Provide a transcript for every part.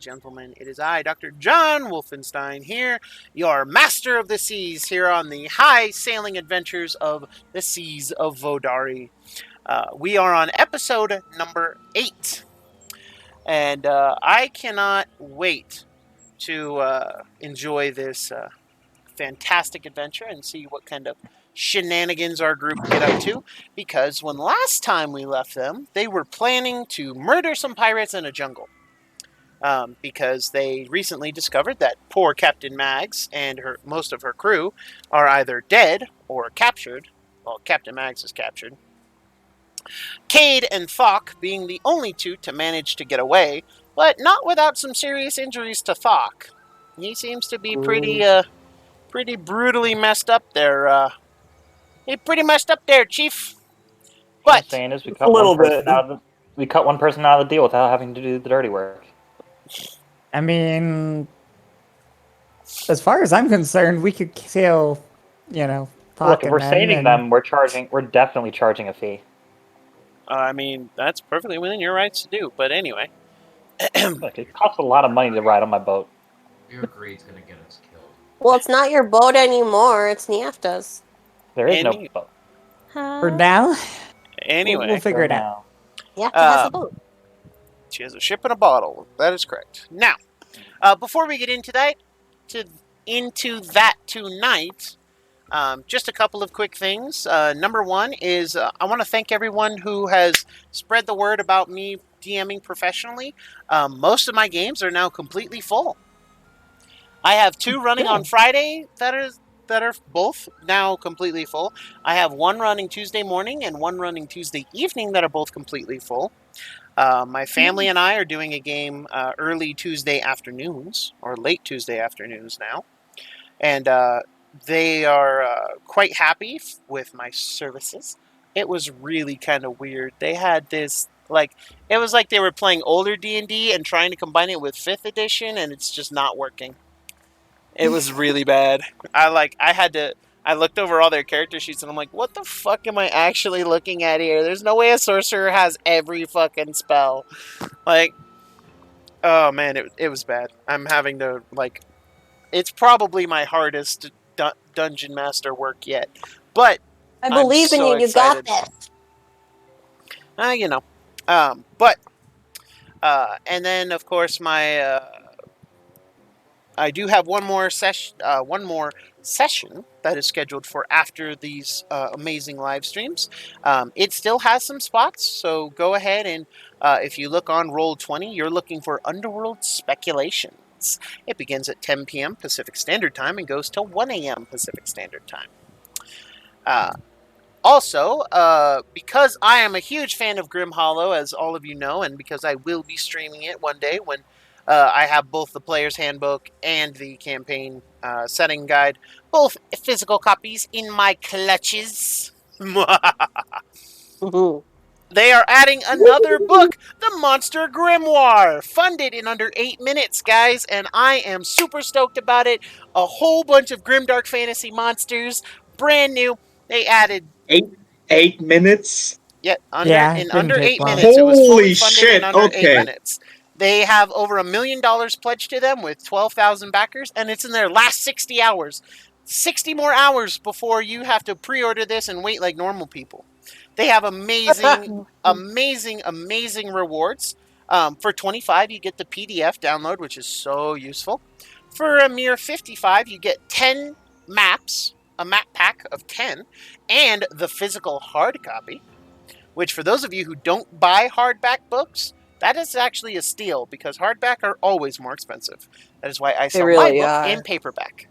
Gentlemen, it is I, Dr. John Wolfenstein, here, your master of the seas, here on the high sailing adventures of the seas of Vodari. We are on episode number 8, and I cannot wait to enjoy this fantastic adventure and see what kind of shenanigans our group get up to, because when last time we left them, they were planning to murder some pirates in a jungle. Because they recently discovered that poor Captain Mags and most of her crew are either dead or captured. Well, Captain Mags is captured. Cade and Thok being the only two to manage to get away, but not without some serious injuries to Thok. He seems to be pretty brutally messed up there. He pretty messed up there, Chief. What I'm saying is we cut one person out of the deal without having to do the dirty work. I mean, as far as I'm concerned, we could kill, Look, if we're saving them, we're definitely charging a fee. I mean, that's perfectly within your rights to do, but anyway. Look, it costs a lot of money to ride on my boat. We agree it's going to get us killed. Well, it's not your boat anymore, it's Niafta's. There is no boat. For now? Anyway. We'll figure it out. Niafta has a boat. She has a ship and a bottle. That is correct. Now, before we get into that tonight, just a couple of quick things. Number one is I want to thank everyone who has spread the word about me DMing professionally. Most of my games are now completely full. I have 2 running on Friday that are both now completely full. I have 1 running Tuesday morning and 1 running Tuesday evening that are both completely full. My family and I are doing a game early Tuesday afternoons, or late Tuesday afternoons now. And they are quite happy with my services. It was really kind of weird. They had this, it was like they were playing older D&D and trying to combine it with 5th edition, and it's just not working. It was really bad. I looked over all their character sheets and I'm like, what the fuck am I actually looking at here? There's no way a sorcerer has every fucking spell. Oh man, it was bad. I'm having to, it's probably my hardest dungeon master work yet. But I believe in you, you got this. And then of course I do have one more session that is scheduled for after these amazing live streams. It still has some spots, so go ahead and if you look on Roll20, you're looking for Underworld Speculations. It begins at 10 p.m. Pacific Standard Time and goes till 1 a.m. Pacific Standard Time. Also, because I am a huge fan of Grim Hollow, as all of you know, and because I will be streaming it one day when I have both the Player's Handbook and the Campaign Setting Guide, both physical copies in my clutches. They are adding another book, The Monster Grimoire, funded in under 8 minutes, guys, and I am super stoked about it. A whole bunch of grimdark fantasy monsters, brand new. They added 8 minutes. Yeah, under 8 minutes. It was fully funded in under 8 minutes. They have over $1 million pledged to them with 12,000 backers, and it's in their last 60 hours. 60 more hours before you have to pre-order this and wait like normal people. They have amazing, amazing rewards. For $25, you get the PDF download, which is so useful. For a mere $55, you get 10 maps, a map pack of 10, and the physical hard copy, which for those of you who don't buy hardback books, that is actually a steal, because hardback are always more expensive. That is why I sell my book in paperback.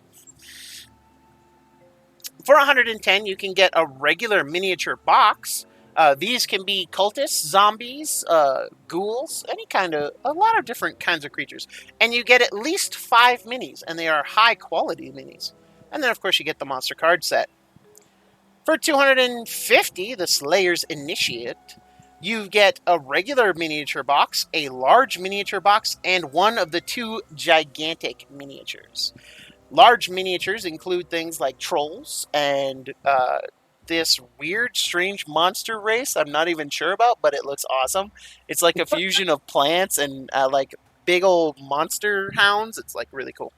For $110, you can get a regular miniature box. These can be cultists, zombies, ghouls, a lot of different kinds of creatures. And you get at least 5 minis, and they are high-quality minis. And then, of course, you get the monster card set. For $250, the Slayer's Initiate, you get a regular miniature box, a large miniature box, and one of the 2 gigantic miniatures. Large miniatures include things like trolls and this weird, strange monster race I'm not even sure about, but it looks awesome. It's like a fusion of plants and big old monster hounds. It's like really cool.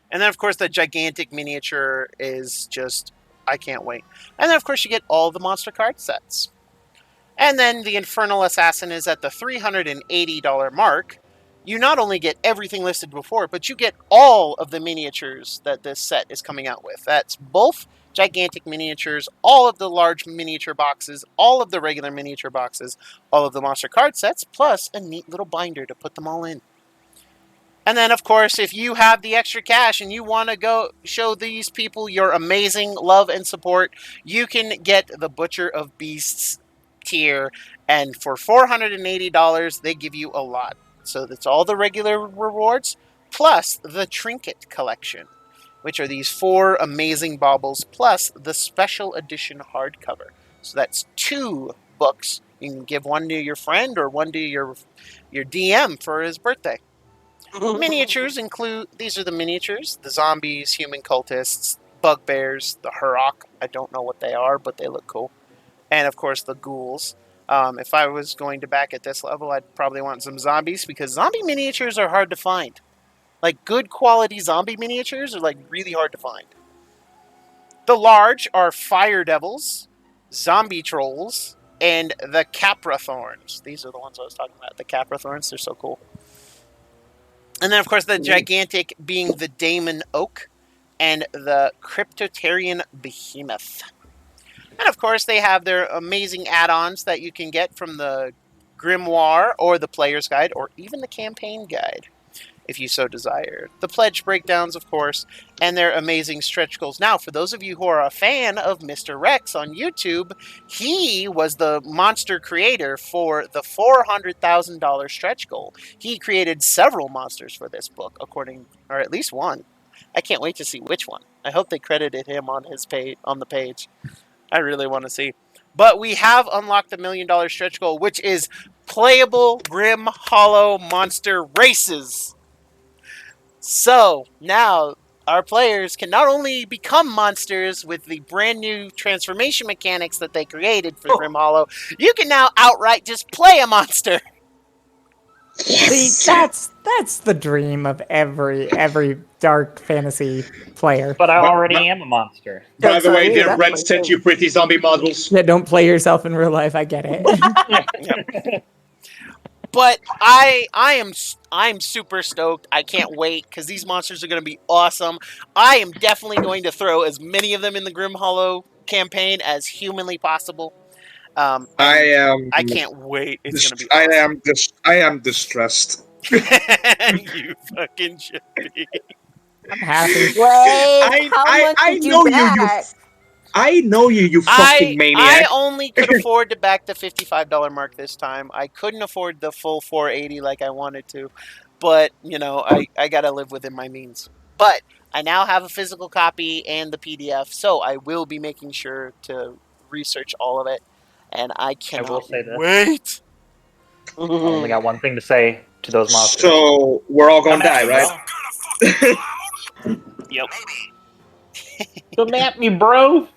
And then of course the gigantic miniature is just, I can't wait. And then of course you get all the monster card sets. And then the Infernal Assassin is at the $380 mark. You not only get everything listed before, but you get all of the miniatures that this set is coming out with. That's both gigantic miniatures, all of the large miniature boxes, all of the regular miniature boxes, all of the monster card sets, plus a neat little binder to put them all in. And then, of course, if you have the extra cash and you want to go show these people your amazing love and support, you can get the Butcher of Beasts tier. And for $480, they give you a lot. So that's all the regular rewards, plus the Trinket Collection, which are these 4 amazing baubles, plus the special edition hardcover. So that's 2 books. You can give one to your friend or one to your DM for his birthday. Miniatures include, these are the miniatures, the zombies, human cultists, bugbears, the Hurok. I don't know what they are, but they look cool. And of course the ghouls. If I was going to back at this level, I'd probably want some zombies, because zombie miniatures are hard to find. Like, good quality zombie miniatures are like really hard to find. The large are fire devils, zombie trolls, and the Caprathorns. These are the ones I was talking about. The Caprathorns, they're so cool. And then, of course, the gigantic being the Daemon Oak and the Cryptotarian Behemoth. And, of course, they have their amazing add-ons that you can get from the Grimoire or the Player's Guide or even the Campaign Guide, if you so desire. The pledge breakdowns, of course, and their amazing stretch goals. Now, for those of you who are a fan of Mr. Rex on YouTube, he was the monster creator for the $400,000 stretch goal. He created several monsters for this book, or at least one. I can't wait to see which one. I hope they credited him on his page, on the page. I really want to see. But we have unlocked the $1 million stretch goal, which is playable Grim Hollow monster races. So, now, our players can not only become monsters with the brand new transformation mechanics that they created for Grim Hollow, you can now outright just play a monster. Yes. See, that's the dream of every dark fantasy player. But I already am a monster. By the way, did Red sent you pretty zombie models? Yeah, don't play yourself in real life, I get it. But I'm super stoked. I can't wait, because these monsters are going to be awesome. I am definitely going to throw as many of them in the Grim Hollow campaign as humanly possible. I can't wait. It's going to be awesome. I am distressed. You fucking should be. I'm happy. Wait, how much did you back? I know you fucking maniac. I only could afford to back the $55 mark this time. I couldn't afford the full $480 like I wanted to. But, you know, I gotta live within my means. But I now have a physical copy and the PDF, so I will be making sure to research all of it. And I cannot wait. I only got one thing to say to those monsters. So, we're all gonna die, right? Yep. Come at me, bro.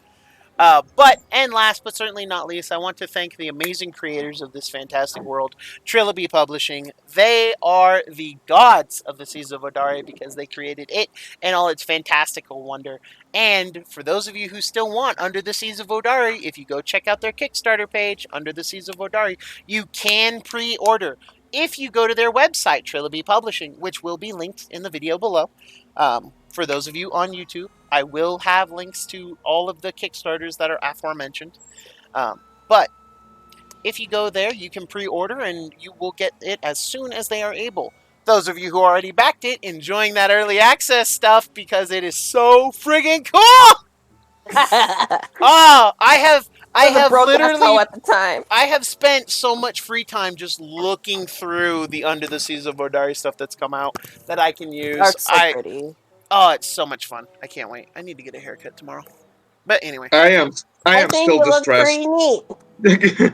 And last but certainly not least, I want to thank the amazing creators of this fantastic world, Triloby Publishing. They are the gods of the Seas of Vodari because they created it and all its fantastical wonder. And for those of you who still want Under the Seas of Vodari, if you go check out their Kickstarter page, Under the Seas of Vodari, you can pre-order. If you go to their website, Triloby Publishing, which will be linked in the video below, for those of you on YouTube, I will have links to all of the Kickstarters that are aforementioned. But if you go there, you can pre-order and you will get it as soon as they are able. Those of you who already backed it, enjoying that early access stuff because it is so friggin' cool! Oh, I have literally at the time. I have spent so much free time just looking through the Under the Seas of Vodari stuff that's come out that I can use. Art's so pretty. Oh, it's so much fun. I can't wait. I need to get a haircut tomorrow. But anyway. I am still distressed. Look pretty neat.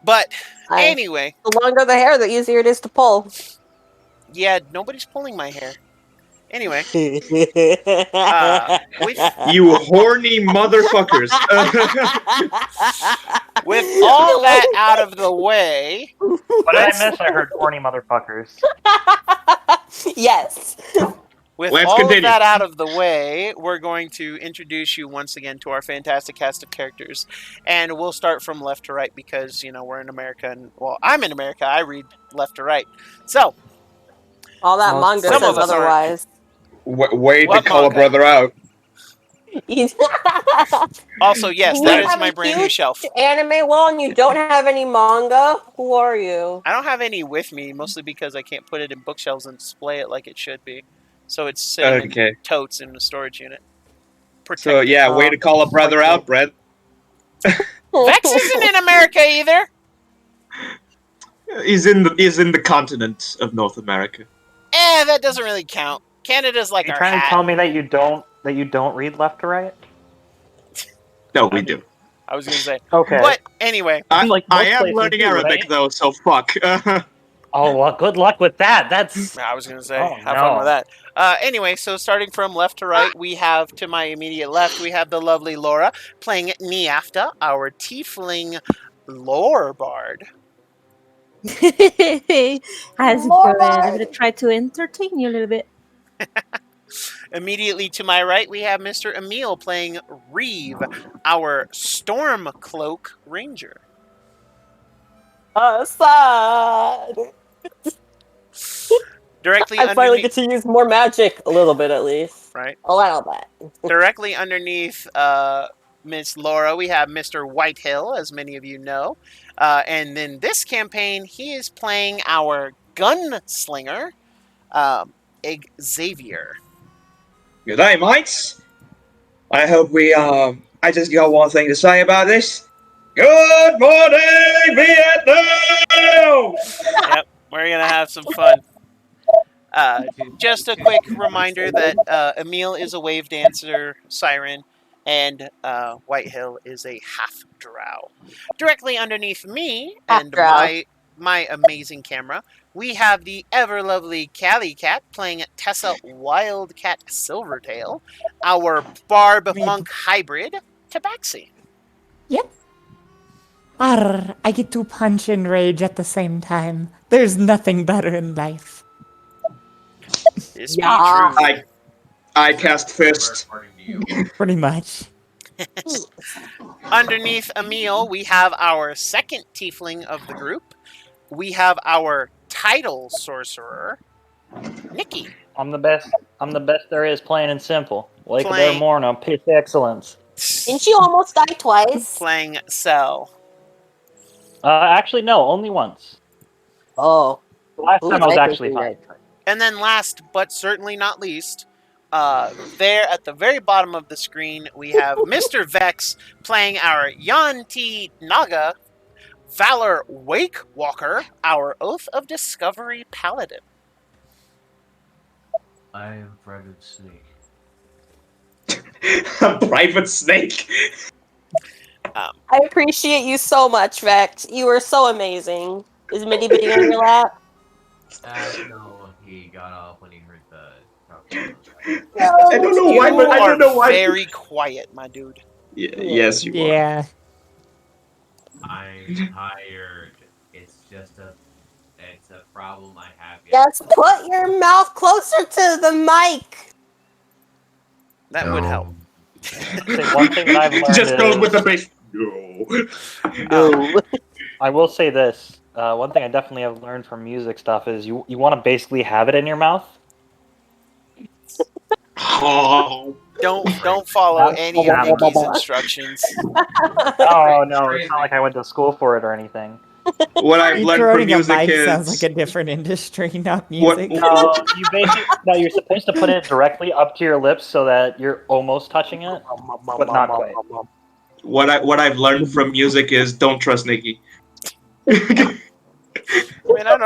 But anyway. The longer the hair, the easier it is to pull. Yeah, nobody's pulling my hair. Anyway. You horny motherfuckers. With all that out of the way... What did I miss? I heard horny motherfuckers. Yes. With Let's all continue. of that out of the way, we're going to introduce you once again to our fantastic cast of characters. And we'll start from left to right because, you know, we're in America. And, well, I'm in America. I read left to right. So... All that manga some says of us otherwise. Way to What call a manga? brother out. Also, yes, You that is have my a brand new huge shelf. anime wall and you don't have any manga? Who are you? I don't have any with me, mostly because I can't put it in bookshelves and display it like it should be. So it's sitting in totes in the storage unit. So, yeah, way to call a brother out, Brett. Vex isn't in America either. He's in the continent of North America. That doesn't really count. Canada's like Are you our trying hat. to tell me that you don't read left to right? No, we do. I was going to say. Okay. But anyway. I Like am most learning places do, Arabic, right? though, so fuck. Oh, well, good luck with that. That's... I was going to say, Oh, have fun with that. Anyway, so starting from left to right, we have, to my immediate left, we have the lovely Laura playing Niafta, our tiefling lore bard. How's it going? I'm going to try to entertain you a little bit. Immediately to my right, we have Mr. Emil playing Reeve, our Stormcloak Ranger. Sad. Directly I finally underneath, get to use more magic, a little bit at least. right? A little bit. Directly underneath Miss Laura, we have Mr. Whitehill, as many of you know. And then this campaign, he is playing our gunslinger, Xavier. Good day, mates. I hope I just got one thing to say about this. Good morning, Vietnam! Yep, we're going to have some fun. Just a quick reminder that Emil is a wave dancer siren, and Whitehill is a half drow. Directly underneath me and my amazing camera, we have the ever lovely Callie Cat playing Tessa Wildcat Silvertail, our Barb Monk hybrid, Tabaxi. Yep. Arr, I get to punch and rage at the same time. There's nothing better in life. This be true. I cast fist. Pretty much. Underneath Emil, we have our second tiefling of the group. We have our title sorcerer, Nikki. I'm the best there is, plain and simple. Like Plain. their Morna, pitch excellence. Didn't you almost die twice? Playing Cell. Actually, no, only once. Oh. The last time I was actually fine. And then last, but certainly not least, there at the very bottom of the screen, we have Mr. Vex playing our Yanti Naga, Valor Wake Walker, our Oath of Discovery Paladin. I am Private Snake. Private Snake? I appreciate you so much, Vex. You are so amazing. Is Mitty being on your lap? No, he got off when he heard the... I don't know why, but I don't know why. Very quiet, my dude. Yes, you are. Yeah. I'm tired. It's a problem I have. Just put your mouth closer to the mic. That would help. One thing that I've learned Just goes is, with the bass. No. I will say this. One thing I definitely have learned from music stuff is you want to basically have it in your mouth. Oh. Don't follow any of Nikki's instructions. Oh no, it's not like I went to school for it or anything. What I've learned from music a mic is... sounds like a different industry, not music. No, you're supposed to put it directly up to your lips so that you're almost touching it, but not quite. What I've learned from music is don't trust Nikki. I mean, I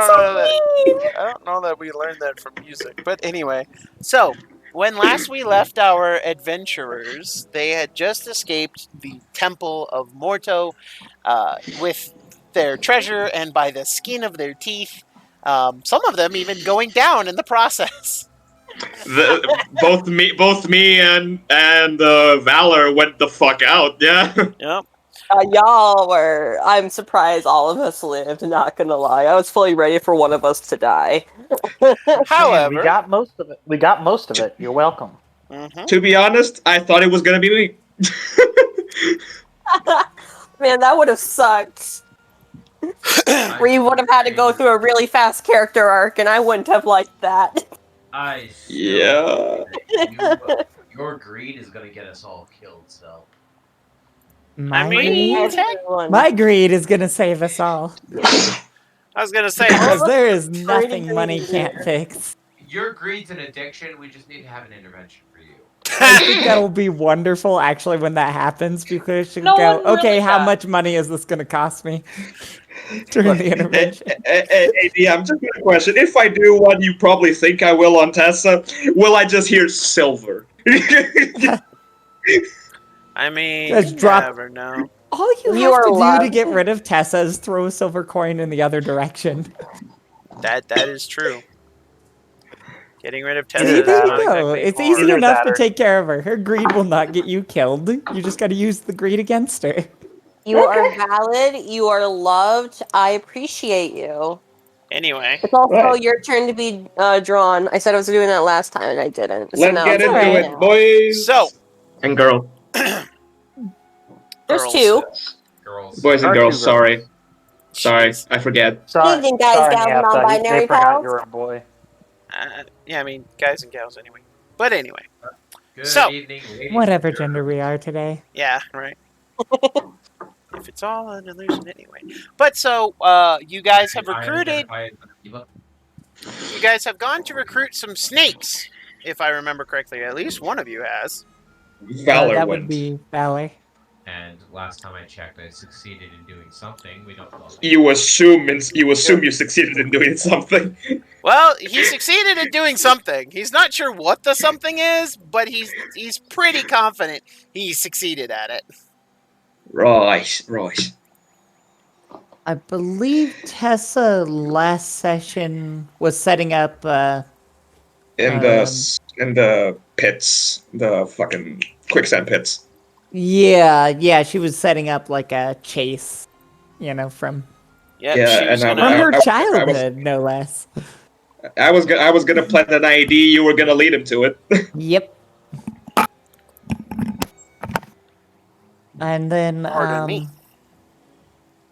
don't know that we learned that from music, but anyway. So, when last we left our adventurers, they had just escaped the Temple of Morto with their treasure and by the skin of their teeth. Some of them even going down in the process. Both me and Valor went the fuck out. Yeah. Yep. Y'all were. I'm surprised all of us lived. Not gonna lie, I was fully ready for one of us to die. Man, However, we got most of it. We got most of it. You're welcome. To be honest, I thought it was gonna be me. Man, that would have sucked. Where you would have had to go through a really fast character arc, and I wouldn't have liked that. I still Yeah. think that your greed is gonna get us all killed, so. My mean, greed? My greed is gonna save us all. I was gonna say, Because there is Pretty nothing money greedy. can't fix. Your greed's an addiction. We just need to have an intervention for you. I think that'll be wonderful actually when that happens because you can No go, one really okay, how does. much money is this gonna cost me during the intervention? Hey, I'm just got a question. If I do what you probably think I will on Tessa, will I just hear silver? I mean, Just you drop- never know. All you You have are to do to loved. get rid of Tessa is throw a silver coin in the other direction. That is true. Getting rid of Tessa See, is there you not go. exactly It's hard. easy Either enough that to or- take care of her. Her greed will not get you killed. You just gotta use the greed against her. You are valid. You are loved. I appreciate you. Anyway, It's also Right. your turn to be drawn. I said I was doing that last time, and I didn't. So Let's now get it's into alright. it, now. boys. So- and girl, There's girls. two. Girls. boys and Our girls. two Sorry, Jeez. I forget. Sorry, Evening, guys, sorry, gals, Naphtha. non-binary They forgot pals. you're a boy. Yeah, I mean, guys and gals anyway. But anyway, Good So- evening, ladies. Whatever and gender we are today. yeah, right. If it's all an illusion anyway. But so, you guys have I recruited. identify as an amoeba. You guys have gone to recruit some snakes, if I remember correctly. At least one of you has. Valor that went. would be Valor. And last time I checked, I succeeded in doing something. We don't know. You assume you succeeded in doing something. Well, he succeeded in doing something. He's not sure what the something is, but he's pretty confident he succeeded at it. Right. I believe Tessa last session was setting up In the pits, the fucking quicksand pits. yeah, she was setting up like a chase, from Yep, Yeah, she was and gonna. her I childhood, no less. I was gonna plant an ID. You were gonna lead him to it. Yep. And then Pardon me.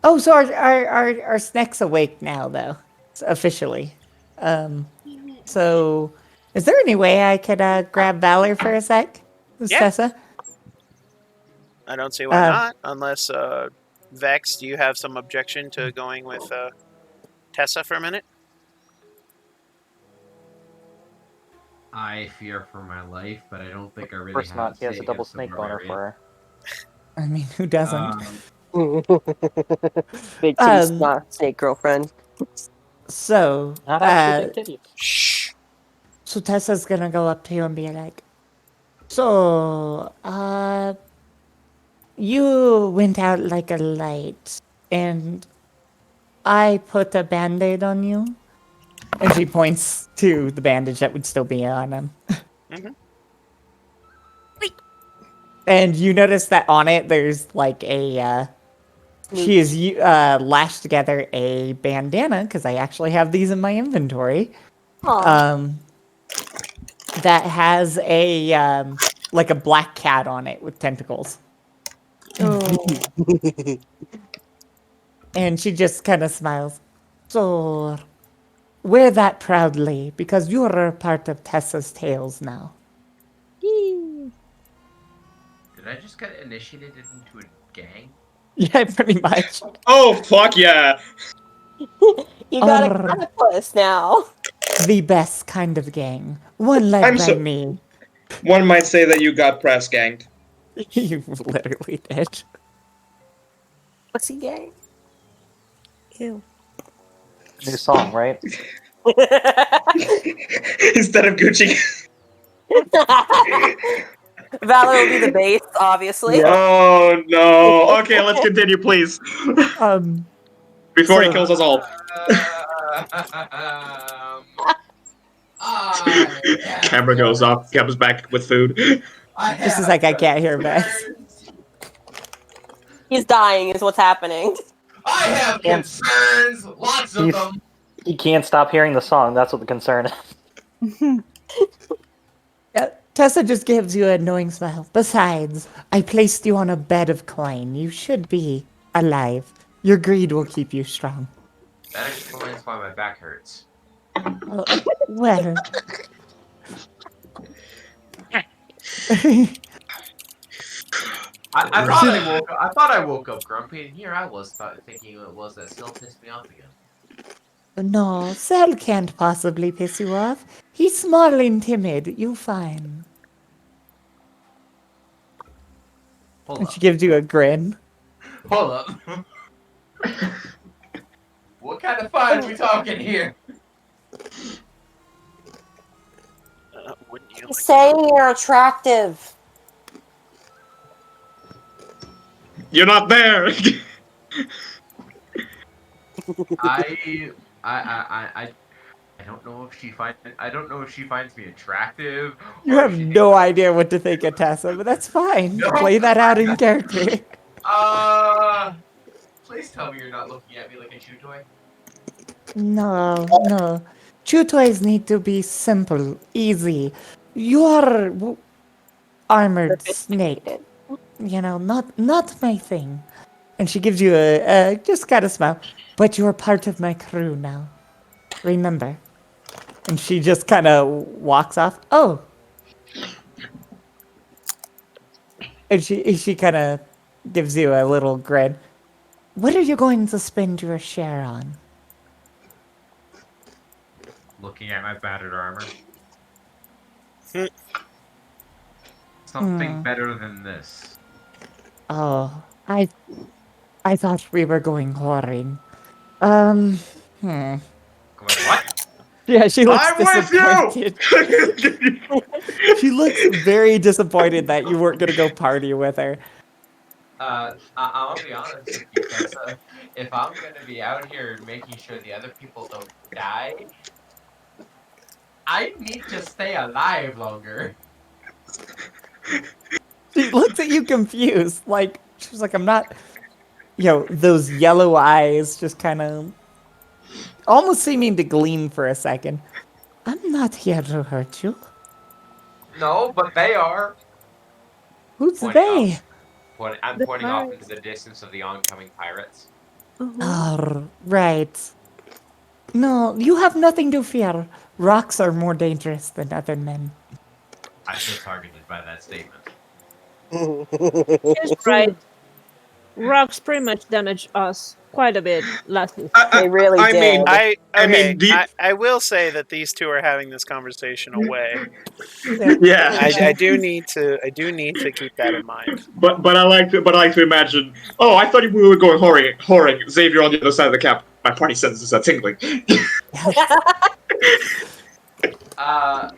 Oh, so our snake's awake now though. Officially. So is there any way I could grab Valor for a sec? Yeah. Tessa? I don't see why not, unless Vex, do you have some objection to going with Tessa for a minute? I fear for my life, but I don't think I really Of course have not. He has say a double against the snake boner barbarian. for her. I mean, who doesn't? Big titty snake girlfriend. So Not actually big titties. Shh. So Tessa's gonna go up to you and be like, so, you went out like a light, and I put a band-aid on you? And she points to the bandage that would still be on him. Mhm. And you notice that on it, there's like a, she has lashed together a bandana, because I actually have these in my inventory. Aw. That has a like a black cat on it with tentacles. And she just kind of smiles. So wear that proudly because you're a part of Tessa's tales now. Did I just get initiated into a gang? Yeah, pretty much. Oh fuck yeah! You got a Arr. platypus now. The best kind of gang. One led I'm by so- me. One might say that you got press ganged. You literally did. Pussy gang. Ew. New song, right? Instead of Gucci. Valor will be the base, obviously. Oh no. Okay, let's continue, please. Before he So- kills us all. Camera goes off, comes back with food. This is like I can't hear Vex. He's dying is what's happening. I have concerns, lots of them. He can't stop hearing the song. That's what the concern is. Tessa just gives you an annoying smile. Besides, I placed you on a bed of coin. You should be alive. Your greed will keep you strong. That explains why my back hurts. Well. I thought I woke up grumpy, and here I was thinking it was that Sil pissed me off again. No, Sel can't possibly piss you off. He's small and timid. You'll find. Hold And up. she gives you a grin. Hold up. What kind of fun are we talking here? Wouldn't you He's saying you're attractive. You're not there. I don't know if she finds me attractive. You have no idea what to think of Tessa, but that's fine. No. Play that out in character. Please tell me you're not looking at me like a chew toy. No. Chew toys need to be simple, easy. You're armored snake. You know, not my thing. And she gives you a just kind of smile. But you're part of my crew now. Remember. And she just kind of walks off. Oh. And she kind of gives you a little grin. What are you going to spend your share on? Looking at my battered armor. Something better than this. Oh, I thought we were going whoring. Hmm. Going what? Yeah, she looks I'm with disappointed. you. She looks very disappointed that you weren't gonna go party with her. I'll be honest with you, Tessa. If I'm gonna be out here making sure the other people don't die, I need to stay alive longer. She looks at you confused, like she's like, I'm not. Those yellow eyes just kind of almost seeming to gleam for a second. I'm not here to hurt you. No, but they are. Who's Pointing they? I'm The pointing off pirates. into the distance of the oncoming pirates. Oh, right. No, you have nothing to fear. Rocks are more dangerous than other men. I feel targeted by that statement. She's right. Rocks pretty much damaged us quite a bit last week. They really I did. mean, I will say that these two are having this conversation away. yeah. I do need to keep that in mind. But I like to imagine. Oh, I thought we were going whoring. Xavier on the other side of the cap. My party senses are tingling. I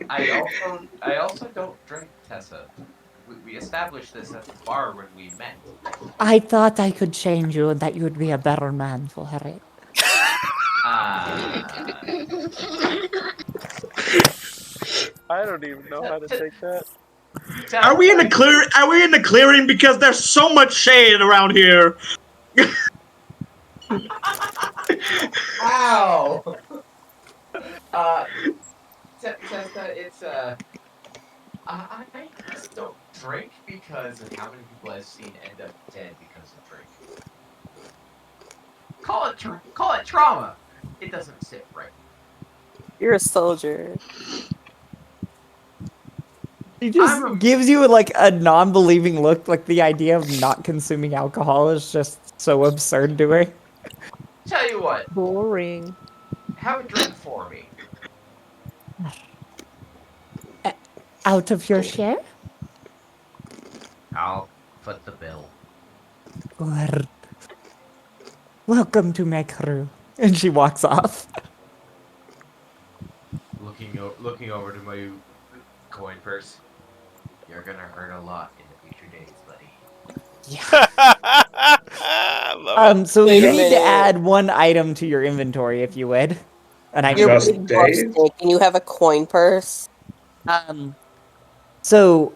also don't drink, Tessa. We established this at the bar when we met. I thought I could change you and that you would be a better man for it. I don't even know how to take that. Are we in the clearing? Because there's so much shade around here. Ow! Tessa, it's I just don't drink because of how many people I've seen end up dead because of drink. Call it trauma. It doesn't sit right. You're a soldier. She just gives you like a non-believing look, like the idea of not consuming alcohol is just so absurd to her. Tell you what, Boring. have a drink for me. Out of your share? I'll foot the bill. Good. Welcome to my crew. And she walks off. Looking over to my coin purse. You're gonna hurt a lot in the future days, buddy. So you need to add one item to your inventory if you would. And I You're Just big dwarf Dave? snake, and you have a coin purse. So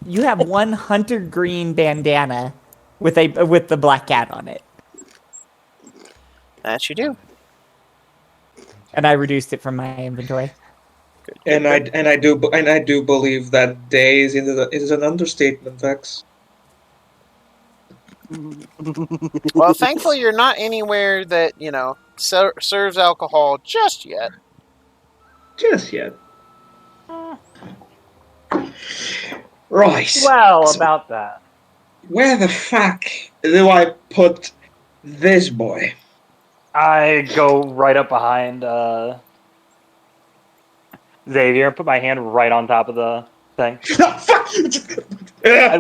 you have one hunter green bandana with the black cat on it, That you do. and I reduced it from my inventory. And I do believe that days is an understatement, Vex. Well, thankfully, you're not anywhere that serves alcohol just yet. Just yet. Right. Well, So about that. where the fuck do I put this boy? I go right up behind Xavier and put my hand right on top of the thing. I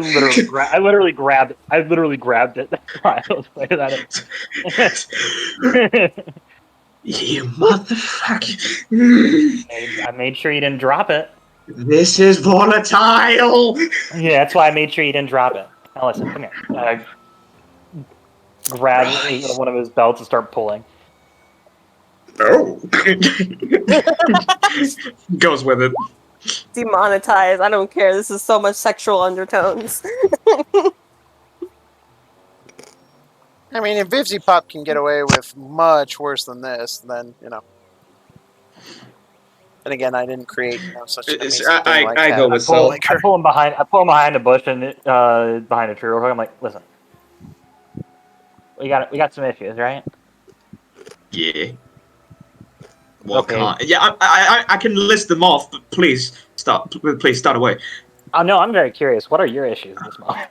literally grabbed it. I literally grabbed it. I was waiting at it. You motherfucker! I made sure you didn't drop it. This is volatile. Yeah, that's why I made sure you didn't drop it. Now listen, come here. I grab one of his belts and start pulling. Oh. Goes with it. Demonetized. I don't care. This is so much sexual undertones. I mean, if Vivzy Pop can get away with much worse than this, then And again, I didn't create such an amazing thing like I that. go with Soul. I pull him behind a bush and behind a tree real quick. I'm like, listen, we got some issues, right? Yeah. What Okay. kind? Yeah, I can list them off, but please start away. Oh no, I'm very curious. What are your issues this month?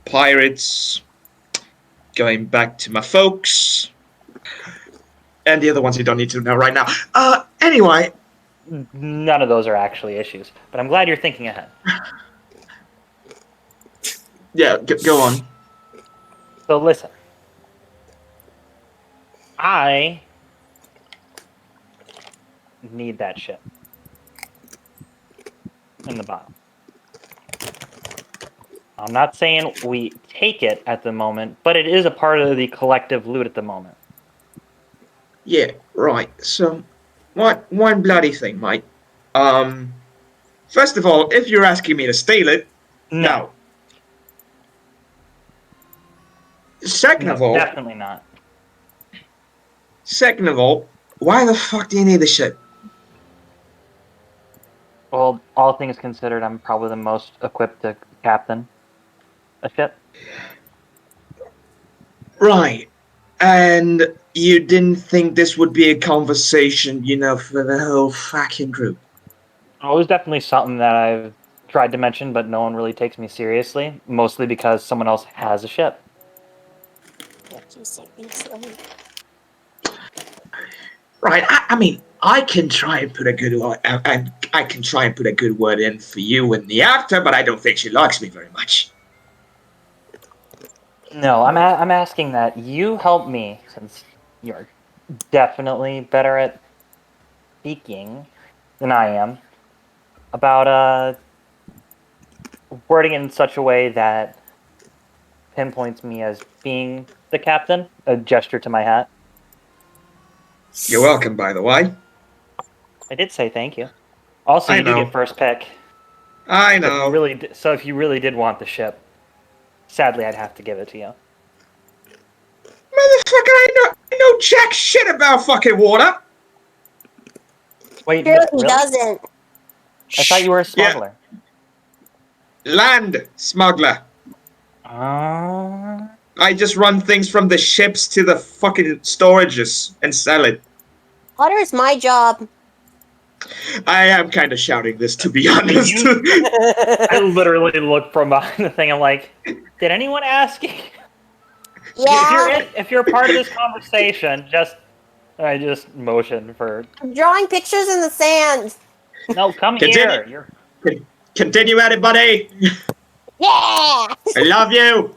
Pirates, going back to my folks, and the other ones you don't need to know right now. Anyway. None of those are actually issues, but I'm glad you're thinking ahead. Yeah, go on. So listen. I need that ship in the bottom. I'm not saying we take it at the moment, but it is a part of the collective loot at the moment. Yeah, right. So, one bloody thing, mate. First of all, if you're asking me to steal it, no. Second of all, definitely not. Second of all, why the fuck do you need the ship? Well, all things considered, I'm probably the most equipped to captain a ship. Right. And you didn't think this would be a conversation, for the whole fucking group? Well, it was definitely something that I've tried to mention, but no one really takes me seriously, mostly because someone else has a ship. Right. I mean, I can try and put a good word, and I can try and put a good word in for you in the after, but I don't think she likes me very much. No, I'm asking that you help me, since you're definitely better at speaking than I am, about wording it in such a way that pinpoints me as being the captain, a gesture to my hat. You're welcome, by the way. I did say thank you. Also, you do get first pick. I know. So if you really did want the ship, sadly, I'd have to give it to you. Motherfucker, I know jack shit about fucking water. Wait, Sure, he really? doesn't. I thought you were a smuggler. Yeah. Land smuggler. I just run things from the ships to the fucking storages and sell it. Water is my job. I am kind of shouting this, to be honest. I literally look from behind the thing. I'm like, did anyone ask you? Yeah. If you're part of this conversation, I just motion for. I'm drawing pictures in the sand. No, come here. Continue at it, buddy. Yeah. I love you.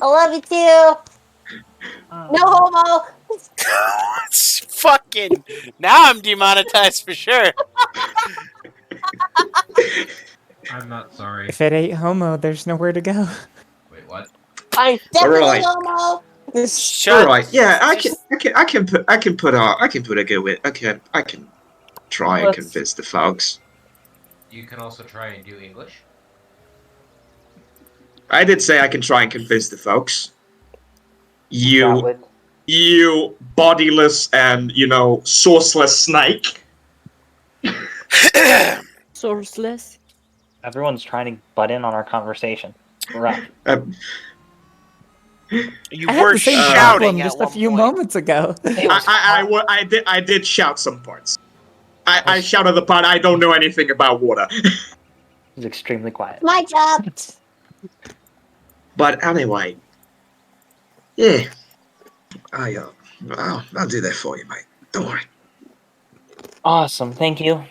I love you too. No homo. It's fucking. Now I'm demonetized for sure. I'm not sorry. If it ain't homo, there's nowhere to go. Wait, what? I'm definitely Right. homo. Shut. All right. Yeah, I can put a good wit. I can try and convince the folks. You can also try and do English. I did say I can try and convince the folks. That would You bodiless and, sourceless snake. Sourceless. everyone's trying to butt in on our conversation. Rough. You I had were the same shouting problem at just a one few point. moments ago. It was hot. I did shout some parts. I shouted the part I don't know anything about water. It was extremely quiet. My job. But anyway, yeah, I'll do that for you, mate. Don't worry. Awesome, thank you.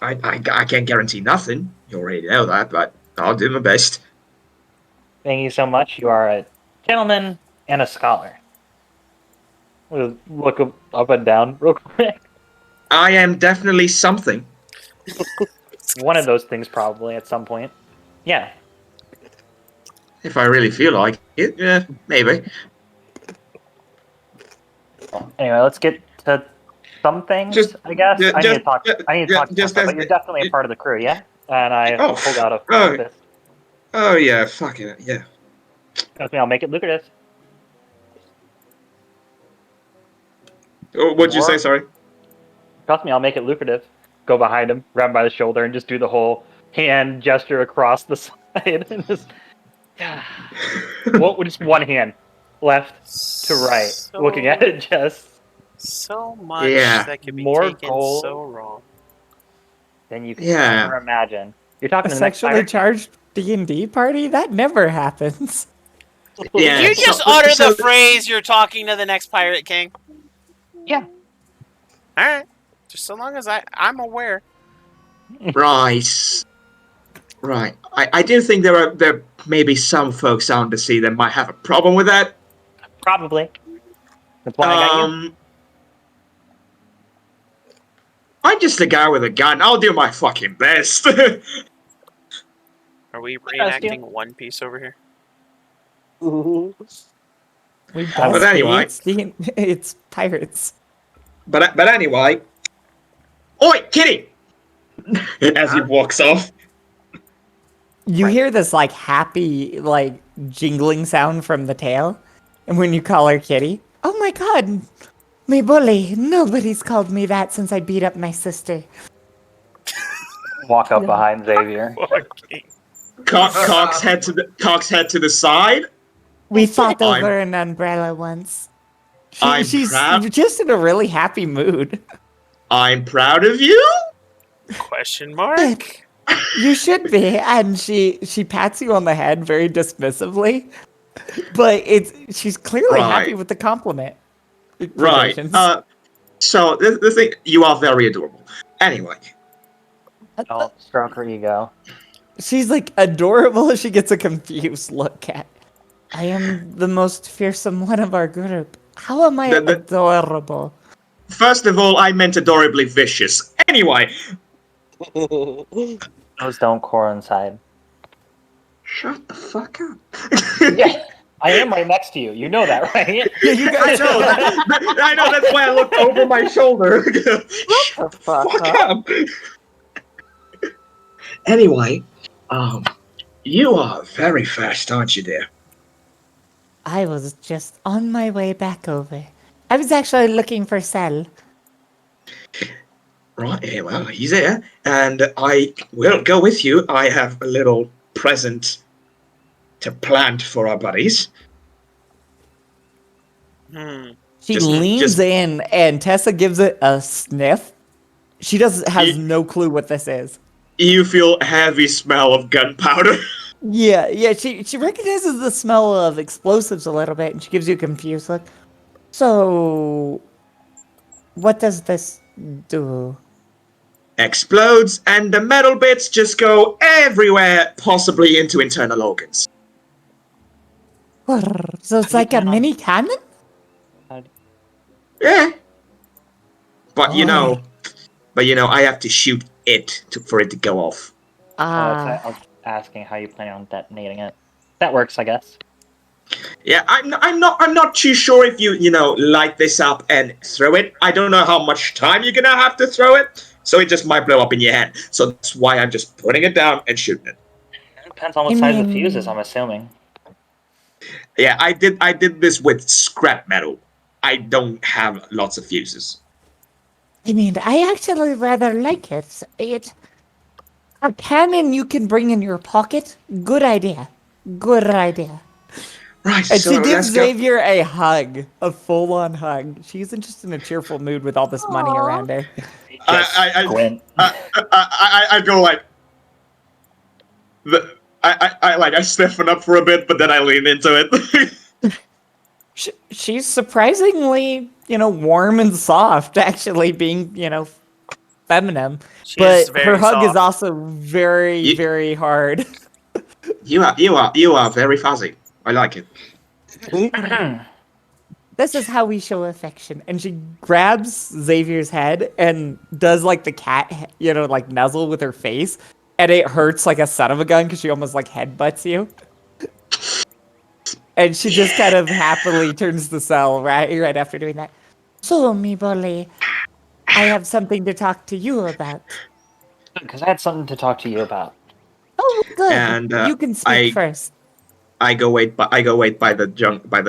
I can't guarantee nothing. You already know that, but I'll do my best. Thank you so much. You are a gentleman and a scholar. We'll look up and down real quick. I am definitely something. One of those things, probably, at some point. Yeah. If I really feel like it, yeah, maybe. Anyway, let's get to some things, I guess. I need to talk to you, but you're definitely a part of the crew, yeah? And I pulled out a focus. Oh, yeah, fucking it, yeah. Trust me, I'll make it lucrative. Oh, what'd you say, sorry? Trust me, I'll make it lucrative. Go behind him, grab him by the shoulder, and just do the whole hand gesture across the side. And just, just one hand, left to right, looking at it just. So much that could be more taken gold so wrong. than you can ever imagine. You're talking A to the next sexually charged D&D party? That never happens. Yeah. Did you just utter the phrase, "You're talking to the next Pirate King"? Yeah. All right. Just so long as I'm aware. Right. I do think there may be some folks out to sea that might have a problem with that. Probably. That's why I got you. I'm just a guy with a gun. I'll do my fucking best. Are we reenacting One Piece over here? We But anyway, it's pirates. But anyway, oi, kitty! As he walks off. You hear this like happy, like jingling sound from the tail, and when you call her kitty, oh my god, me bully! Nobody's called me that since I beat up my sister. Walk up behind Xavier. Cock's head to the side. We fought over an umbrella once. She's just in a really happy mood. I'm proud of you? Question mark? You should be. And she pats you on the head very dismissively. But she's clearly happy with the compliment. Right. So the thing, you are very adorable. Anyway. Don't stroke her ego. She's like adorable. She gets a confused look at. I am the most fearsome one of our group. How am I adorable? First of all, I meant adorably vicious. Anyway. Those don't coincide. Shut the fuck up. Yeah, I am right next to you. You know that, right? Yeah, you guys know. I know. That's why I looked over my shoulder. Shut the fuck up. Anyway, you are very fast, aren't you, dear? I was just on my way back over. I was actually looking for Cell. Right, yeah, well, he's here, and I will go with you. I have a little present to plant for our buddies. She leans in, and Tessa gives it a sniff. She has no clue what this is. You feel a heavy smell of gunpowder. Yeah, she recognizes the smell of explosives a little bit, and she gives you a confused look. So, what does this do? Explodes, and the metal bits just go everywhere, possibly into internal organs. So it's like a mini cannon? Yeah. But I have to shoot it for it to go off. I was asking how you plan on detonating it. That works, I guess. Yeah, I'm not too sure if you light this up and throw it. I don't know how much time you're gonna have to throw it, so it just might blow up in your head. So that's why I'm just putting it down and shooting it. Depends on what size the fuse is, I'm assuming. Yeah, I did this with scrap metal. I don't have lots of fuses. I mean, I actually rather like it. A cannon you can bring in your pocket. Good idea. Good idea. Right, And so she gives let's go. Xavier a hug, a full-on hug. She's just in a cheerful mood with all this money Aw. around her. I Squint. I go like I stiffen up for a bit, but then I lean into it. She's surprisingly, warm and soft, actually, being, feminine. She is But her very hug is soft. also very, You- very hard. you are very fuzzy. I like it. This is how we show affection. And she grabs Xavier's head and does like the cat, like nuzzle with her face. And it hurts like a son of a gun because she almost like headbutts you. And she just kind of happily turns the cell right after doing that. So, me bully, I have something to talk to you about. Because I had something to talk to you about. Oh, good. And You can speak I first. I go wait by the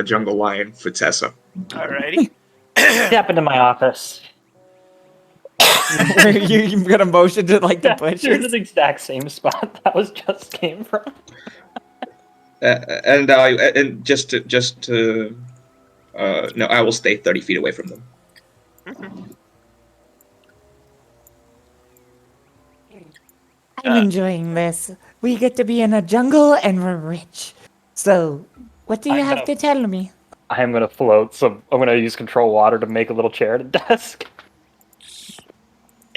jungle lion for Tessa. Alrighty. Step into my office. You're gonna motion to like the They're in bushes. the exact same spot that was just came from. And no, I will stay 30 feet away from them. I'm enjoying this. We get to be in a jungle and we're rich. So, what do you I'm have gonna- to tell me? I am gonna float some. I'm gonna use control water to make a little chair at a desk.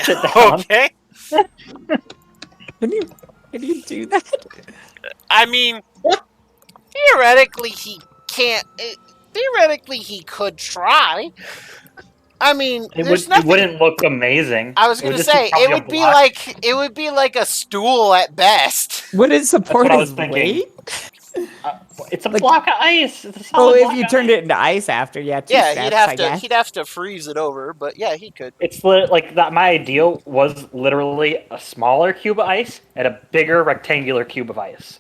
Sit down. Okay. Can you do that? I mean, theoretically he can't. Theoretically he could try. I mean, there's nothing. It wouldn't look amazing. I was gonna say it would be like a stool at best. Would it support what I was his thinking. weight? It's a block of ice. It's a Oh, solid if block you of turned ice. it into ice after, yeah, two Yeah, steps, I guess. he'd have to freeze it over, but yeah, he could. It's like that. My ideal was literally a smaller cube of ice and a bigger rectangular cube of ice.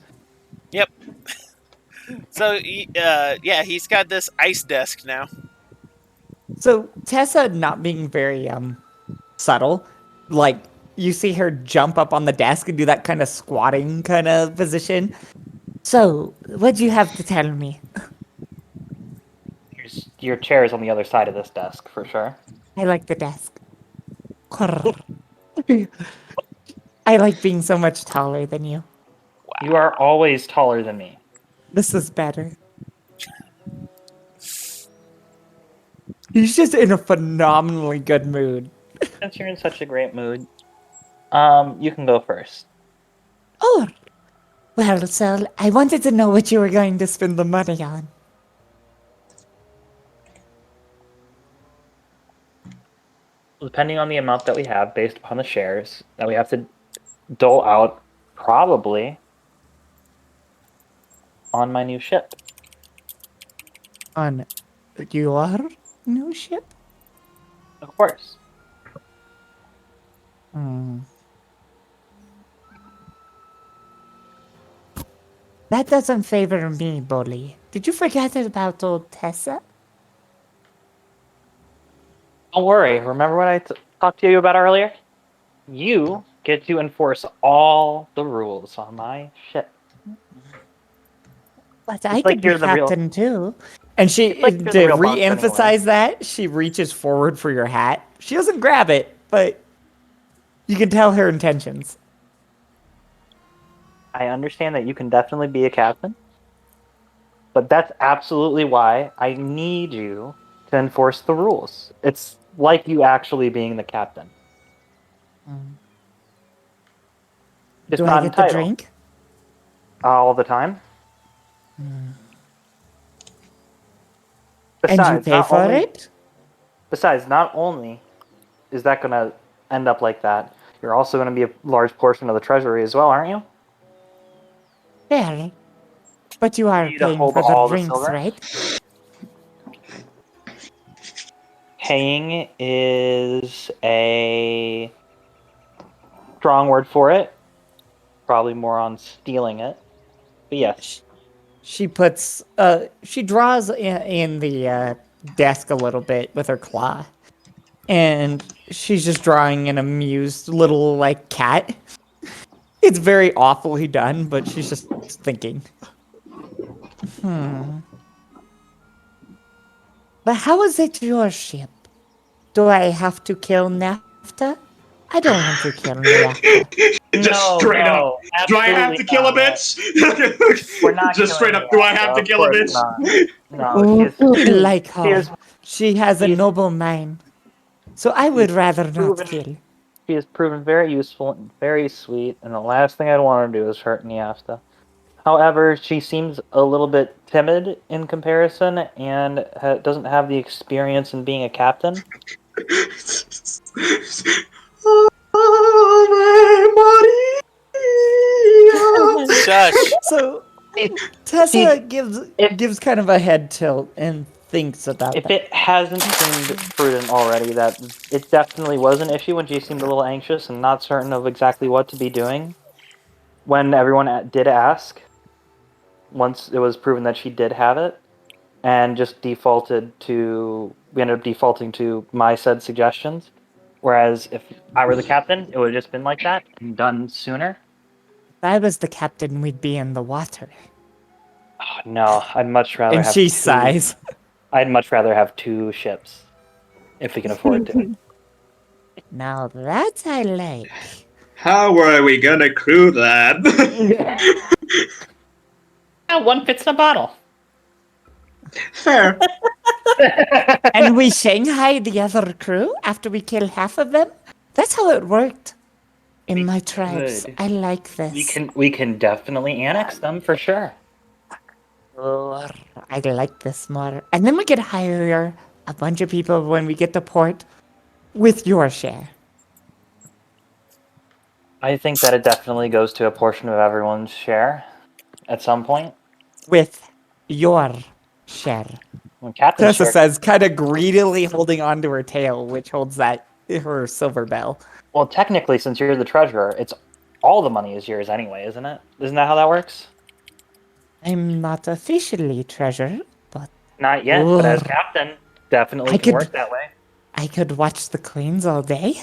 Yep. So yeah, he's got this ice desk now. So Tessa not being very subtle, like you see her jump up on the desk and do that kind of squatting kind of position. So, what do you have to tell me? Your chair is on the other side of this desk for sure. I like the desk. I like being so much taller than you. You are always taller than me. This is better. He's just in a phenomenally good mood. Since you're in such a great mood, you can go first. Oh, well, so I wanted to know what you were going to spend the money on. Depending on the amount that we have, based upon the shares that we have to dole out, probably on my new ship. On your new ship? Of course. That doesn't favor me, bully. Did you forget about old Tessa? Don't worry. Remember what I talked to you about earlier? You get to enforce all the rules on my ship. But I like could be you're the real- captain too. And she, like you're the to real boss re-emphasize that, she reaches forward for your hat. She doesn't grab it, but you can tell her intentions. I understand that you can definitely be a captain, but that's absolutely why I need you to enforce the rules. It's like you actually being the captain. Just Do not I in get the title. drink? All the time. And Besides, you pay for it? Besides, not only is that going to end up like that, you're also going to be a large portion of the treasury as well, aren't you? Fair. But you are You to paying hold for the all the drinks, silver? right? Paying is a strong word for it. probably more on stealing it. But yes. She puts, she draws in the desk a little bit with her claw. And she's just drawing an amused little, like, cat. It's very awfully done, but she's just thinking. But how is it your ship? Do I have to kill Nafta? I don't want to kill Nafta. Just straight up. Do I have to kill a bitch? We're not Just straight killing up. Do I Nafta, have to of kill a course bitch? not. No, I like her. she's She has a she's- noble mind. So I would rather not proven- kill. she has proven very useful and very sweet, and the last thing I'd want to do is hurt Niafta. However, she seems a little bit timid in comparison and doesn't have the experience in being a captain. Shush. So If, Tessa if- gives kind of a head tilt and thinks about if that. it hasn't seemed prudent already, that it definitely was an issue when she seemed a little anxious and not certain of exactly what to be doing. When everyone did ask, once it was proven that she did have it, and just we ended up defaulting to my said suggestions. Whereas if I were the captain, it would have just been like that and done sooner. If I was the captain, we'd be in the water. Oh, no, I'd much rather And have she sighs. I'd much rather have 2 ships, if we can afford to. Now that I like. How are we gonna crew that? One fits in a bottle. Fair. And we Shanghai the other crew after we kill half of them? That's how it worked in my tribes. could. I like this. We can definitely annex them for sure. Oh, I like this more. And then we could hire a bunch of people when we get to port with your share. I think that it definitely goes to a portion of everyone's share at some point. With your share. When Captain Tessa share, says, kind of greedily holding onto her tail, which holds her silver bell. well, technically, since you're the treasurer, it's all the money is yours anyway, isn't it? Isn't that how that works? I'm not officially treasurer, but Not yet, but as Ugh. captain, definitely I can could- work that way. I could watch the coins all day.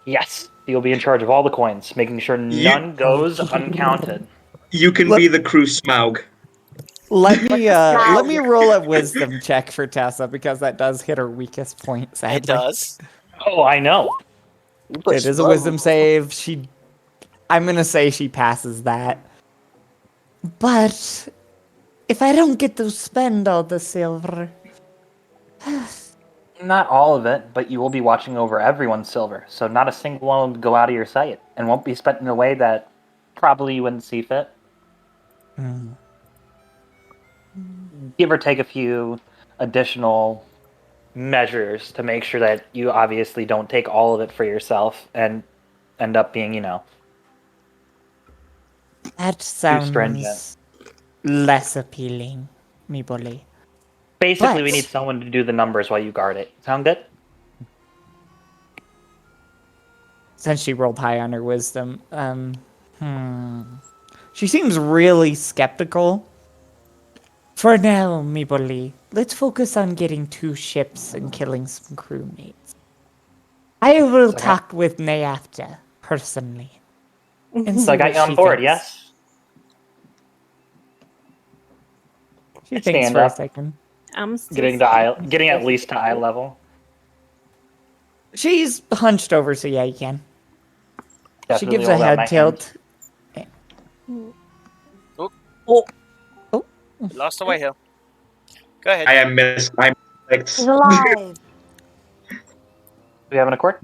Yes, you'll be in charge of all the coins, making sure none goes uncounted. You can be the crew Smaug. Let me roll a wisdom check for Tessa because that does hit her weakest point. Sadly. It does. Oh, I know. It is a wisdom save. I'm gonna say she passes that. But if I don't get to spend all the silver, Not all of it, but you will be watching over everyone's silver, so not a single one will go out of your sight, and won't be spent in a way that probably you wouldn't see fit. Give or take a few additional measures to make sure that you obviously don't take all of it for yourself and end up being, that sounds stringent. less appealing, me bully. Basically, we But- need someone to do the numbers while you guard it. Sound good? Since she rolled high on her wisdom, she seems really skeptical. For now, me bully, let's focus on getting 2 ships and killing some crewmates. I will So I- talk with Nayafta personally. And So I see got what you on she board, thinks. yes? She Stand thinks for a up. second. I'm still Getting at least to eye level. She's hunched over, so yeah, you can. She Definitely gives a hold out my head tilt. Lost the White Hill. Go ahead. I am miss. I'm He's alive. Do we have an accord?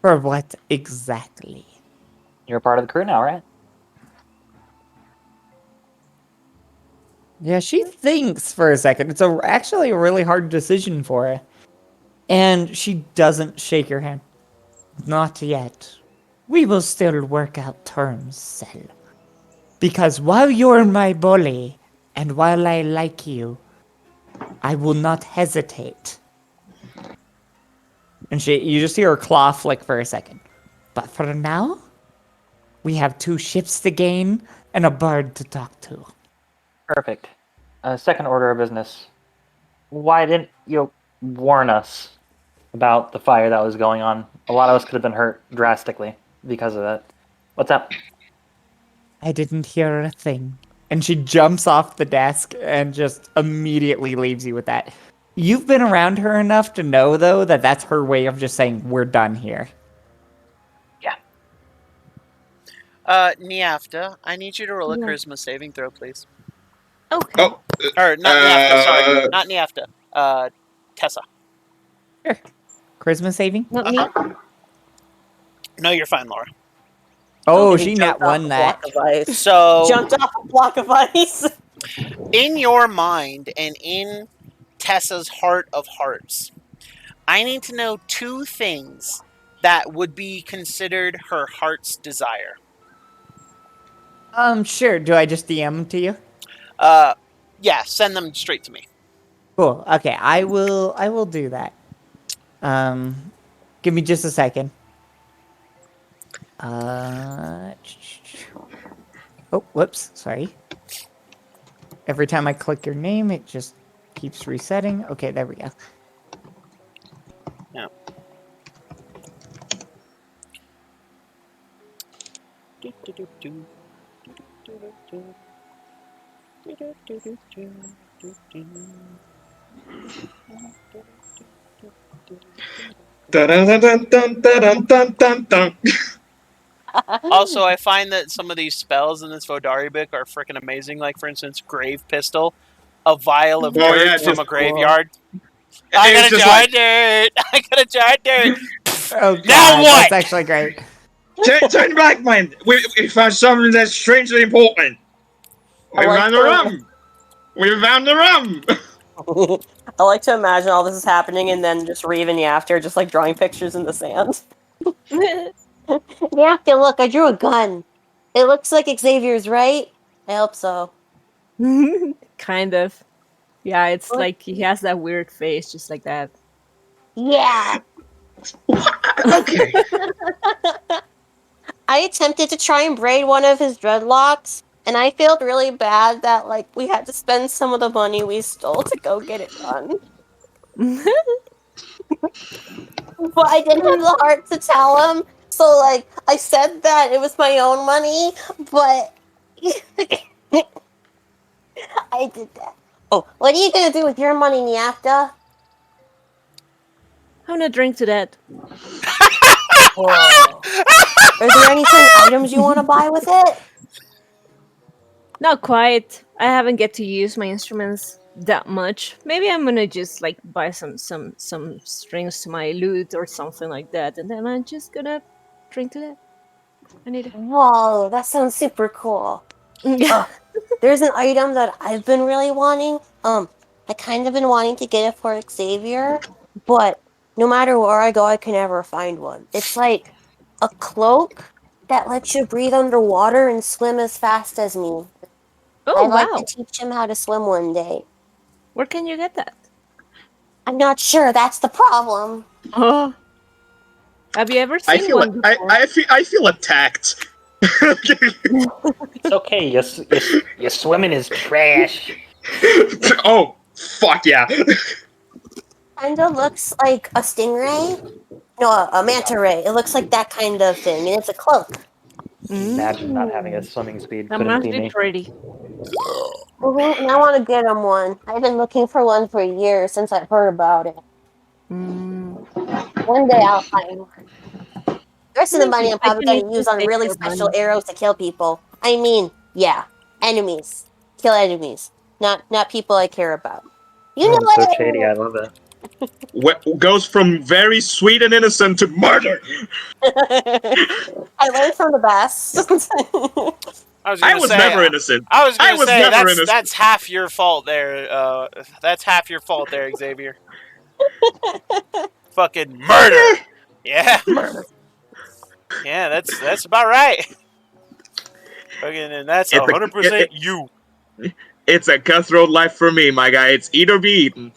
For what exactly? You're a part of the crew now, right? Yeah, she thinks for a second. It's actually a really hard decision for her. And she doesn't shake her hand. Not yet. We will still work out terms, Sel. Because while you're my bully, and while I like you, I will not hesitate. And you just hear her claw flick for a second. But for now, we have 2 ships to gain and a bird to talk to. Perfect. Second order of business. Why didn't you warn us about the fire that was going on? A lot of us could have been hurt drastically because of that. What's up? I didn't hear a thing. And she jumps off the desk and just immediately leaves you with that. You've been around her enough to know, though, that that's her way of just saying, we're done here. Yeah. Niafta, I need you to roll a Yeah. charisma saving throw, please. Okay. Oh, Or not Niafta, sorry. Not Niafta. Tessa. Sure. Charisma saving? Not me. No, you're fine, Laura. Oh, He she jumped nat off won a that. block of ice. So, Jumped off a block of ice. in your mind and in Tessa's heart of hearts, I need to know 2 things that would be considered her heart's desire. Sure. Do I just DM them to you? Yeah, send them straight to me. Cool. Okay, I will do that. Give me just a second. Oh, whoops. Sorry. Every time I click your name, it just keeps resetting. Okay, there we go. Yeah. dun dun dun dun dun dun dun dun. Also, I find that some of these spells in this Vodari book are freaking amazing. Like, for instance, Grave Pistol, a vial of Oh, dirt yeah, from just- a graveyard. I got It's a just jar like, of dirt. I got a jar of dirt. Oh god, Now what? that's actually great. turn back, man. We found something that's strangely important. We I like found the to- rum. We found the rum. I like to imagine all this is happening and then just Reeve and Yafter just like drawing pictures in the sand. Yafter, look, I drew a gun. It looks like Xavier's, right? I hope so. Kind of. Yeah, it's What? like he has that weird face, just like that. Yeah. Okay. I attempted to try and braid one of his dreadlocks, and I felt really bad that like we had to spend some of the money we stole to go get it done. But I didn't have the heart to tell him, so like I said that it was my own money, but I did that. Oh, what are you gonna do with your money, Niafta? I'm gonna drink to that. Whoa. Are there any certain items you want to buy with it? Not quite. I haven't get to use my instruments that much. Maybe I'm gonna just like buy some strings to my lute or something like that, and then I'm just gonna drink to that. I need it. Whoa, that sounds super cool. There's an item that I've been really wanting. I kind of been wanting to get it for Xavier, but no matter where I go, I can never find one. It's like a cloak that lets you breathe underwater and swim as fast as me. Oh I'd like wow! to teach him how to swim one day. Where can you get that? I'm not sure. That's the problem. Oh, have you ever seen one before? I feel attacked. It's okay. Your swimming is trash. Oh, fuck yeah. Kinda looks like a stingray. No, a manta ray. It looks like that kind of thing, and it's a cloak. Imagine not having a swimming speed. That Couldn't must be be me. pretty. And I want to get him one. I've been looking for one for years since I've heard about it. Mm. One day I'll find one. The rest of the money I'm I probably can going to use just on take really your special money. arrows to kill people. I mean, yeah, enemies. Kill enemies, not people I care about. You know Oh, so what? shady. I love it. Goes from very sweet and innocent to murder. I learned from the best. I was never innocent. I was gonna say never that's innocent. that's half your fault there. That's half your fault there, Xavier. Fucking murder. Yeah. Yeah, that's about right. Fucking, and that's It's a- 100% you. It's a cutthroat life for me, my guy. It's eat or be eaten.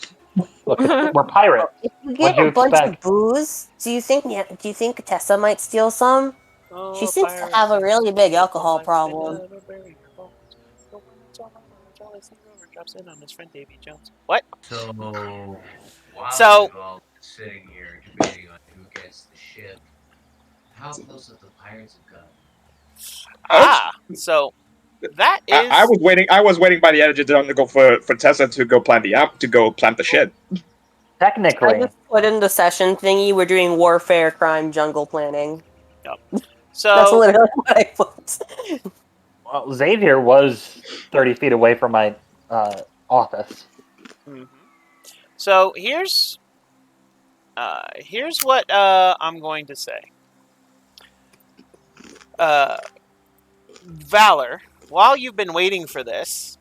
Look, we're pirates. If you What'd get you a bunch of expect? booze, do you think Tessa might steal some? She seems to have a really big alcohol problem. What? So while So we've all been sitting here debating on who gets the ship, how close have the pirates have gotten? so that I is was waiting. I was waiting by the edge to go for Tessa to go plant the shit. I Technically, just put in the session thingy. We're doing warfare, crime, jungle planning. That's so literally what I put. well, Xavier was 30 feet away from my office. mhm. So here's what I'm going to say. Valor, while you've been waiting for this,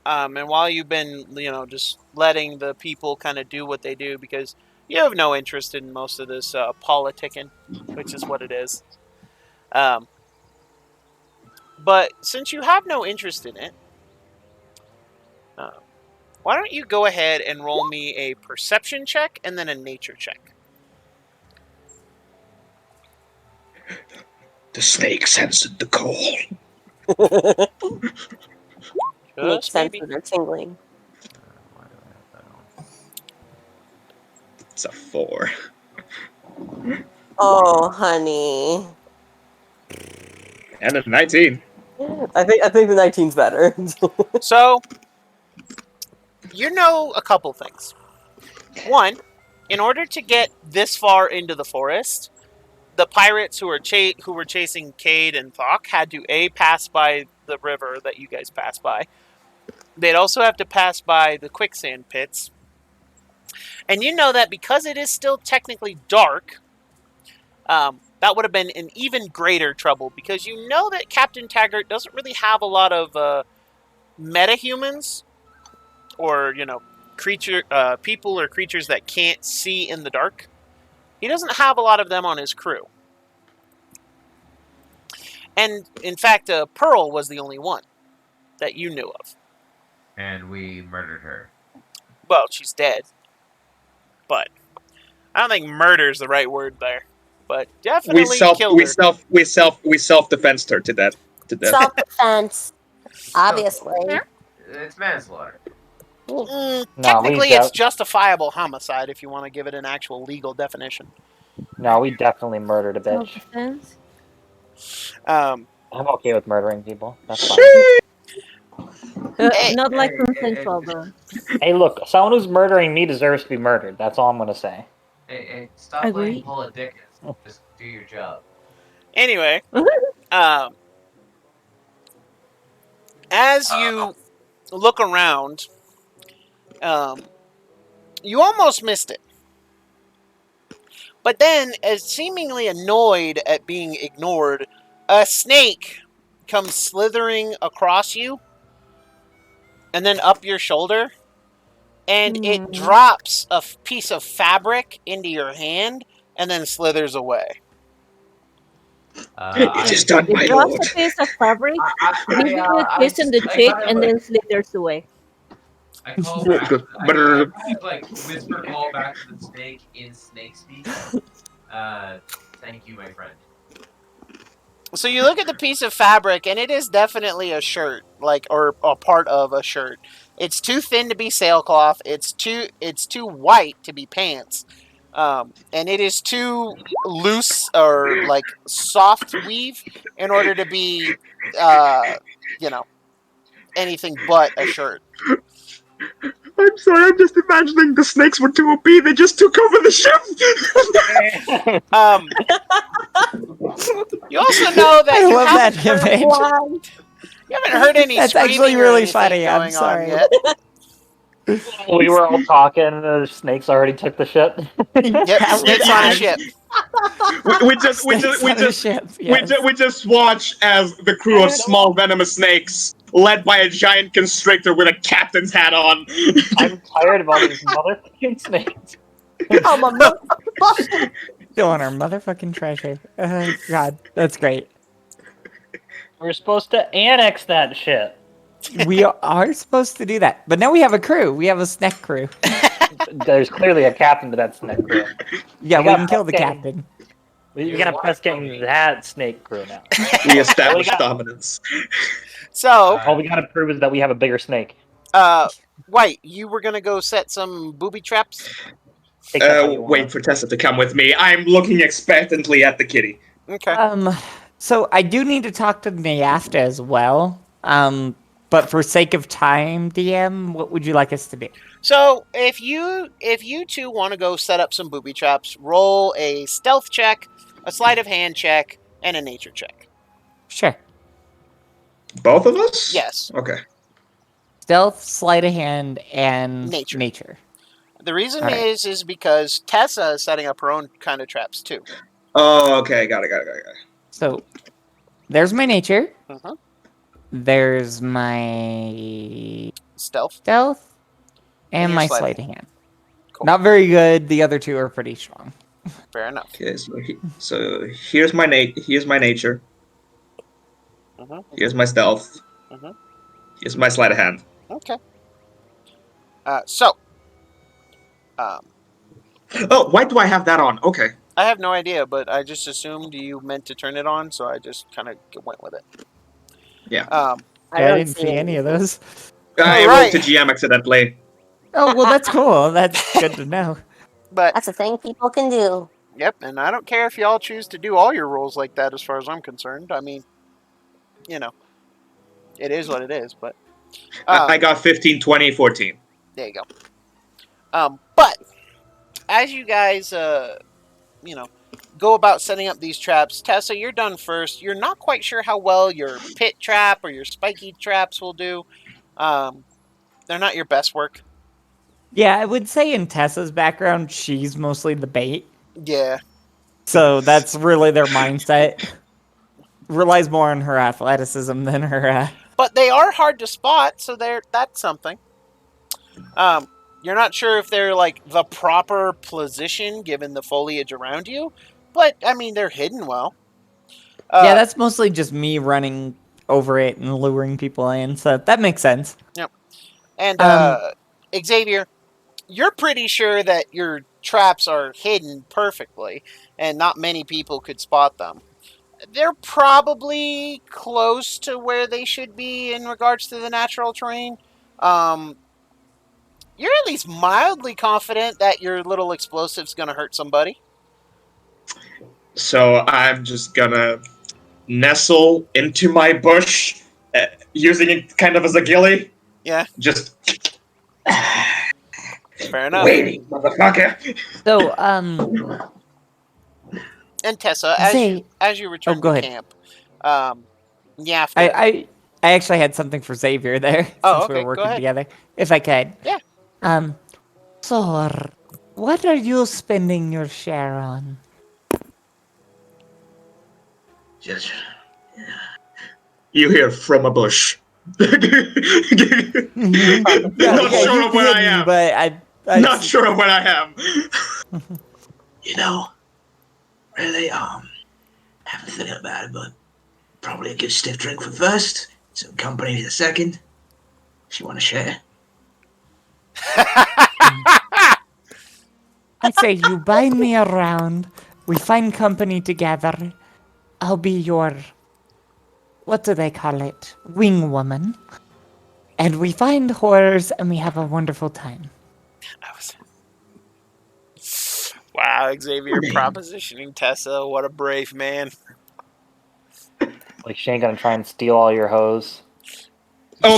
and while you've been, just letting the people kind of do what they do, because you have no interest in most of this politicking, which is what it is. But since you have no interest in it, why don't you go ahead and roll me a perception check and then a nature check? The snake sensed the call. Makes Just sense maybe. when they're tingling. Why do I have that on? It's a 4. Oh, honey. And a 19. I think the 19's better. So, you know a couple things. One, in order to get this far into the forest, the pirates who were chasing Cade and Thok had to pass by the river that you guys passed by. They'd also have to pass by the quicksand pits. And you know that because it is still technically dark, that would have been an even greater trouble, because you know that Captain Taggart doesn't really have a lot of metahumans, or people or creatures that can't see in the dark. He doesn't have a lot of them on his crew. And in fact, Pearl was the only one that you knew of. And we murdered her. Well, she's dead, but I don't think murder is the right word there. But definitely killed her. We self defensed her to death. Self-defense, obviously. It's manslaughter. No, Technically, it's justifiable homicide if you want to give it an actual legal definition. No, we definitely murdered a bitch. Self-defense? Um, I'm okay with murdering people. That's fine. Not like consensual, though. Hey, look, someone who's murdering me deserves to be murdered. That's all I'm going to say. Hey, stop Agree. playing Paula Dickens. Just do your job. Anyway, as you look around, you almost missed it. But then, as seemingly annoyed at being ignored, a snake comes slithering across you and then up your shoulder, and it drops a piece of fabric into your hand and then slithers away. It is done, my It drops lord. a piece of fabric, gives you a kiss in the cheek, and then slithers away. I call back. I like whisper call back to the snake in snake speak. Thank you, my friend. So you look at the piece of fabric, and it is definitely a shirt, or a part of a shirt. It's too thin to be sailcloth. It's too white to be pants, and it is too loose or soft weave in order to be, anything but a shirt. I'm sorry, I'm just imagining the snakes were too OP. They just took over the ship. You also know that I you love that haven't heard, image. you haven't heard any That's screaming actually or really anything funny. I'm going sorry. on yet. We were all talking, the snakes already took the shit. Yep, snakes on a ship. We just watch as the crew of small venomous snakes, led by a giant constrictor with a captain's hat on. I'm tired of all these motherfucking snakes. I'm a motherfucker. Doing our motherfucking treasure. God, that's great. We're supposed to annex that shit. We are supposed to do that, but now we have a crew. We have a snack crew. There's clearly a captain to that snake crew. Yeah, We we got can kill the Pumpkin. captain. We gotta press getting that snake crew now. We established got- dominance. So, All we gotta prove is that we have a bigger snake. White, you were gonna go set some booby traps. Take that how you Wait want. for Tessa to come with me. I'm looking expectantly at the kitty. Okay. So I do need to talk to Nyafta as well. But for sake of time, DM, what would you like us to do? So if you two want to go set up some booby traps, roll a stealth check, a sleight of hand check, and a nature check. Sure. Both of us? Yes. Okay. Stealth, sleight of hand, and Nature. nature. The reason All right. is because Tessa is setting up her own kind of traps too. Oh, okay. Got it. So there's my nature. Uh-huh. There's my Stealth. stealth and your my sleight of sleight of hand. Cool. Not very good. The other two are pretty strong. Fair enough. Okay, so here's my nature. Uh-huh. Here's my stealth. Uh-huh. Here's my sleight of hand. Okay. Oh, why do I have that on? Okay. I have no idea, but I just assumed you meant to turn it on, so I just kind of went with it. Yeah. I don't didn't see any of those. I right. rolled to GM accidentally. Oh, well, that's cool. That's good to know. But That's a thing people can do. yep, and I don't care if y'all choose to do all your rolls like that as far as I'm concerned. I mean, you know, it is what it is, but I got 15, 20, 14. there you go. But as you guys go about setting up these traps, Tessa, you're done first. You're not quite sure how well your pit trap or your spiky traps will do. They're not your best work. Yeah, I would say in Tessa's background, she's mostly the bait. Yeah. So that's really their mindset. Relies more on her athleticism than her. But they are hard to spot, so that's something. You're not sure if they're like the proper position given the foliage around you, but I mean they're hidden well. Yeah, that's mostly just me running over it and luring people in, so that makes sense. Yep. And Xavier, you're pretty sure that your traps are hidden perfectly, and not many people could spot them. They're probably close to where they should be in regards to the natural terrain. You're at least mildly confident that your little explosive's going to hurt somebody. So I'm just gonna nestle into my bush, using it kind of as a ghillie. Yeah. Just Fair enough. waiting, motherfucker. So, And Tessa, as you return go to ahead. camp, yeah. I actually had something for Xavier there Oh, since we okay, were go working ahead. together, if I could. Yeah. So, what are you spending your share on? Just you hear from a bush. Not sure of where I am. But I Not sure of where I am. You know, really, haven't thought about it, but probably a good stiff drink for first, some company for the second. If you want to share. I say you bind me around, we find company together. I'll be your, what do they call it? Wing woman. And we find horrors and we have a wonderful time. Wow, Xavier propositioning Tessa. What a brave man. Like, she ain't gonna try and steal all your hoes.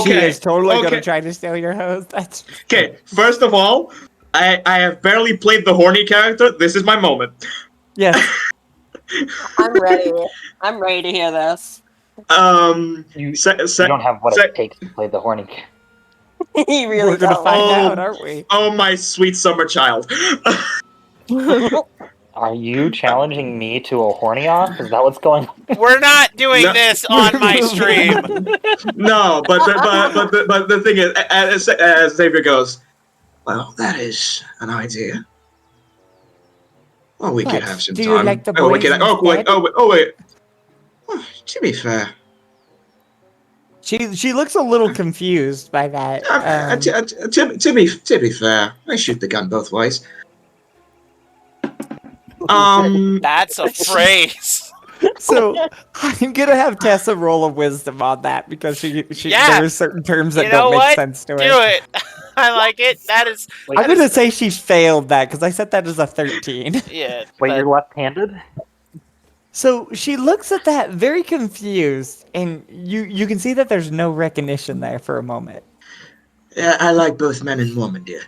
She is totally gonna try to steal your hose. That's okay. First of all, I have barely played the horny character. This is my moment. Yes. I'm ready. I'm ready to hear this. You don't have what it takes to play the horny. You really We're gonna don't. find out, aren't we? Oh, my sweet summer child. Are you challenging me to a horny off? Is that what's going on? We're not doing this on my stream. No, but the thing is, as Xavier goes, well, that is an idea. Well, we could have some do time. you like the boys wait. instead? Oh, wait. Well, to be fair, She looks a little confused by that. To be fair, I shoot the gun both ways. That's a phrase. So I'm gonna have Tessa roll a wisdom on that because she Yeah. there are certain terms that You don't know make what? sense to her. Do it. I like it. That is. I'm gonna say she failed that because I set that as a 13. Yeah. Wait, but- you're left-handed? So she looks at that very confused, and you can see that there's no recognition there for a moment. Yeah, I like both men and women, dear.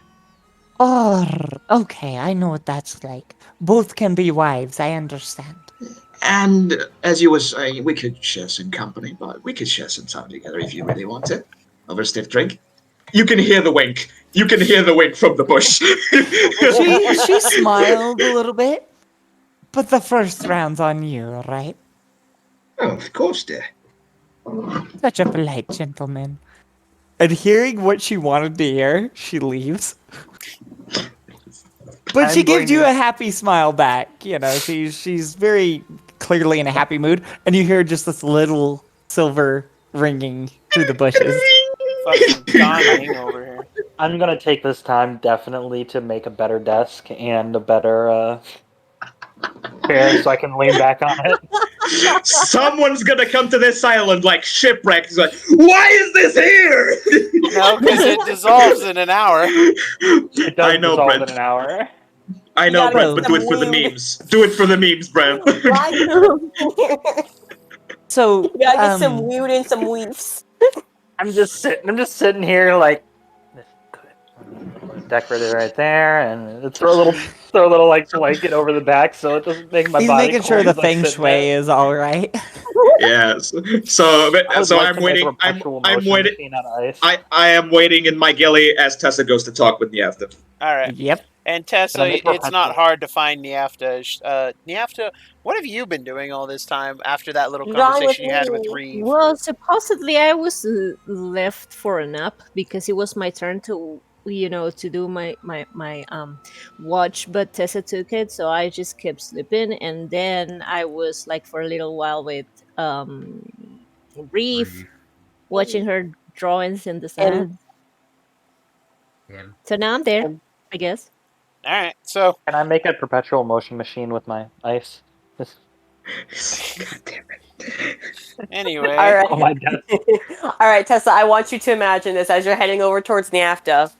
Oh, okay, I know what that's like. Both can be wives, I understand. And as you were saying, we could share some company, but we could share some time together if you really want it. Over a stiff drink. You can hear the wink. You can hear the wink from the bush. She smiled a little bit, but the first round's on you, right? Oh, of course, dear. Such a polite gentleman. And hearing what she wanted to hear, she leaves. But she gives you a happy smile back. You know, she's very clearly in a happy mood, and you hear just this little silver ringing through the bushes. Fucking dying over here. I'm gonna take this time definitely to make a better desk and a better chair so I can lean back on it. Someone's gonna come to this island like shipwrecked. He's like, why is this here? No, because it dissolves in an hour. It does I know, dissolve Brent. in an hour. I know, Yeah, Brent, but do it for the weird. memes. Do it for the memes, Brent. So, Yeah, get some weird and some weaves. I'm just sitting here like this is good. Decorated right there, and throw a little like blanket over the back so it doesn't make my he's body making cold sure the as I'm feng sitting shui there. is all right. Yes. So I would like I'm to make a waiting. perpetual I'm motion waiting. machine out of ice. I am waiting in my gilly as Tessa goes to talk with Niafta. All right. Yep. And Can I Tessa, make it's not perpetual- hard to find Niafta. Niafta, what have you been doing all this time after that little Drawing with conversation you had with me. Reeve? Well, supposedly I was left for a nap because it was my turn to to do my watch, but Tessa took it, so I just kept sleeping, and then I was like for a little while with Reeve, watching her drawings in the sand. Him. So now I'm there, I guess. All right. So Can I make a perpetual motion machine with my ice? This- God damn it. anyway, All right. Oh my god. All right, Tessa, I want you to imagine this as you're heading over towards NAFTA.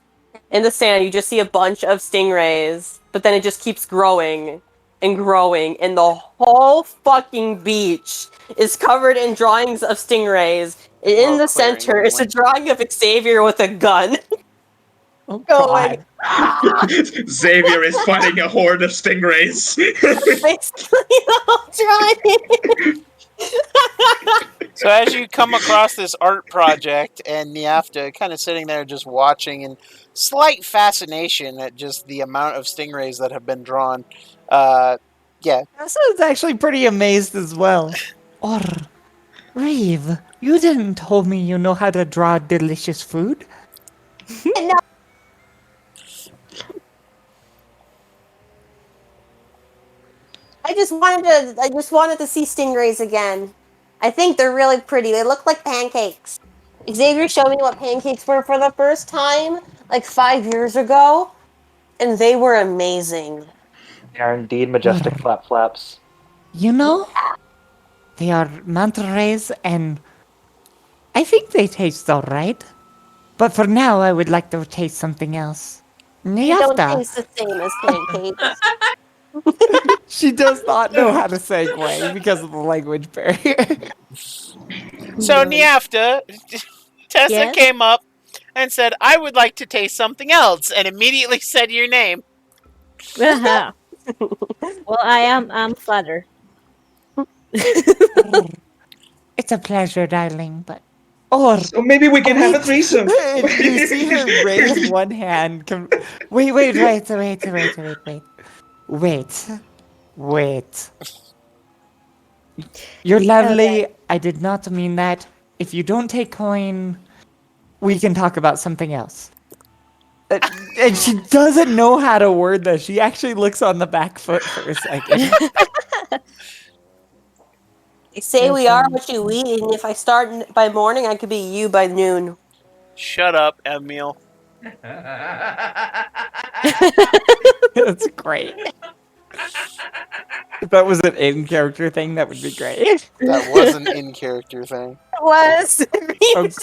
In the sand, you just see a bunch of stingrays, but then it just keeps growing and growing, and the whole fucking beach is covered in drawings of stingrays. And in Well, the clearing center is a one. drawing of Xavier with a gun. Oh, Going, God. Xavier is fighting a horde of stingrays. basically the whole drawing. So as you come across this art project and Niafta kind of sitting there just watching in slight fascination at just the amount of stingrays that have been drawn, yeah. Tessa's actually pretty amazed as well. Or, Reeve, you didn't tell me you know how to draw delicious food. I just wanted to see stingrays again. I think they're really pretty. They look like pancakes. Xavier showed me what pancakes were for the first time, like 5 years ago, and they were amazing. They are indeed majestic flap flaps. You know, they are manta rays, and I think they taste alright. But for now, I would like to taste something else. They don't Niafta. taste the same as pancakes. She does not know how to segue because of the language barrier. So Niafta, Tessa Yes? came up and said, "I would like to taste something else," and immediately said your name. Well, I'm flattered. It's a pleasure, darling, but... Or... So maybe we can have a threesome. You see her raise one hand. Wait. You're lovely. Okay. I did not mean that. If you don't take coin, we can talk about something else. And she doesn't know how to word this. She actually looks on the back foot for a second. They say we are what you eat, and if I start by morning, I could be you by noon. Shut up, Emil. That's great. If that was an in-character thing, that would be great. That was an in-character thing. It was.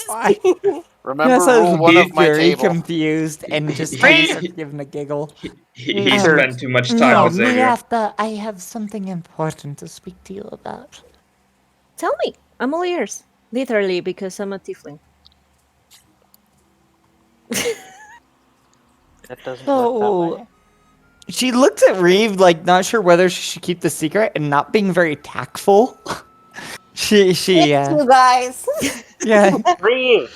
God. Remember Tessa's rule 1 of my very table. confused and just He- kind of starts giving a giggle. He spent too much time No, with Xavier. Miafta, I have something important to speak to you about. Tell me. I'm all ears. Literally, because I'm a tiefling. That doesn't work that So, way. she looks at Reeve like not sure whether she should keep the secret and not being very tactful. she You guys. yeah. Reeve!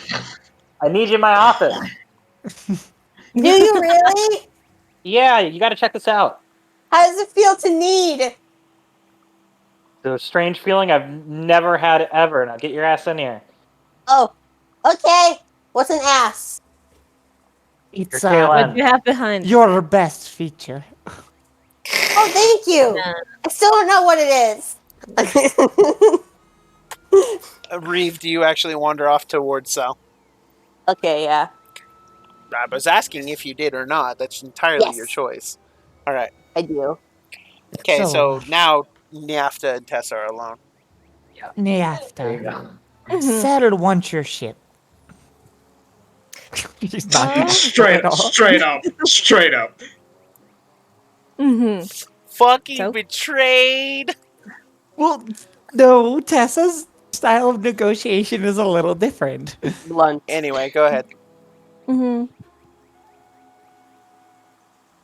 I need you in my office. Do you really? Yeah, you gotta check this out. How does it feel to need? The strange feeling I've never had ever. Now get your ass in here. Oh, okay. What's an ass? It's Your tail What end. do you have behind? your best feature. Oh, thank you. Yeah. I still don't know what it is. Reeve, do you actually wander off towards Sal? Okay, yeah. I was asking if you did or not. That's entirely Yes. your choice. All right. I do. Okay, So- so now Niafta and Tessa are alone. There you Niafta, go. Mhm. Settle wants your ship. She's not Straight at all. straight up. Straight up. Mm-hmm. Fucking So? betrayed. Well, no, Tessa's style of negotiation is a little different. Blunt. Anyway, go ahead. Mm-hmm.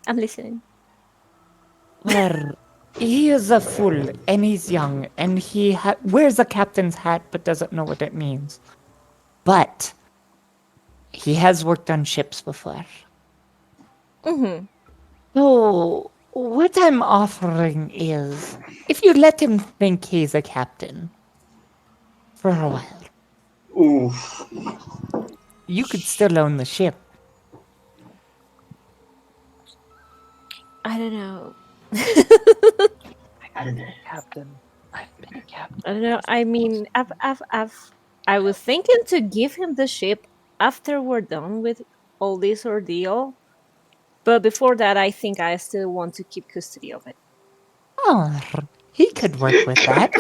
I'm listening. Well, he is a fool, and he's young, and he wears a captain's hat but doesn't know what it means. But he has worked on ships before. Mm-hmm. So, what I'm offering is, if you let him think he's a captain for a while, Oof. you could still own the ship. I don't know. I've been a captain. I've been a captain. I don't know. I mean, I was thinking to give him the ship after we're done with all this ordeal. But before that, I think I still want to keep custody of it. Oh, he could work with that.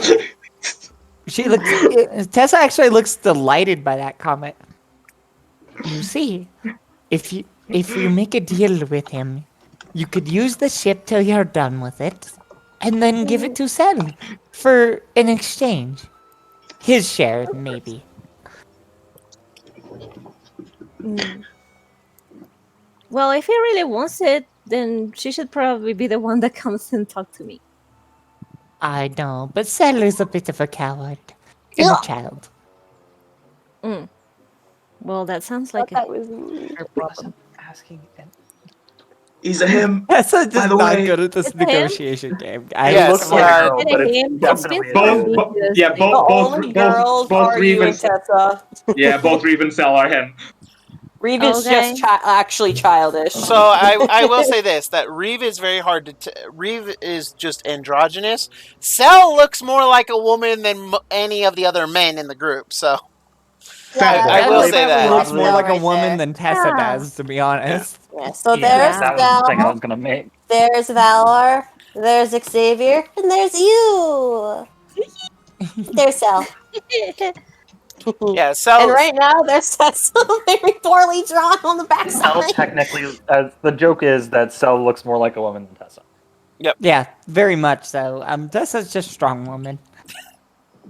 She looks. Tessa actually looks delighted by that comment. You see, if you make a deal with him, you could use the ship till you're done with it, and then give it to Sel for an exchange. His share, maybe. Mm. Well, if he really wants it, then she should probably be the one that comes and talk to me. I know, but Sel is a bit of a coward and Yeah. a child. Well, that sounds like That a was I wasn't asking. He's a him. Tessa By just the not way- good at this It's him? negotiation game. Yes, looks like a girl, Is but it it's him? It's definitely been a so dude. Both, yeah, the only girls both are Reeve you and and Tessa. yeah, both Reeve and Sal are him. Reeve is Okay. just actually childish. So I will say this: that Reeve is very hard to. Reeve is just androgynous. Sel looks more like a woman than any of the other men in the group. So Fat boy. I will say Definitely that. looks more like a Right woman there. than Tessa Yeah. does, to be honest. Yeah, so Yeah, there's that was the thing I Val, was gonna make. there's Valor, there's Xavier, and there's you. There's Sel. Yeah, Sel. And right now there's Tessa very poorly drawn on the Cell backside. technically, the joke is that Cell looks more like a woman than Tessa. Yeah, very much so. Tessa's just a strong woman.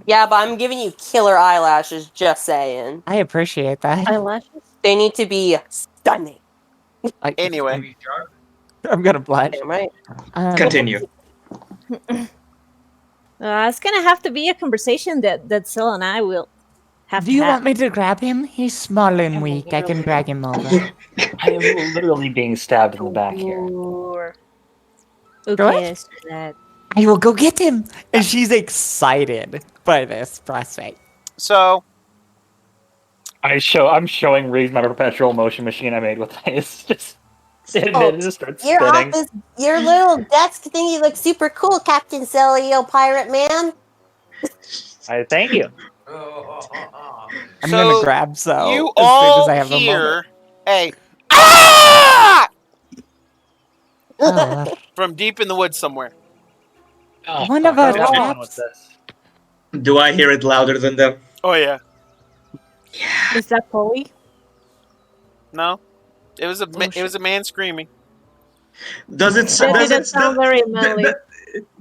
Yeah, but I'm giving you killer eyelashes, just saying. I appreciate that. eyelashes. They need to be stunning. Anyway, I'm gonna blush. Damn right. Continue. It's gonna have to be a conversation that Sil and I will have Do to you have. want me to grab him? He's small and weak. I can drag him over. I am literally being stabbed in the back here. Sure. What? Okay, let's do that. I will go get him. And she's excited by this prospect. so I'm showing Reeve my perpetual motion machine I made with ice. It just starts Your spinning. office, your little desk thingy looks super cool, Captain Celio Pirate Man. Thank you. I'm So gonna grab Cell you as soon as all I have a moment. hear a ah Oh, from deep in the woods somewhere. Oh, one fuck, of our I'm done traps. with this. Do I hear it louder than them? Oh yeah. Is that Polly? No. It was a man screaming. Does it That does didn't it sound very manly.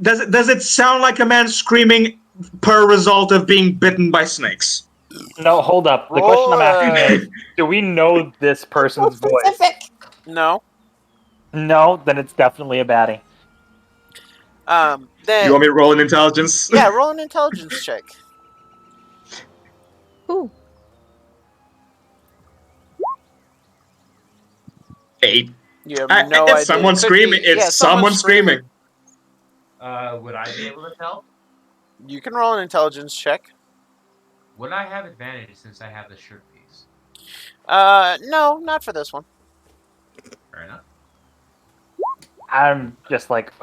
does it sound like a man screaming per result of being bitten by snakes? No, hold up. The question I'm asking is, do we know this person's So voice? specific. No. No, then it's definitely a baddie. Then You want me to roll an intelligence? yeah, roll an intelligence check. Ooh. 8. You have no It's idea. someone It could screaming. be- It's yeah, someone screaming. Would I be able to tell? You can roll an intelligence check. Would I have advantage since I have the shirt piece? No, not for this one. Fair enough. I'm just like,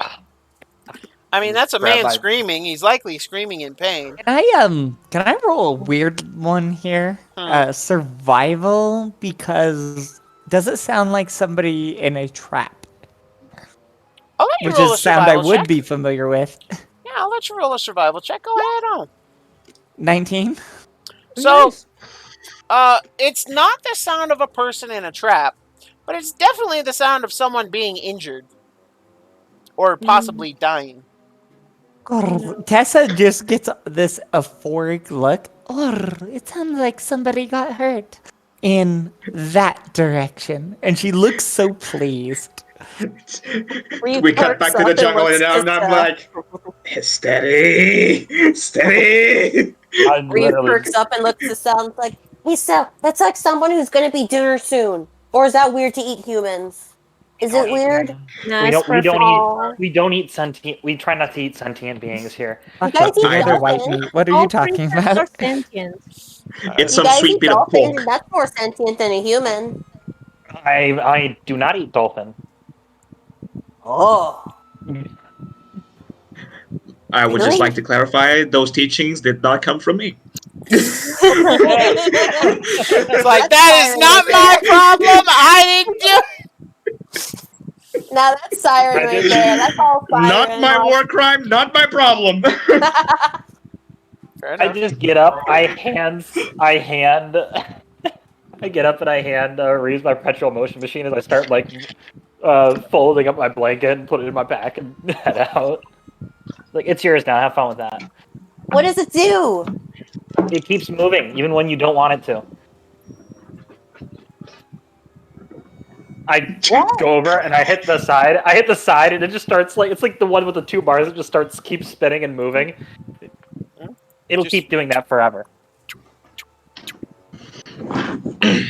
I mean, that's a Grab man my- screaming. He's likely screaming in pain. Can I roll a weird one here? Hmm. Survival, because does it sound like somebody in a trap? I'll let you Which roll a is sound I survival would check. be familiar with. Yeah, I'll let you roll a survival check. Go ahead on. 19? So, Nice. it's not the sound of a person in a trap, but it's definitely the sound of someone being injured or possibly dying. Tessa just gets this euphoric look. It sounds like somebody got hurt in that direction. And she looks so pleased. We cut back to the jungle and I'm like, steady, steady. I'm Reeve literally. perks up and looks to Sal and is like, hey Sal, that's like someone who's gonna be dinner soon. Or is that weird to eat humans? Is it weird? No, We it's don't. We don't Aw. eat. We don't eat sentient. We try not to eat sentient beings here. You guys eat The other white dolphins? meat. What are All you talking creatures are about? sentient. It's You some guys sweet eat bit of dolphins, pork. and that's more sentient than a human. I do not eat dolphin. Oh. I would just Really? like to clarify those teachings did not come from me. It's like, that is not my problem. I didn't do it. Now that's siren right there. That's all siren. Not my war crime, not my problem. Fair I enough. just get up. I get up and I hand Reese my perpetual motion machine as I start like folding up my blanket and put it in my pack and head out. Like, it's yours now. Have fun with that. What does it do? It keeps moving even when you don't want it to. I go over and I hit the side. And it just starts like, it's like the one with the 2 bars. It just keeps spinning and moving. It'll Just- keep doing that forever. You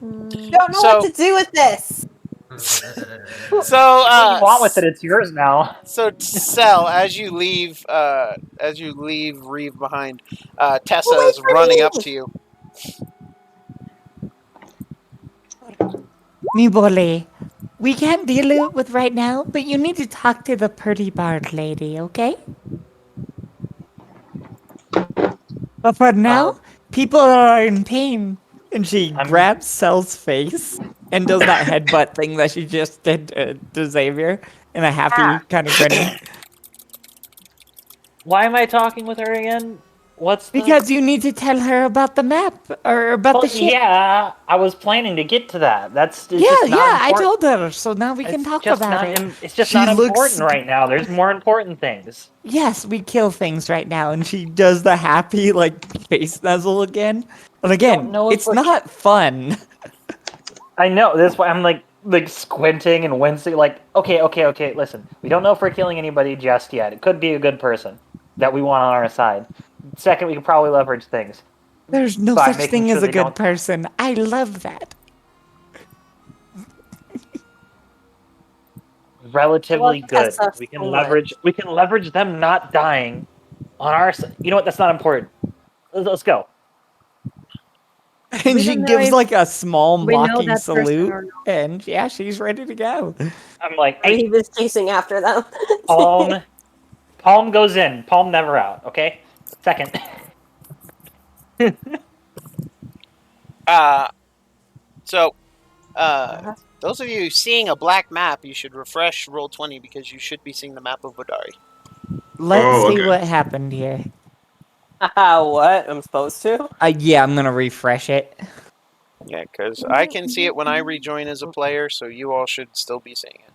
don't know So- what to do with this. So, What you want with it? It's yours now. So, Sel, as you leave Reeve behind, Tessa Wait is for running me! up to you. Mibole, we can't deal with right now, but you need to talk to the pretty bard lady, okay? But for now, people are in pain. And she grabs Sel's face and does that headbutt thing that she just did to Xavier in a happy kind of grinning. Why am I talking with her again? Because you need to tell her about the map or about the ship. Yeah, I was planning to get to that. It's Yeah, just not I important. told her, so now we can talk about it. It's just She not looks- important right now. There's more important things. Yes, we kill things right now, and she does the happy like face nuzzle again. And again, know it's what- not fun. I know. That's why I'm like squinting and wincing. Like, okay. Listen, we don't know if we're killing anybody just yet. It could be a good person that we want on our side. Second, we could probably leverage things. There's no By such making thing sure as a they good don't- person. I love that. Relatively I good. love Tessa We can so leverage. We can leverage them not dying on our side. You know what? That's not important. Let's go. And We she don't know gives if like a small we know mocking that person salute, or not. and yeah, she's ready to go. I'm like, hey, Reeve is chasing after them. Palm goes in. Palm never out. Okay. Second. So, those of you seeing a black map, you should refresh Roll20 because you should be seeing the map of Vodari. Let's see okay. what happened here. What? I'm supposed to? Yeah, I'm gonna refresh it. Yeah, because I can see it when I rejoin as a player, so you all should still be seeing it.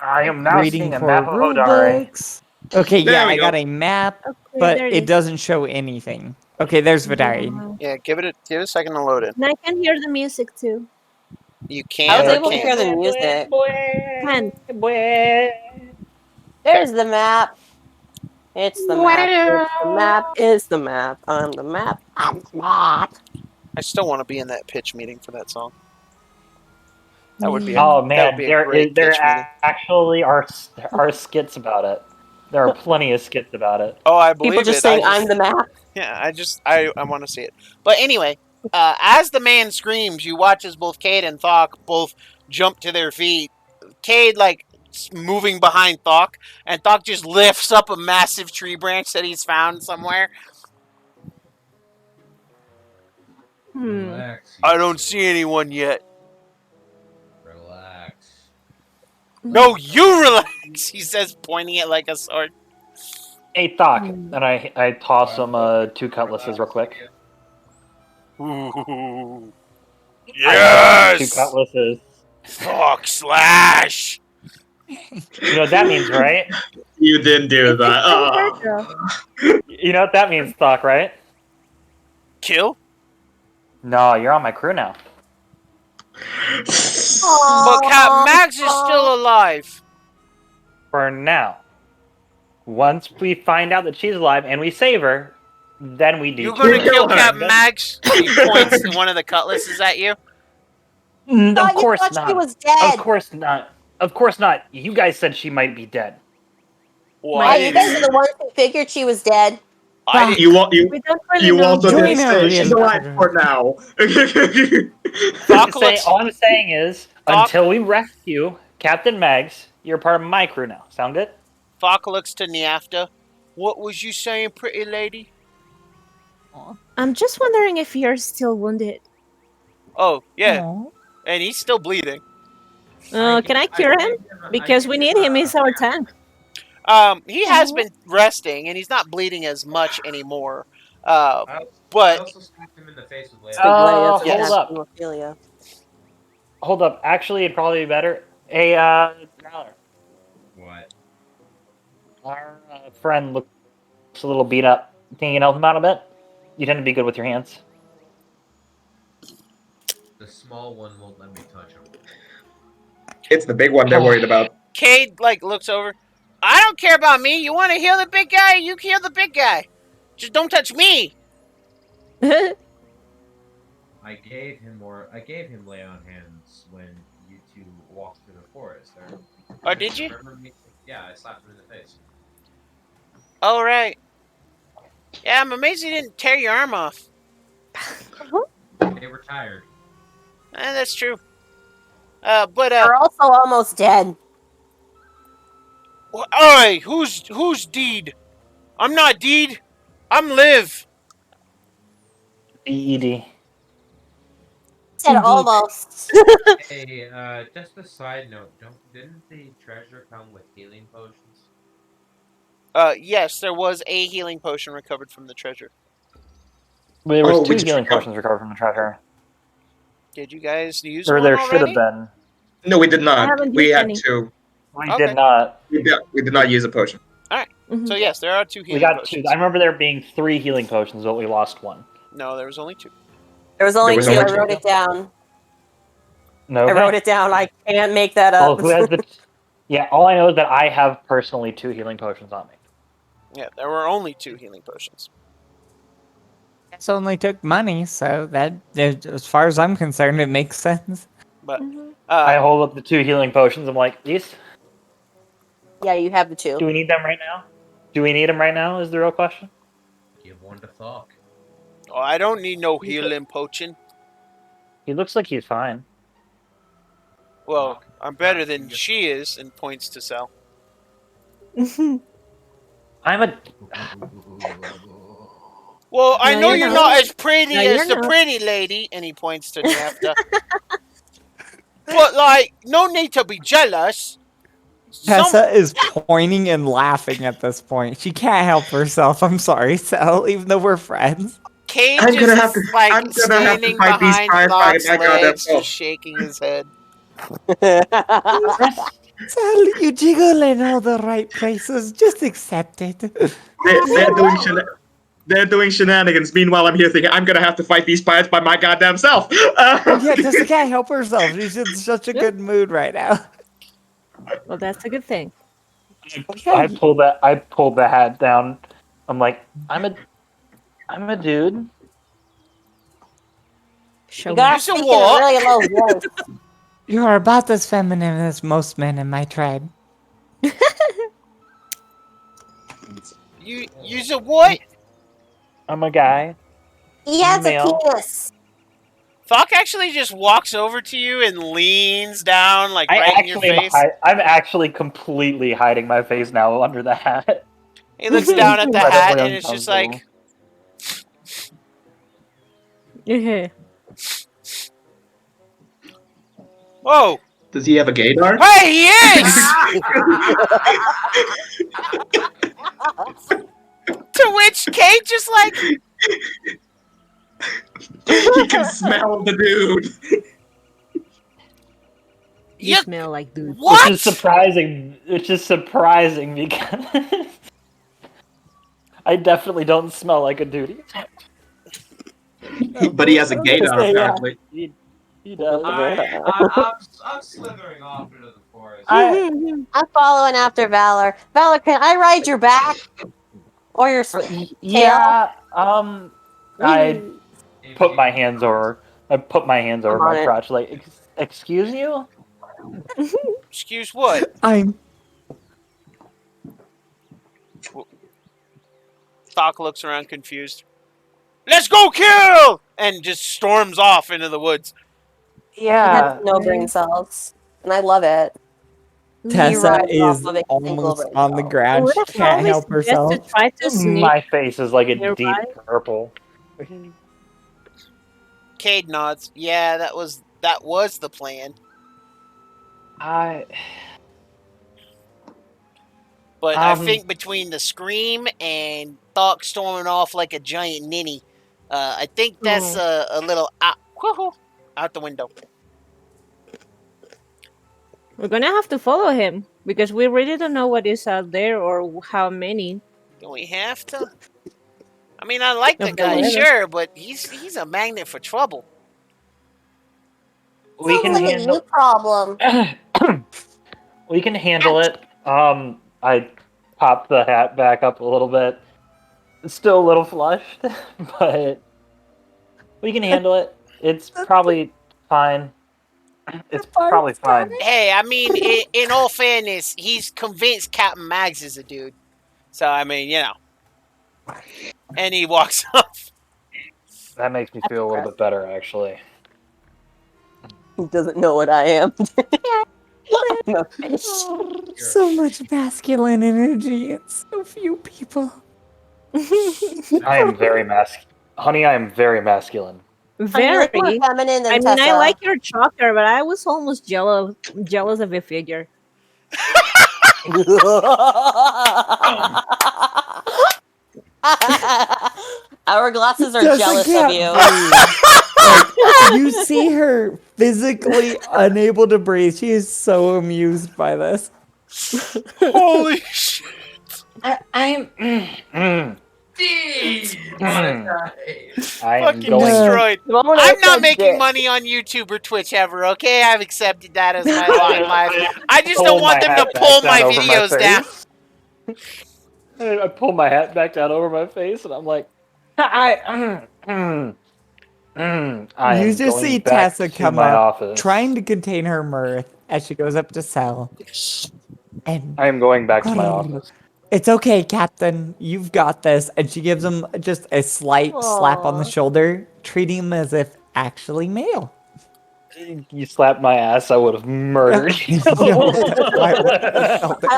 I am now Reading seeing a for map of rule Vodari. books. Okay, There yeah, we I got go. a map, Okay, but there it it is. doesn't show anything. Okay, there's Vodari. Yeah. Yeah, give it a second to load in. And I can hear the music too. You I can was or able to hear can't. the music. Can. There's the map. It's the map. It's the map. It's the map. I'm the map. I'm the map. I still want to be in that pitch meeting for that song. That would be a Oh that would man, be a great there pitch meeting. actually are skits about it. There are plenty of skits about it. Oh, I People believe just it. saying I'm the map. Yeah, I want to see it. But anyway, as the man screams, you watch as both Cade and Thok both jump to their feet. Cade like moving behind Thok, and Thok just lifts up a massive tree branch that he's found somewhere. Relax. I don't see anyone yet. Relax. No, you relax, he says, pointing it like a sword. Hey, Thok, and I toss him 2 cutlasses real quick. Ooh. I toss him 2 Yes! cutlasses. Thok slash! You know what that means, right? You didn't do that. You know what that means, Thok, right? Kill? No, you're on my crew now. But Captain Max is still alive. For now. Once we find out that she's alive and we save her, then we do. You're gonna kill Captain Then- Max? He points to one of the cutlasses at you. Of course thought not. she was dead. Of course not. Of course not. You guys said she might be dead. Well, Yeah, I you guys are didn't. the ones who figured she was dead. I didn't. You want you We don't really you know. also Do we didn't know say the she's alive answer? for now. Thok looks, All I'm saying is, Thok- until we rescue Captain Mags, you're part of my crew now. Sound good? Thok looks to Niafta. What was you saying, pretty lady? I'm just wondering if you're still wounded. Oh, yeah. Aw. And he's still bleeding. Can I cure him? Because we need him. He's our tank. He has been resting, and he's not bleeding as much anymore. I But also slapped him in the face with Big Leia yes. has Hold up. hemophilia. Hold up. Actually, it'd probably be better. Hey, Growler, what? our friend looks a little beat up. Think you can help him out a bit? You tend to be good with your hands. The small one won't let me touch him. It's the big one they're worried about. Cade, like, looks over. I don't care about me. You want to heal the big guy? You heal the big guy. Just don't touch me. I gave him lay on hands when you two walked through the forest. Oh, did you? Remember me? Yeah, I slapped him in the face. Oh, right. Yeah, I'm amazed you didn't tear your arm off. They were tired. That's true. They're also almost dead. Oi, who's Deed? I'm not Deed. I'm Liv. EED. Said almost. Hey, just a side note. Didn't the treasure come with healing potions? Yes, there was a healing potion recovered from the treasure. There was Oh, we 2 just healing forgot. potions recovered from the treasure. Did you guys use Or one there should have already? been. No, we did I not. haven't We used had any. 2. We Okay. did not. We did not use a potion. So yes, there are 2 healing We got potions. 2. I remember there being 3 healing potions, but we lost 1. No, there was only 2. There was only There was two. only I two. wrote it down. No. I wrote it down. I can't make that Well, up. who has the? Yeah, all I know is that I have personally 2 healing potions on me. Yeah, there were only 2 healing potions. This only took money, so that, as far as I'm concerned, it makes sense. But I hold up the 2 healing potions. I'm like, these? Yeah, you have the 2. Do we need them right now? Do we need them right now? Is the real question. Give one to Thok. oh, I don't need no healing potion. He looks like he's fine. Well, I'm better than she is, and points to Sel. I'm a. Well, I No, know you're you're not. not as pretty No, as you're the not. pretty lady, and he points to Nafta. But, like, no need to be jealous. Tessa is pointing and laughing at this point. She can't help herself. I'm sorry, Sal, even though we're friends. Cade I'm just, gonna have to. like, I'm gonna have to standing fight these behind pirates by Thok's my goddamn legs, self. just shaking his head. Sal, you jiggle in all the right places. Just accept it. They're doing they're doing shenanigans. Meanwhile, I'm here thinking I'm gonna have to fight these pirates by my goddamn self. Yeah, Tessa can't help herself. She's in such a good mood right now. Well, that's a good thing. I pulled the hat down. I'm like, I'm a dude. Show You me. gotta You said speak in a what? really low voice. You are about as feminine as most men in my tribe. You said what? I'm a guy. He has a Male. penis. Thok actually just walks over to you and leans down, like, I right in your actually am. face. I'm actually completely hiding my face now under the hat. He looks down at the hat, Incredibly and it's just like, Yeah. whoa, Does he have a gaydar? hey, he is! To which Kate just like, He can smell the dude. You You- smell like dude. what? Which is surprising. Which is surprising because I definitely don't smell like a dude. But he has a gaydar, Yeah. apparently. He does. I'm slithering off into the forest. I'm following after Valor. Valor, can I ride your back? Or your Yeah. I If put you- my hands over. I put my hands over I'm on my it. crotch. Like, excuse you. Excuse what? I'm Thok looks around confused. Let's go kill! And just storms off into the woods. He Yeah. has no brain cells. And I love it. Tessa rides is off of a single almost brain on the cell. ground. Would She I can't probably help suggest herself. to try to sneak My face is like a nearby? deep purple. Cade nods. Yeah, that was the plan. But I think between the scream and Thok storming off like a giant ninny, I think that's a little out the window. We're gonna have to follow him because we really don't know what is out there or how many. Do we have to? I mean, I like the Of guy, the sure, but he's a magnet for trouble. We Sounds can like a handle. you problem. We can handle it. I pop the hat back up a little bit. It's still a little flushed, but we can handle it. It's probably fine. It's probably fine. Hey, I mean, in all fairness, he's convinced Captain Mags is a dude. So, I mean, you know. And he walks off. That makes me feel a little bit better, actually. He doesn't know what I am. I'm a fish. So much masculine energy in so few people. I am very Honey, I am very masculine. You're like more Very. feminine than I mean, Tessa. I like your choker, but I was almost jealous of your figure. Our glasses are Tessa jealous of can't you. breathe. Like, you see her physically unable to breathe. She is so amused by this. Holy shit. I'm I am Fucking going. destroyed. The moment I'm I not said making dick. money on YouTube or Twitch ever, okay? I've accepted that as my lot in life. I just don't want them to pull my videos down. I pull my hat back down over my face, and I'm like, I You am just going see back Tessa to come my up, office. trying to contain her mirth as she goes up to Sal. And I am going back to my office. it's okay, Captain. You've got this. And she gives him just a slight slap on the Aw. shoulder, treating him as if actually male. you slapped my ass, I would have murdered you. I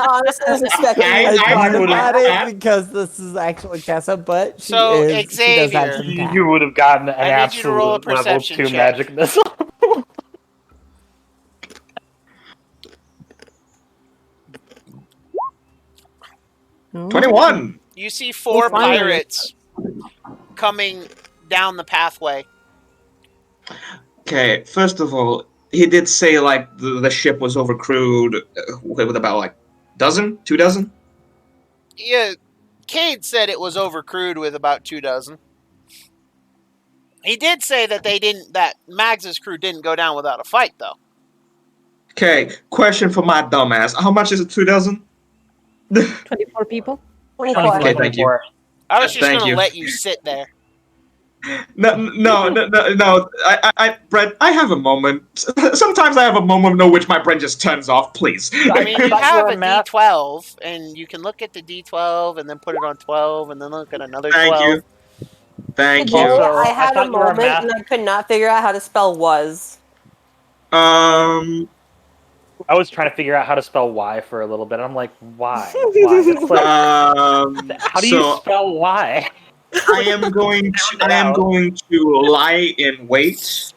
honestly was expecting I you to thought would've- about it because this is actually Tessa, but she So, she does have Xavier. some you tact. would have gotten an I need you to roll a absolute level perception 2 check. magic missile. Mm. 21. You see 4 finally. pirates coming down the pathway. Okay, first of all, he did say like the ship was overcrewed with about like two dozen. Yeah, Cade said it was overcrewed with about 2 dozen. He did say that that Mags's crew didn't go down without a fight, though. Okay, question for my dumbass: how much is it? 2 dozen? 24 people. 24. Okay, thank you. I was just Thank going to you. let you sit there. No. Brent, I have a moment. Sometimes I have a moment in which my brain just turns off. Please. I mean, you thought you have were a a math- D12, and you can look at the D12 and then put it on 12, and then look at another 12. Thank you. Thank Today, you. Also, I I had a thought you were a moment math- and I could not figure out how to spell was. I was trying to figure out how to spell Y for a little bit. I'm like, why? Why? That's like, how do you spell Y? I am going to lie in wait,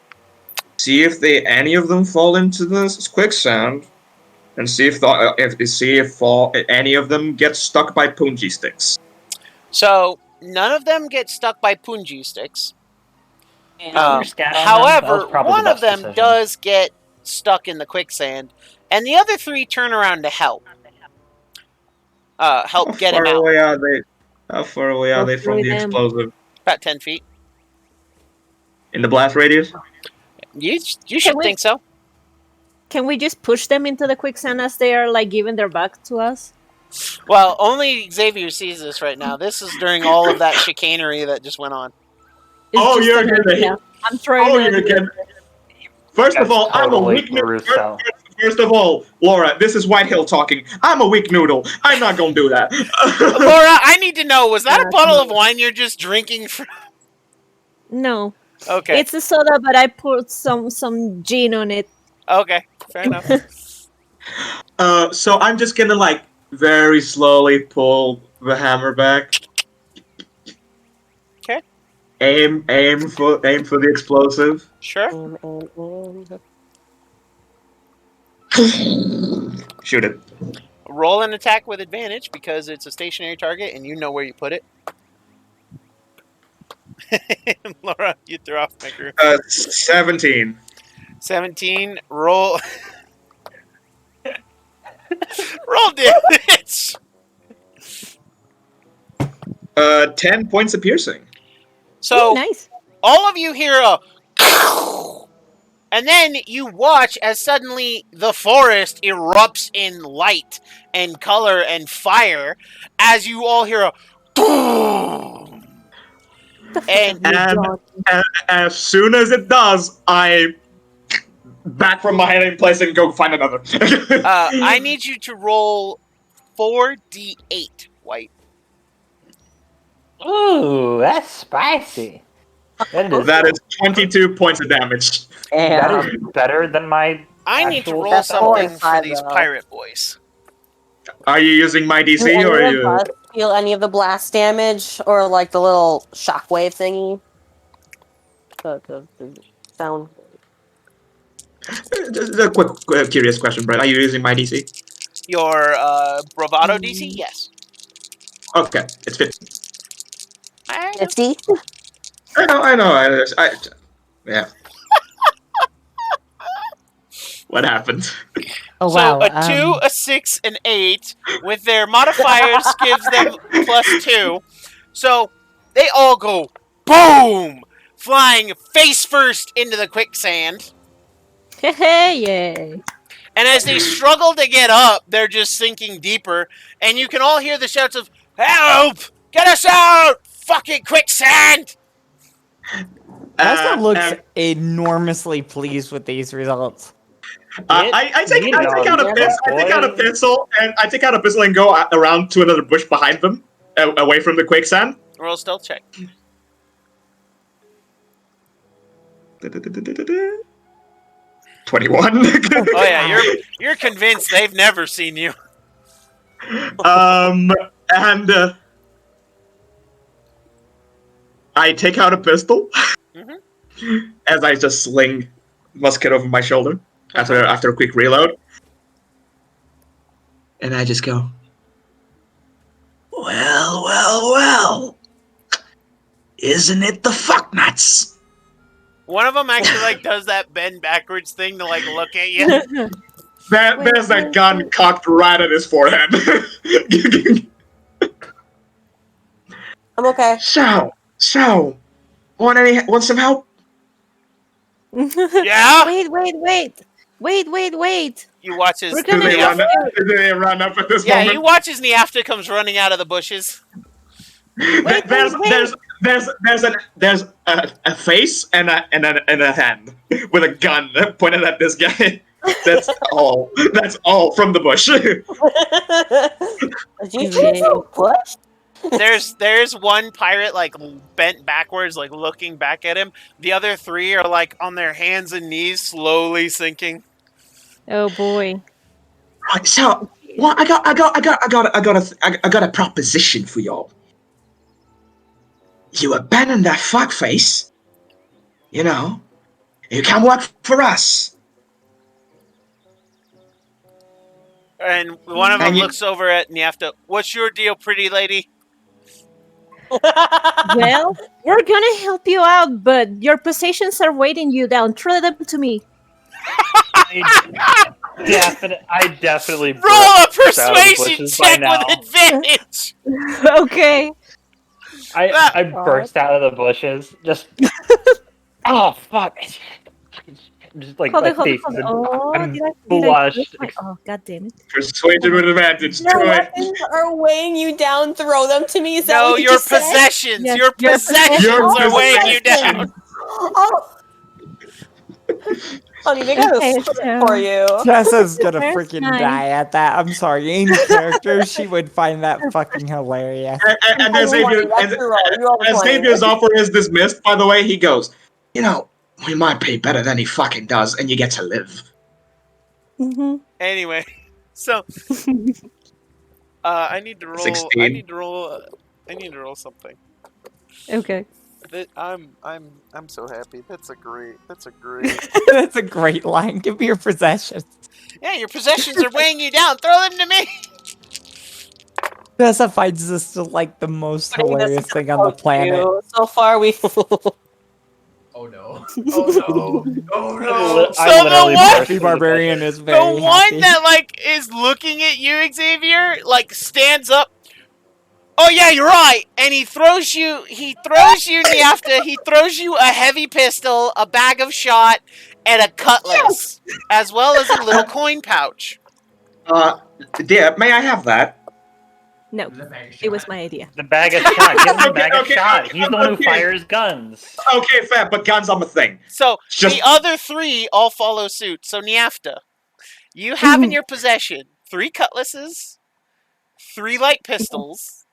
see if any of them fall into this quicksand, and see if any of them get stuck by punji sticks. So, none of them get stuck by punji sticks. Your scat on them, that However, was probably the one of best them decision. does get stuck in the quicksand, and the other 3 turn around to help. Help get him out. How far away are they from the Hopefully them. explosive? About 10 feet. In the blast radius? You should think so. Can we just push them into the quicksand as they are like giving their back to us? Well, only Xavier sees this right now. This is during all of that chicanery that just went on. It's Oh, just you're an gonna idea. hit. I'm throwing Oh, an you're idea. gonna. First of That's all, I'm a totally weak noodle. Russo. First of all, Laura, this is Whitehill talking. I'm a weak noodle. I'm not gonna do that. Laura, I need to know, was that a bottle of wine you're just drinking from? No, Okay. it's a soda, but I put some gin on it. Okay, fair enough. So I'm just gonna like very slowly pull the hammer back. Okay. Aim for the explosive. Sure. Shoot it. Roll an attack with advantage because it's a stationary target and you know where you put it. Laura, you threw off my group. 17. 17. Roll. Roll damage. 10 points of piercing. So Nice. all of you hear a, and then you watch as suddenly the forest erupts in light and color and fire as you all hear a boom. And As soon as it does, I back from my hiding place and go find another. I need you to roll 4d8, White. Ooh, that's spicy. That is 22 points of damage. That is better than my. I need to actual roll spell. something for these pirate boys. Are you using my Do DC any or are of you? us feel any of the blast damage or like the little shockwave thingy? The sound. Just a quick, curious question, Brett. Are you using my DC? Your bravado DC? Yes. Okay, it's 50. 50? I know. Yeah. What happened? Oh So wow. a 2, a 6, an 8 with their modifiers gives them +2. So they all go boom, flying face first into the quicksand. Yay. And as they struggle to get up, they're just sinking deeper. And you can all hear the shouts of, "Help! Get us out! Fucking quicksand!" Tessa looks enormously pleased with these results. I take out a pistol and go around to another bush behind them, away from the quicksand. Roll a stealth check. 21. Oh yeah, you're convinced they've never seen you. And I take out a pistol as I just sling musket over my shoulder after a quick reload. And I just go, well. Isn't it the fuck nuts? One of them actually does that bend backwards thing to look at you. There's a gun cocked right at his forehead. I'm okay. So, want some help? Yeah. Wait. You watch as We're Do gonna they run up at this moment? you watch as Niafta comes running out of the bushes. There's a face and a hand with a gun pointed at this guy. That's all. That's all from the bush. Did you choose a bush? There's one pirate bent backwards, looking back at him. The other three are on their hands and knees, slowly sinking. Oh boy. Right, so I got a proposition for y'all. You abandon that fuckface, you come work for us. And one of them looks over at Niafta. What's your deal, pretty lady? Well, we're gonna help you out, but your possessions are weighing you down. Throw them to me. I definitely Roll a burst out of the persuasion bushes by check now. with advantage. Okay. I burst out of the bushes. Just oh fuck! Just Hold my on. face. Oh, I'm did I flushed. oh, god damn it. Persuasion with advantage. Do Your it. weapons are weighing you down. Throw them to me. Is that No, what you your just said? possessions. Yes, Your your possessions possessions. are weighing you down. Oh. Honey, they got Okay, a script so- for you. Tessa's gonna Where's freaking mine? die at that. I'm sorry. In character, she would find that fucking hilarious. And as Xavier's offer is dismissed, by the way, he goes, we might pay better than he fucking does, and you get to live. Mm-hmm. Anyway, so I need to roll. 16. I need to roll something. Okay. I'm so happy. That's a great. That's a great line. Give me your possessions. Yeah, your possessions are weighing you down. Throw them to me. Tessa finds this the most hilarious thing on the planet. So far, we. Oh no. Oh no. Oh no. So the one- Happy Barbarian is very The one happy. that is looking at you, Xavier, stands up. Oh yeah, you're right. And he throws you Niafta. He throws you a heavy pistol, a bag of shot, and a cutlass, as well as a little coin pouch. Dear, may I have that? No, it was my idea. The bag of shot. Give him the bag of Okay, shot. He's the one who okay. fires guns. Okay, fair, but guns I'm a thing. So Just- the other three all follow suit. So Niafta, you have in your possession 3 cutlasses, 3 light pistols.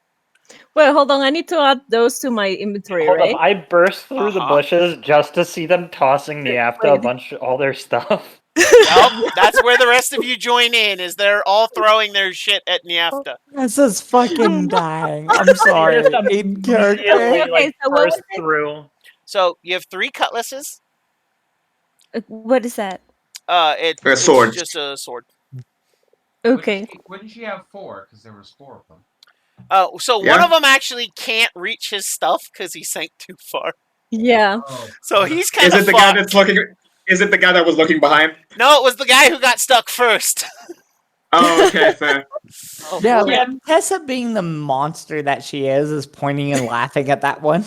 Well, hold on. I need to add those to my inventory, Hold right? up, I burst through the bushes just to see them tossing Niafta all their stuff. Yup, that's where the rest of you join in. Is they're all throwing their shit at Niafta. Tessa's fucking dying. I'm sorry. Just In character. immediately, Okay, so what was burst it? through. So you have 3 cutlasses. What is that? A sword. It's just a sword. Okay. Wouldn't she have 4? Because there was 4 of them. So one Yeah. of them actually can't reach his stuff because he sank too far. Yeah. Oh. So he's kind Is of it the guy that's looking? Is it the guy that was looking behind? No, it was the guy who got stuck first. Oh, okay, fair. Yeah, Tessa being the monster that she is pointing and laughing at that one.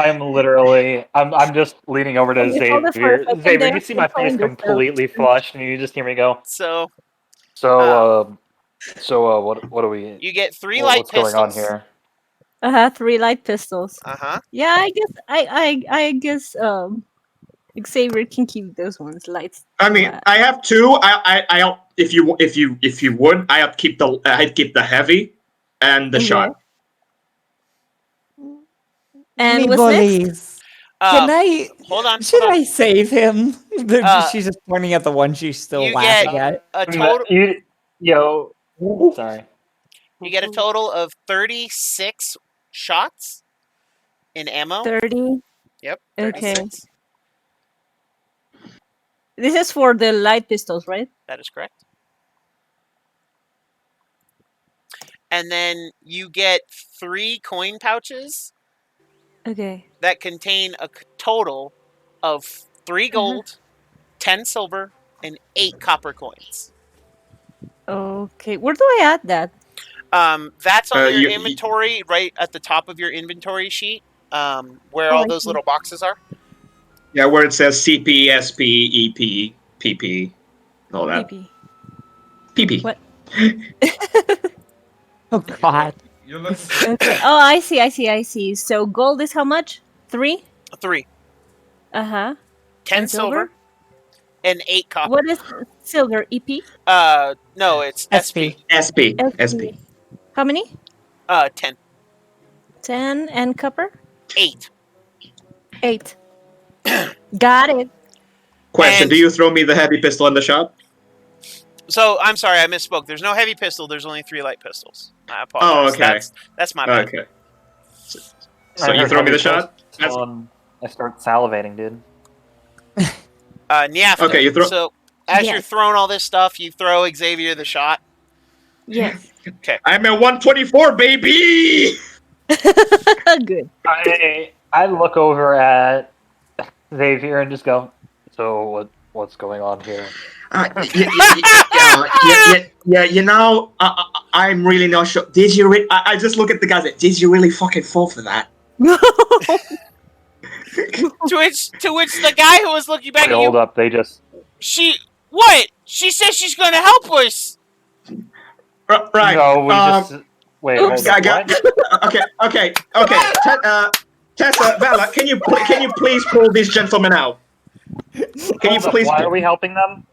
I'm just leaning over to Can you hold it for a Xavier. second Xavier, there? you see my face Hold it. completely flushed, and you just hear me go. So What do we? you get 3 light What's pistols. going on here? 3 light pistols. Uh-huh. Yeah, I guess Xavier can keep those ones lights. I mean, I have 2. I if you would, I'd keep the heavy and the Okay. shot. And Me what's next? bullies. Can I? Hold on. Should Hold on. I save him? Uh, She's just pointing at the one she's still you laughing get at. a total. Yo, sorry. You get a total of 36 shots in ammo. 30. Yep. Okay. 36. This is for the light pistols, right? That is correct. And then you get 3 coin pouches Okay. that contain a total of 3 gold, 10 silver, and 8 copper coins. Okay. Where do I add that? That's on your You- inventory, right at the top of your inventory sheet, where Oh, all I those see. little boxes are. Yeah, where it says CP, SP, EP, PP, all that. PP. PP. What? Oh God. You're looking Okay. Oh, I see. So gold is how much? 3? 3. Uh-huh. 10 And silver? and 8 copper. What is silver? EP? No, it's SP. SP. SP. How many? 10. 10 and copper? 8. 8. Got it. Question, And- do you throw me the heavy pistol in the shop? So, I'm sorry, I misspoke. There's no heavy pistol, there's only 3 light pistols. I apologize. Oh, okay. That's my bad. Okay. So I you heard throw me the heavy shot? pistol and I start salivating, dude. Nyafta. Okay, you throw- So, as you're Yes. throwing all this stuff, you throw Xavier the shot. Yes. I'm at 124, baby! Good. I look over at Xavier and just go, so what's going on here? You know, I'm really not sure. Did you I just look at the guys and did you really fucking fall for that? To which the guy who was looking back Wait, at hold you, up, they just... what? She says she's going to help us. Right. No, we just... Wait, hold I up, got, what? okay. Tessa, Vala, can you please pull these gentlemen out? Can you Hold up, please? why are we helping them?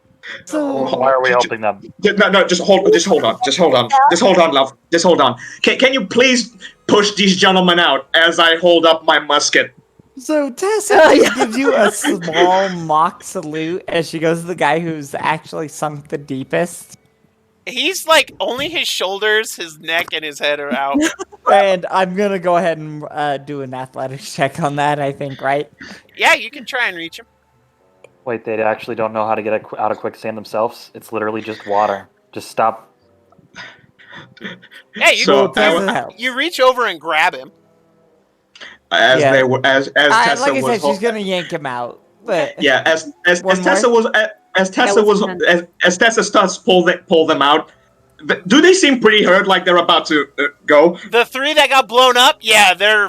So Why are we helping them? No, just hold on, love. Just hold on. Can you please push these gentlemen out as I hold up my musket? So Tessa just gives you a small mock salute as she goes to the guy who's actually sunk the deepest. He's like, only his shoulders, his neck, and his head are out. And I'm gonna go ahead and do an athletics check on that, I think, right? Yeah, you can try and reach him. Wait, they actually don't know how to get out of quicksand themselves? It's literally just water. Just stop. Yeah, you, So, Tessa helps. you reach over and grab him. As Yeah. they were, as Tessa Like I was, said, she's gonna yank him out. But yeah, as One Tessa more? was, as Tessa was was, done. as Tessa starts pull them out. Do they seem pretty hurt, like they're about to go? The 3 that got blown up, yeah, their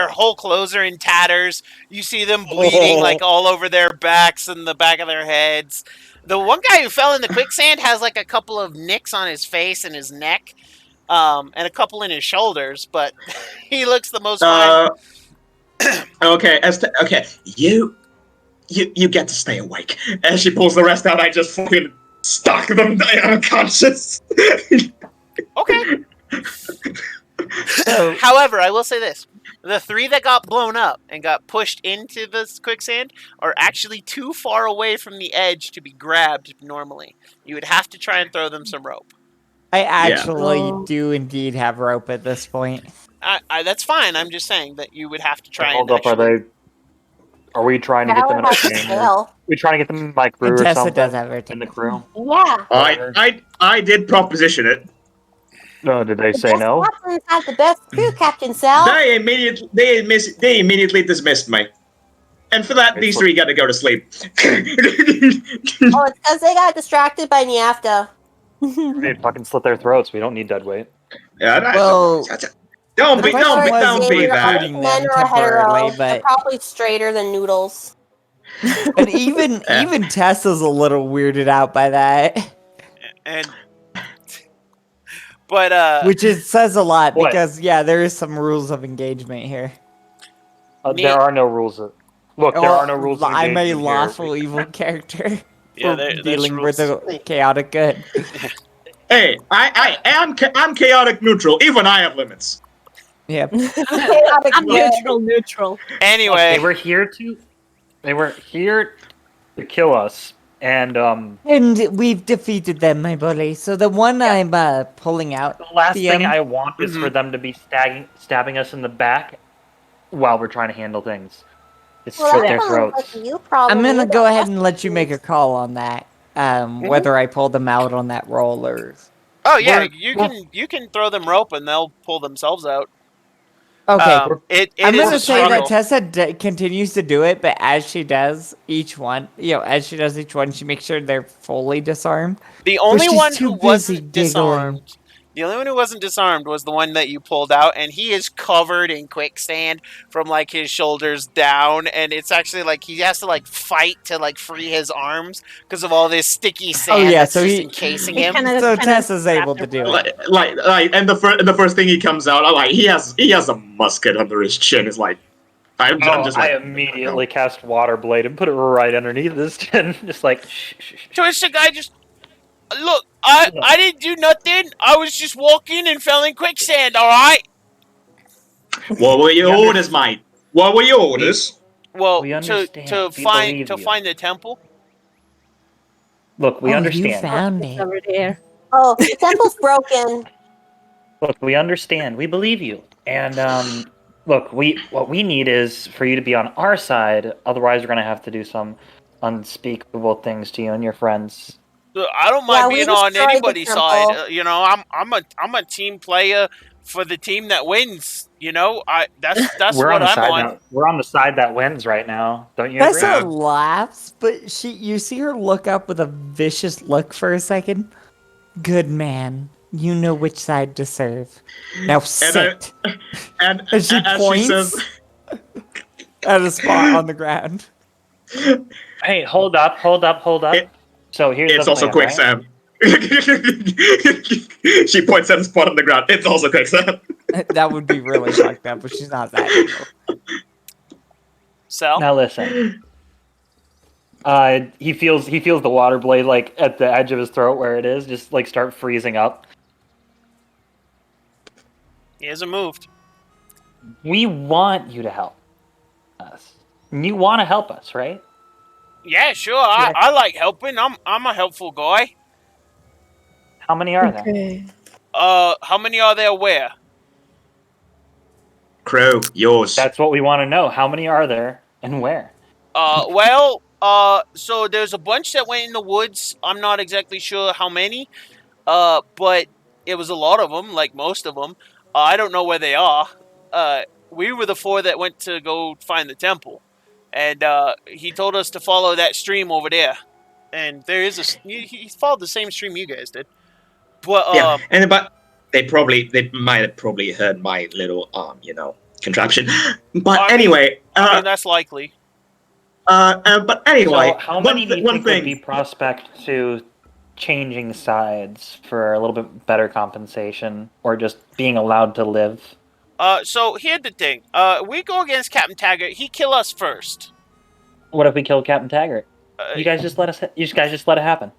whole clothes are in tatters. You see them bleeding like all over their backs and the back of their heads. The one guy who fell in the quicksand has like a couple of nicks on his face and his neck, and a couple in his shoulders, but he looks the most fine. Okay, okay, you get to stay awake. As she pulls the rest out, I just fucking stuck them unconscious. Okay. so However, I will say this. The 3 that got blown up and got pushed into this quicksand are actually too far away from the edge to be grabbed normally. You would have to try and throw them some rope. I actually Oh. do indeed have rope at this point. That's fine. I'm just saying that you would have to try Hold and up, actually... are we trying to get them in a Have to train? kill. We trying to get them in my crew And or Tessa something? does have her In the crew? Yeah. I did proposition it. No, did they The say best no? captains have the best crew, Captain Sal. They immediately dismissed me. And for that, these 3 got to go to sleep. Oh, it's because they got distracted by Nyafta. They fucking slit their throats. We don't need dead weight. Yeah, Well, don't the be question was don't be recruiting that. them Men are temporarily, hetero. They're but probably straighter than noodles. and even Tessa's a little weirded out by that, And... But, which says a lot What? because there is some rules of engagement here. Neat. There are no rules. Look, there are no rules. Of I'm a engagement here. lawful evil character Yeah, for there's dealing with rules. the chaotic good. Hey, I'm chaotic neutral. Even I have limits. Yep. I'm good. neutral. Anyway, They were here to kill us, and And we've defeated them, my buddy. So the one I'm pulling out, the last thing DM, I want is for them to be stabbing us in the back while we're trying to handle things. It's Well, slit that their sounds like throats. you problem. I'm gonna You go got ahead and trust let you make a issues. call on that. Whether I pull them out on that roll or. oh yeah, We're- you can throw them rope and they'll pull themselves out. Okay. It I'm is gonna a say that struggle. Tessa continues to do it, but as she does each one, she makes sure they're fully disarmed. The But only she's one too who busy wasn't giggling. disarmed. The only one who wasn't disarmed was the one that you pulled out, and he is covered in quicksand from like his shoulders down, and it's actually like he has to like fight to like free his arms because of all this sticky Oh sand yeah, that's so just he. encasing He him. So Tessa's able to do it. And the first thing he comes out, like he has a musket under his chin. It's like I'm just I like immediately cast Water Blade and put it right underneath his chin, just like shh. Twisted guy just look. I didn't do nothing. I was just walking and fell in quicksand. All right. What were your orders, mate? What were your orders? Well, We to understand. We find believe to you. find the temple. Look, we You understand. found It's it. over there. Oh, the temple's broken. Look, we understand. We believe you. And look, what we need is for you to be on our side. Otherwise, we're gonna have to do some unspeakable things to you and your friends. Look, I don't Yeah, mind we being on destroyed the anybody's side. temple. You know, I'm a team player for the team that wins. You know, that's We're what on the I'm side on. that we're on the side that wins right now. Don't you agree? Tessa laughs, but you see her look up with a vicious look for a second. Good man, you know which side to serve. Now sit. And She as points she says, at a spot on the ground. Hey, hold up. So here's it's the also plan, right? quicksand. She points at a spot on the ground. It's also quicksand. That would be really fucked up, but she's not that evil. So Now listen. He feels the water blade like at the edge of his throat where it is, just like start freezing up. he hasn't moved. We want you to help us. You want to help us, right? Yeah, sure. I like helping. I'm a helpful guy. How many are there? Okay. How many are there? Where? Crow, yours. That's what we want to know. How many are there and where? Well, so there's a bunch that went in the woods. I'm not exactly sure how many. But it was a lot of them, like most of them. I don't know where they are. We were the four that went to go find the temple, and he told us to follow that stream over there. And there is he followed the same stream you guys did. But Yeah, but they might have probably heard my little contraption. But anyway, I mean that's likely. but anyway, So how many do you one think thing. would be prospect to changing sides for a little bit better compensation, or just being allowed to live? So here's the thing. We go against Captain Taggart. He kill us first. What if we kill Captain Taggart? You guys just let it happen.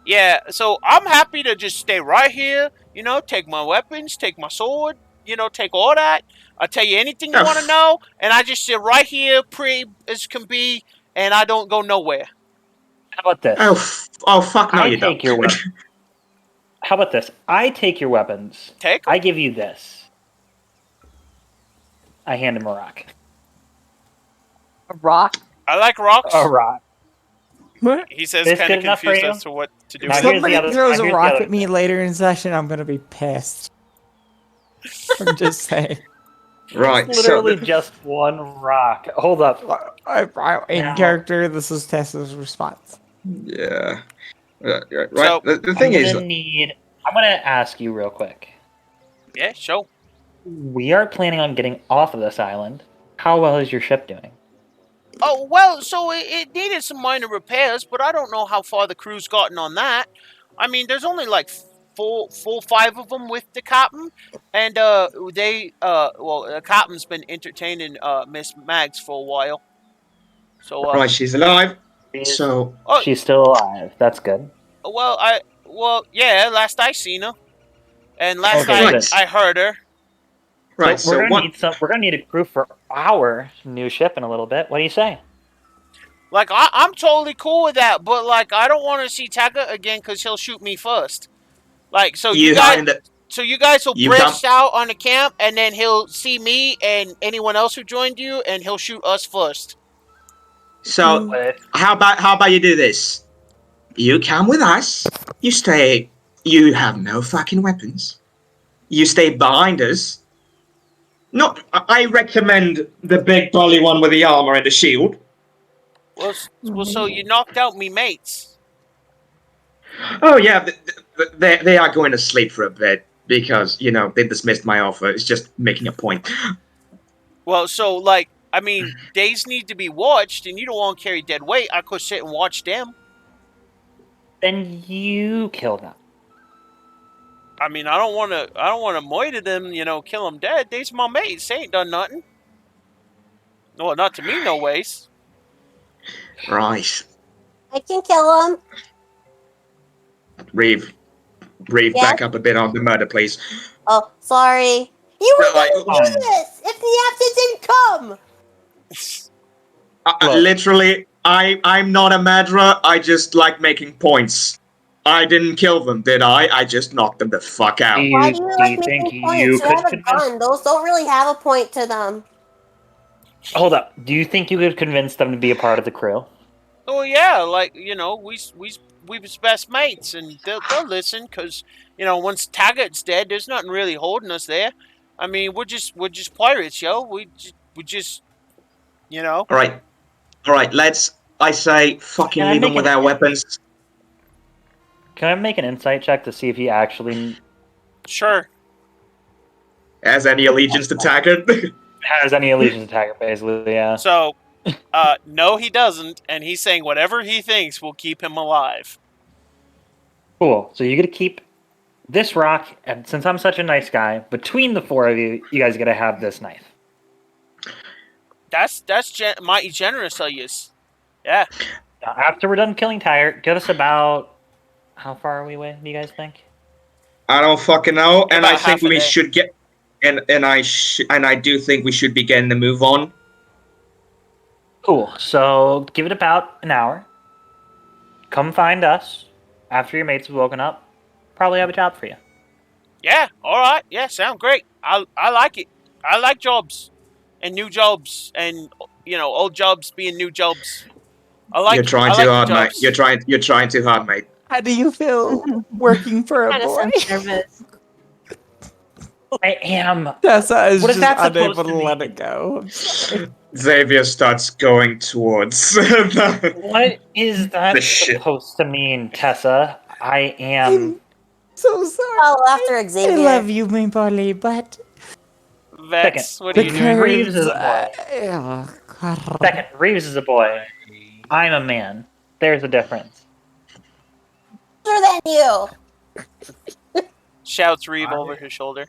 Yeah, so I'm happy to just stay right here, you know, take my weapons, take my sword, you know, take all that. I'll tell you anything you want to know, and I just sit right here, pretty as can be, and I don't go nowhere. How about this? Oh fuck no, I you take don't. your weapons. How about this? I take your weapons. Take 'em. I give you this. I hand him a rock. A rock. I like rocks. A rock. He says, This kind good of enough for confused you? as to what to do Now with here's it. the Somebody other- throws a here's the rock other at me thing. later in session, I'm gonna be pissed. I'm just saying. Right, It's literally just one rock. Hold up. In Now- character, this is Tessa's response. yeah. Right. So- The thing is, I'm gonna ask you real quick. Yeah, sure. We are planning on getting off of this island. How well is your ship doing? Oh, well, so it needed some minor repairs, but I don't know how far the crew's gotten on that. I mean, there's only like five of them with the captain, and the captain's been entertaining Miss Mags for a while. So right, she's alive. So She's still alive. That's good. yeah, last I seen her, and last Okay, I good. I heard her. Right. So we're So gonna what? need we're gonna need a crew for our new ship in a little bit. What do you say? Like, I'm totally cool with that, but like, I don't want to see Taggart again because he'll shoot me first. Like, so you You guys, kind of will you come. burst out on the camp, and then he'll see me and anyone else who joined you, and he'll shoot us first. So But how about you do this? You come with us. You stay. You have no fucking weapons. You stay behind us. Not. I recommend the big bully one with the armor and the shield. Well, so you knocked out me mates. Oh yeah, they are going to sleep for a bit because they dismissed my offer. It's just making a point. Well, so like, I mean, days need to be watched, and you don't want to carry dead weight. I could sit and watch them. then you kill them. I mean, I don't want to moiter them, kill them dead. They's my mates. They ain't done nothing. Well, not to me, no ways. Right, I can kill him. Reeve, Yes? back up a bit on the murder, please. Oh, sorry. You were Like, gonna do this if the after didn't come. literally, I'm not a murderer. I just like making points. I didn't kill them, did I? I just knocked them the fuck out. Why do you like think making you points? You could have a convince? gun. Those don't really have a point to them. Hold up. Do you think you could convince them to be a part of the crew? Oh yeah, like we was best mates, and they'll listen because once Taggart's dead, there's nothing really holding us there. I mean, we're just pirates, yo. We just All right. Let's. I say, fucking Can I leave them make with an- our weapons. Can I make an insight check to see if he actually sure. Has any allegiance to Taggart? has any allegiance to Taggart, basically? Yeah. So, no, he doesn't, and he's saying whatever he thinks will keep him alive. Cool. So you get to keep this rock, and since I'm such a nice guy, between the four of you, you guys get to have this knife. That's mighty generous of you. Yeah. Now, after we're done killing Taggart, give us about how far are we away? Do you guys think? I don't fucking know, and I About think half a we day. should get. And I do think we should be getting the move on. Cool. So give it about an hour. Come find us after your mates have woken up. Probably have a job for you. Yeah. All right. Yeah. Sound great. I like it. I like jobs, and new jobs, and old jobs being new jobs. You're trying too hard, mate. jobs. You're trying too hard, mate. How do you feel working for a Kind of boy? sounds nervous. I am. Tessa is What is just that supposed unable to to let mean? it go. I'm sorry. Xavier starts going towards the What is that The shit. supposed to mean, Tessa? I am. So sorry. Oh, after I Xavier. love you, my Polly, but Vex, Second, what are the you doing? Reeves is a curves. boy. Second, Reeves is a boy. I'm a man. There's a difference. Older than you. Shouts Reeve over his shoulder.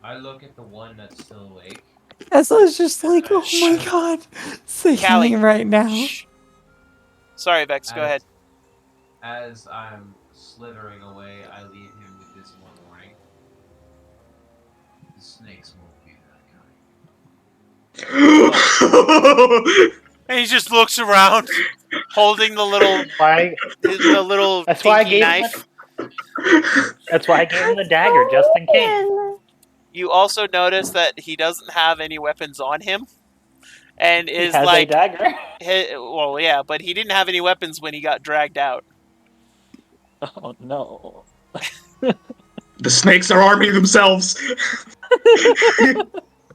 I look at the one that's still awake. Tessa's just like, oh my Shh. god, say Callie. me right now. Shh. Sorry, Vex. Go ahead. As I'm slithering away, I leave him with this one warning. The snakes won't be that kind. And he just looks around, holding the little Why? That's why I dinky gave knife. That's why I gave him the dagger, just in case. You also notice that he doesn't have any weapons on him, and He is has like, a dagger. well, yeah, but he didn't have any weapons when he got dragged out. Oh no. The snakes are arming themselves.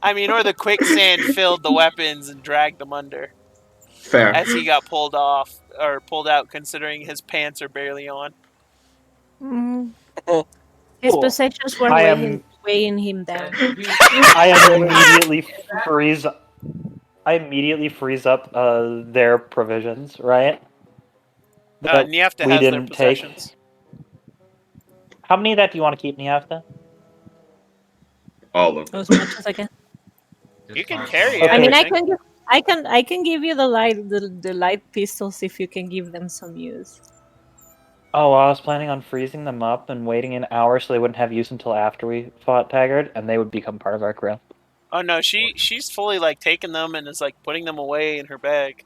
I mean, or the quicksand filled the weapons and dragged them under Fair. as he got pulled out, considering his pants are barely on. Mm. His Cool. possessions were weighing him down. I immediately freeze up their provisions, right? That Niafta we has their didn't take. possessions. How many of that do you want to keep, Niafta? All of them. As much as I can. You can carry Okay. it. I mean, I think. can give you the light pistols if you can give them some use. Oh, I was planning on freezing them up and waiting an hour so they wouldn't have use until after we fought Taggart, and they would become part of our crew. Oh no, she's fully like taking them and is like putting them away in her bag.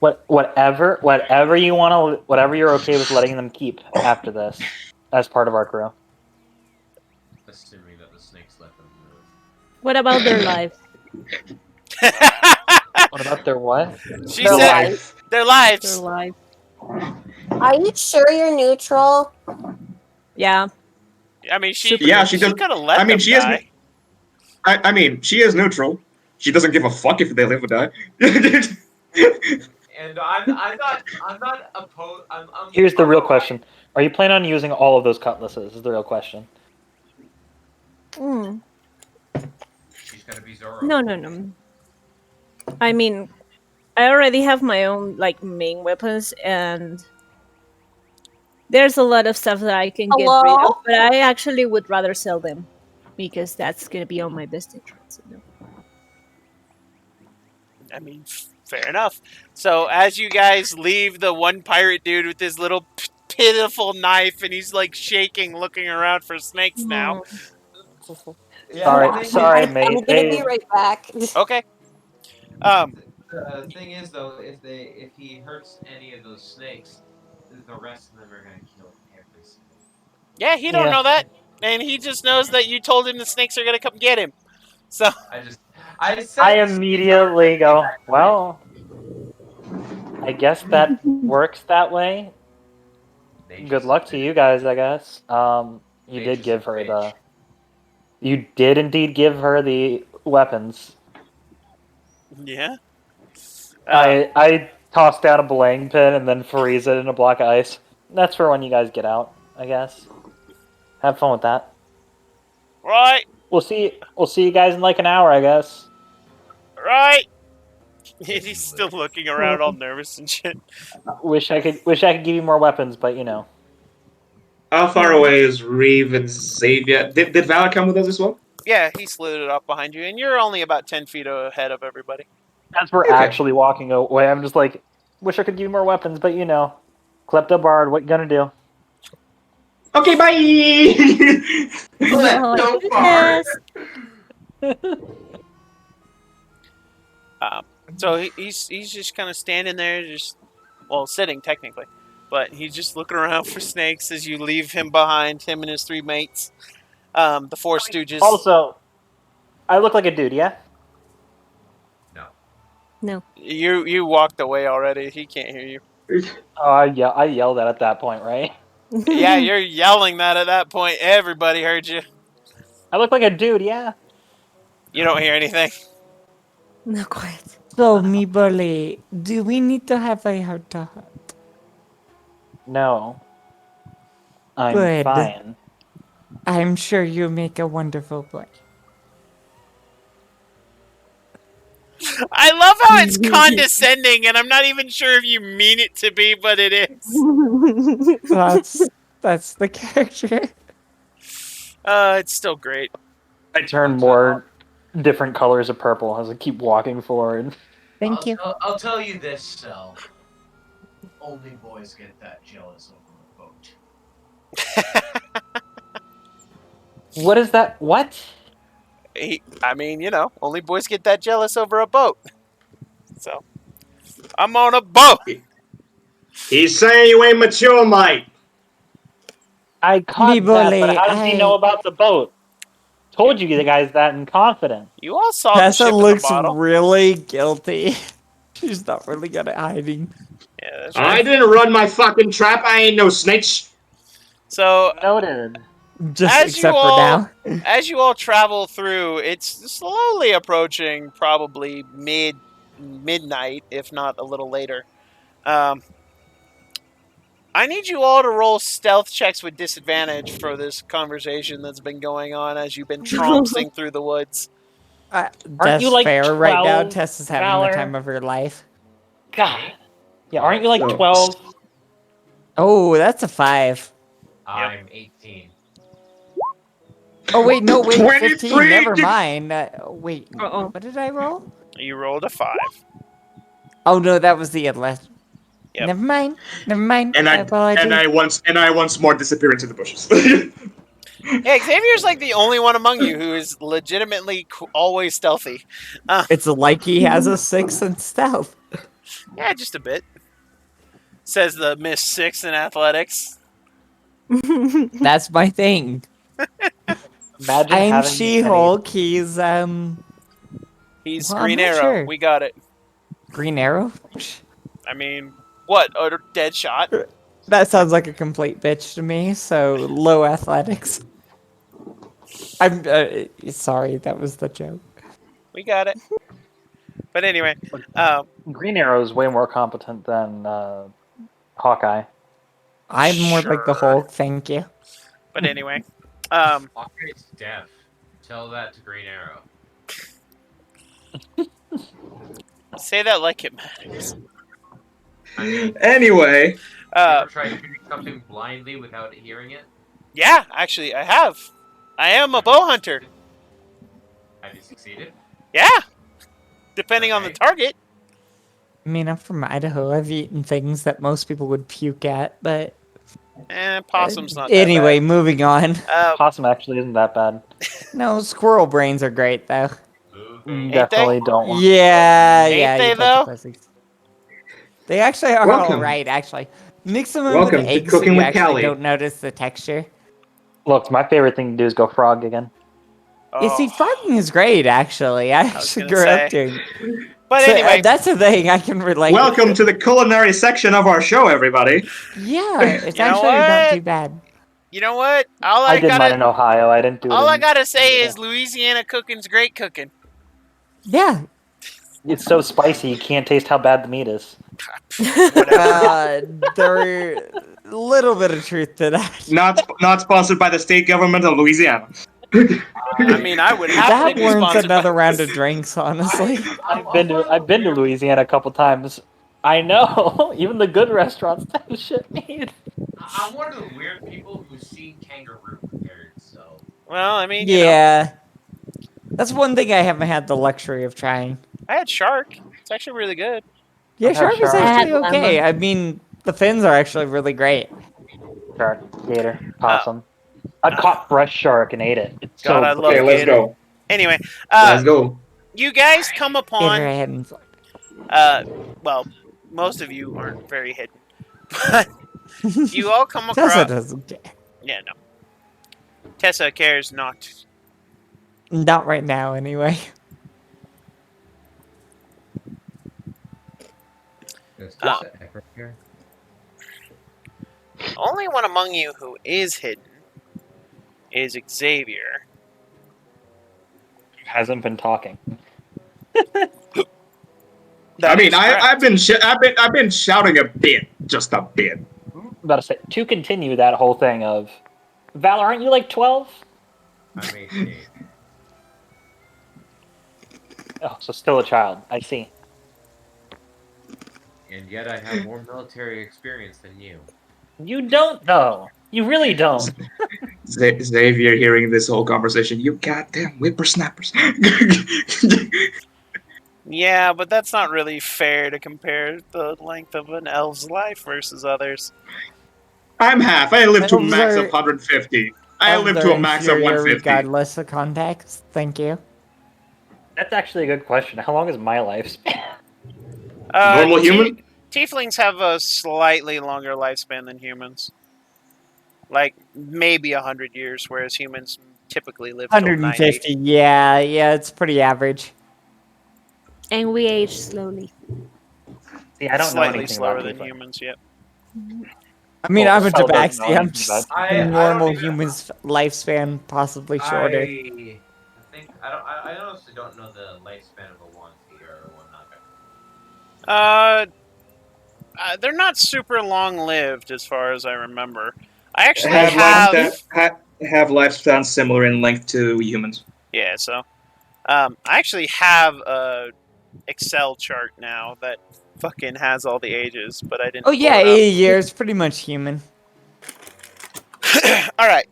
Whatever you want to, whatever you're okay with letting them keep after this, as part of our crew. Assuming that the snakes let them move. What about their lives? What about their what? She Their said life. their Their lives. life. Are you sure you're neutral? Yeah. I mean, she Super Yeah, she she does. could have let I mean, them she is. die. I mean, she is neutral. She doesn't give a fuck if they live or die. And I'm not opposed. Here's the I'm real alright. question: are you planning on using all of those cutlasses? Is the real question. Mm. She's gonna be Zoro. No. I mean, I already have my own like main weapons, and there's a lot of stuff that I can get rid of. Hello? But I actually would rather sell them because that's gonna be on my best interest. I mean, fair enough. So as you guys leave the one pirate dude with his little pitiful knife, and he's like shaking, looking around for snakes now. Sorry, sorry, I'm mate. gonna be right back. Okay. The thing is, though, if he hurts any of those snakes, the rest of them are gonna kill every single. Yeah, he don't know that, and he just knows that you told him the snakes are gonna come get him. So I said I the snakes immediately aren't go, gonna get well, I guess that works that way. Nature's Good luck to you guys, I guess. You did Nature's give a her bitch. the. You did indeed give her the weapons. yeah. I tossed down a belaying pin and then freeze it in a block of ice. That's for when you guys get out, I guess. Have fun with that. Right. We'll see you guys in like an hour, I guess. Right. If He's you still live. looking around, all nervous and shit. Wish I could give you more weapons, but you know. How far away is Reeve and Xavier? Did Valor come with us as well? Yeah, he slid it up behind you, and you're only about 10 feet ahead of everybody. As we're Okay. actually walking away, I'm just like, wish I could give you more weapons, but you know. Klepto Bard, what you gonna do? Okay, bye. Oh, So far. yes. So he's just kind of standing there, sitting technically, but he's just looking around for snakes as you leave him behind, him and his three mates, the four stooges. Also, I look like a dude, yeah? No. You walked away already. He can't hear you. Oh, I yelled that at that point, right? Yeah, you're yelling that at that point. Everybody heard you. I look like a dude, yeah? You don't hear anything. Not quite. So, me Burley, do we need to have a heart-to-heart? No. I'm Good. fine. I'm sure you make a wonderful boy. I love how it's condescending, and I'm not even sure if you mean it to be, but it is. That's the character. It's still great. I turn more different colors of purple as I keep walking forward. Thank you. I'll tell you this, Cell. Only boys get that jealous over a boat. What is that? What? I mean, you know, only boys get that jealous over a boat. So, I'm on a boat. He's saying you ain't mature, mate. I caught that, but Bibole, how does he know about the boat? Told you guys that in confidence. You all saw the Tessa ship in the looks bottle. really guilty. She's not really good at hiding. Yeah, that's I right. didn't run my fucking trap. I ain't no snitch. So, Noted. Just except for now. as you all travel through, it's slowly approaching probably midnight, if not a little later. I need you all to roll stealth checks with disadvantage for this conversation that's been going on as you've been trompsing through the woods. That's you like fair right now. 12, Tess is having Valor? the time of her life. God. Yeah, aren't you like So- 12? Oh, that's a 5. I'm 18. Oh, wait, no, wait, 23. 15. Never mind. Wait, Uh-oh. what did I roll? You rolled a 5. Oh, no, that was the 11. Yep. Never mind. Never mind. And Apologies. I once more disappear into the bushes. Yeah, Xavier's like the only one among you who is legitimately always stealthy. It's like he has a 6 in stealth. Yeah, just a bit. Says the Miss 6 in athletics. That's my thing. Imagine I'm having She-Hulk. He's He's well, I'm Green not Arrow. sure. We got it. Green Arrow. I mean, what? A dead shot? That sounds like a complete bitch to me. So low athletics. I'm sorry. That was the joke. We got it. But anyway, Green Arrow is way more competent than Hawkeye. I'm more like the sure. Hulk. Thank you. But anyway, Hawkeye's deaf. Tell that to Green Arrow. say that like it matters. I mean, Anyway, you ever tried shooting something blindly without hearing it? Yeah, actually, I have. I am a bow hunter. Have you succeeded? Yeah, depending on the Okay. target. I mean, I'm from Idaho. I've eaten things that most people would puke at, but Possum's not that anyway, bad. moving on. Possum actually isn't that bad. No, squirrel brains are great though. Ooh, You Ain't definitely they? don't want. Yeah, Ain't yeah, they, you bunch of though? pussies. They actually are all welcome, right. Actually, mix them in with welcome to eggs so Cooking you with actually Callie. don't notice the texture. Look, my favorite thing to do is go frog again. You see, frogging is great. Actually, I was actually gonna grew up say. doing. But So anyway, that's a thing I can relate. Welcome to the culinary section of our show, everybody. Yeah, it's You know actually not what? too bad. You know what? All I did mine in Ohio. I didn't do it. I gotta say is Louisiana cooking's great cooking. Yeah, It's so spicy, you can't taste how bad the meat is. Whatever. there a little bit of truth to that. Not sponsored by the state government of Louisiana. I mean, I would happily That be warrants sponsored another by round of drinks, honestly. I've been to Louisiana a couple times. I know. Even the good restaurants have shit meat. I'm one of the weird people who's seen kangaroo prepared, so. Well, I mean, Yeah, that's one thing I haven't had the luxury of trying. I had shark. It's actually really good. Yeah, I've had shark is shark. I had actually okay. llama. I mean, the fins are actually really great. Shark, gator, possum. I caught fresh shark and ate it. It's God, so I good. love Okay, let's gator. go. Anyway, Let's go. you guys come Gator upon, heads. well, most of you aren't very hidden, but you all come Tessa across. doesn't care. Yeah, no. Tessa cares not. Not right now, anyway. There's Uh, just an echo here. Only one among you who is hidden is Xavier. Hasn't been talking. I mean, I've correct. been shouting a bit, just a bit. I'm about to say, to continue that whole thing of Valor, aren't you like 12? I'm 18. Oh, so still a child. I see. And yet I have more military experience than you. You don't though. You really don't. Xavier hearing this whole conversation, you goddamn whippersnappers. Yeah, but that's not really fair to compare the length of an elf's life versus others. I'm half. I live to a Elves max of are 150. I elves live are to a max of inferior 150. regardless of context. Thank you. That's actually a good question. How long is my lifespan? Normal human? Tieflings have a slightly longer lifespan than humans. Like, maybe 100 years, whereas humans typically live till 90. 150. Yeah, it's pretty average. And we age slowly. See, I don't know Slightly anything slower about than people. humans, yet. I mean, Well, I'm a Cell doesn't know tabaxi. I'm anything about just I don't normal even- humans' lifespan, possibly shorter. I think I honestly don't know the lifespan of a one here or one naga. They're not super long lived, as far as I remember. I actually Have have. lifespans similar in length to humans. Yeah, so. I actually have a Excel chart now that fucking has all the ages, but I didn't. Oh yeah, pull it 80 years, pretty much human. up. All right.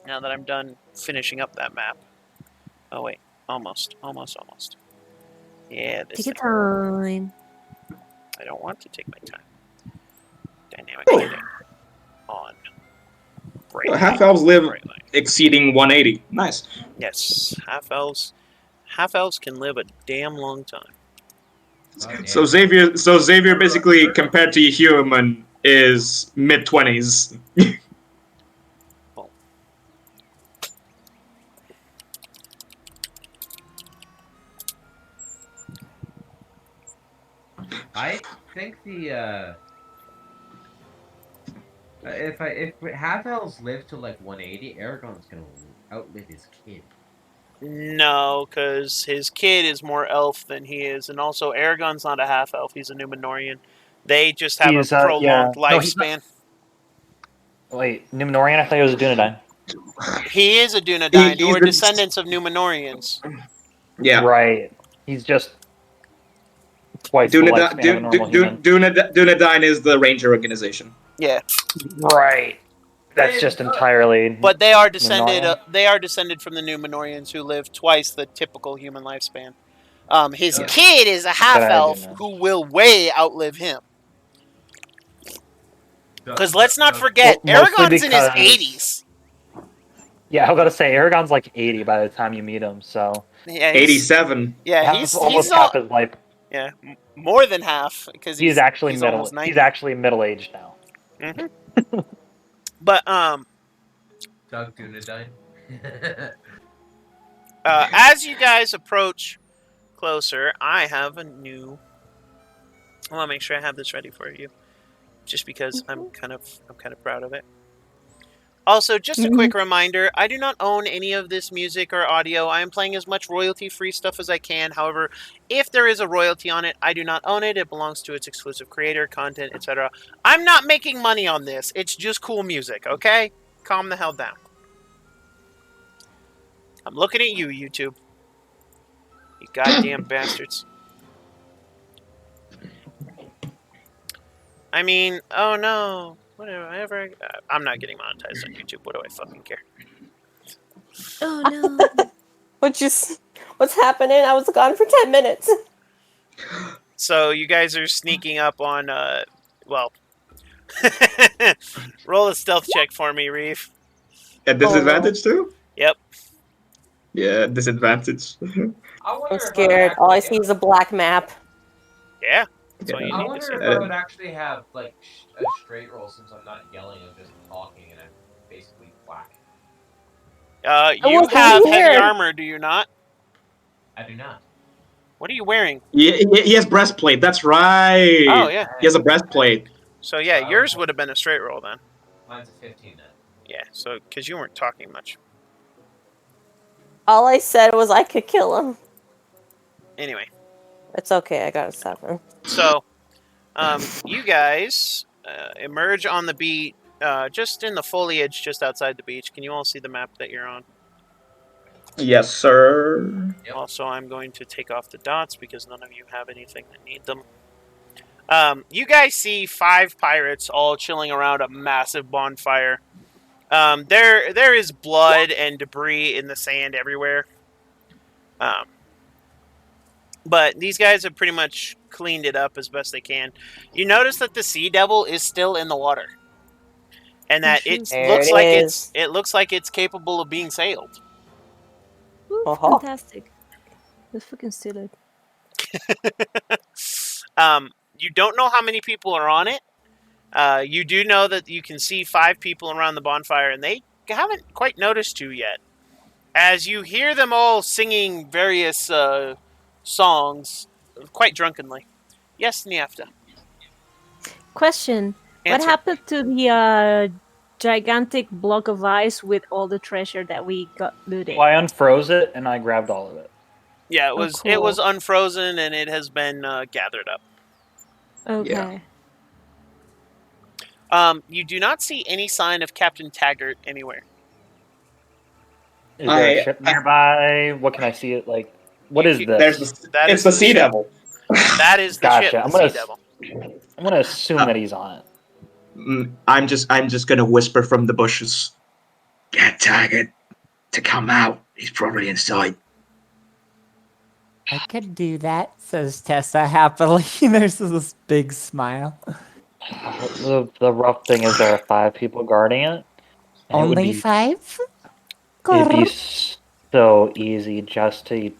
Now that I'm done finishing up that map. Oh wait, almost. Yeah, this. Take your time. I don't want to take my time. Dynamic lighting on. Bright light. Half elves live Bright light. exceeding 180. Nice. Yes, half elves. Half elves can live a damn long time. Oh, damn. So Xavier basically compared to a human is mid-20s. I think the if half elves live to like 180, Aragon's gonna outlive his kid. No, because his kid is more elf than he is, and also Aragon's not a half elf; he's a Numenorian. They just have He's a prolonged No, he's not. lifespan. Wait, Numenorian? I thought he was a Dunedain. He is a Dunedain, who He's are the- descendants of Numenorians. Yeah. Right. He's just twice the lifespan of a normal human. Dunedain is the ranger organization. Yeah, Right. That's just entirely. but they are descended. Numenorian? They are descended from the Numenorians, who live twice the typical human lifespan. His Yeah. kid is a half That I elf didn't know. who will way outlive him. Because let's not forget, Well, mostly Aragon's in his because- 80s. Yeah, I was gonna say Aragon's like 80 by the time you meet him, so Yeah, 87. Yeah, he's almost half his life. Yeah, more than half because He's actually he's middle. almost 90. He's actually middle-aged now. Mm-hmm. But Doug Dunedain. as you guys approach closer, I have a new. I want to make sure I have this ready for you, just because I'm kind of proud of it. Also, just a quick reminder, I do not own any of this music or audio. I am playing as much royalty-free stuff as I can. However, if there is a royalty on it, I do not own it. It belongs to its exclusive creator, content, etc. I'm not making money on this. It's just cool music, okay? Calm the hell down. I'm looking at you, YouTube. You goddamn bastards. I mean, oh no. Whatever. I'm not getting monetized on YouTube. What do I fucking care? Oh no. What's happening? I was gone for 10 minutes. So you guys are sneaking up on, well, roll a stealth check for me, Reeve. At disadvantage too? Yep. Yeah, disadvantage. I'm scared. All I see is a black map. Yeah. That's all you I need to wonder see. if I would actually have like a straight roll since I'm not yelling, I'm just talking and I'm basically black. You wasn't have heavy here. armor, do you not? I do not. What are you wearing? He has breastplate. That's right. Oh, yeah. He has a breastplate. So yeah, yours would have been a straight roll then. Mine's a 15 then. Yeah, so, because you weren't talking much. All I said was I could kill him. Anyway. It's okay, I got a 7. So, you guys emerge on the beat, just in the foliage just outside the beach. Can you all see the map that you're on? Yes, sir. Yep. Also, I'm going to take off the dots because none of you have anything that need them. You guys see 5 pirates all chilling around a massive bonfire. There is blood and debris in the sand everywhere. But these guys have pretty much cleaned it up as best they can. You notice that the sea devil is still in the water, and that it looks like it's capable of being sailed. Ooh, Uh-huh. fantastic. Let's fucking steal it. You don't know how many people are on it. You do know that you can see 5 people around the bonfire, and they haven't quite noticed you yet. As you hear them all singing various songs, quite drunkenly. Yes, Niafta. Question. What Answer. happened to the gigantic block of ice with all the treasure that we got looted? Well, I unfroze it and I grabbed all of it. Yeah, it cool. was unfrozen and it has been gathered up. Okay. You do not see any sign of Captain Taggart anywhere. Is there a ship nearby? What can I see it like? What is this? It's the Sea Devil. That is the Gotcha. ship, I'm the gonna Sea Devil. I'm gonna assume that he's on it. I'm just gonna whisper from the bushes. Get Taggart to come out. He's probably inside. I could do that, says Tessa happily. There's this big smile. The rough thing is there are 5 people guarding it. And Only 5? It'd be so easy just to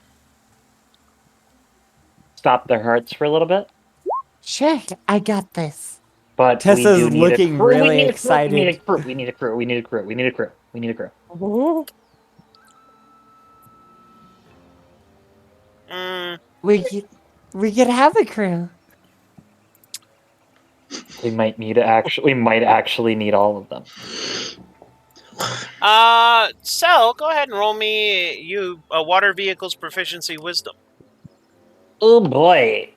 stop their hearts for a little bit. Sure, I got this. But Tessa's we do need looking a crew. really We need excited. We need a crew. We need a crew. We need a crew. We need a crew. We need a crew. Mhm. We could have a crew. We might actually need all of them. So go ahead and roll me a water vehicle's proficiency wisdom. Oh boy,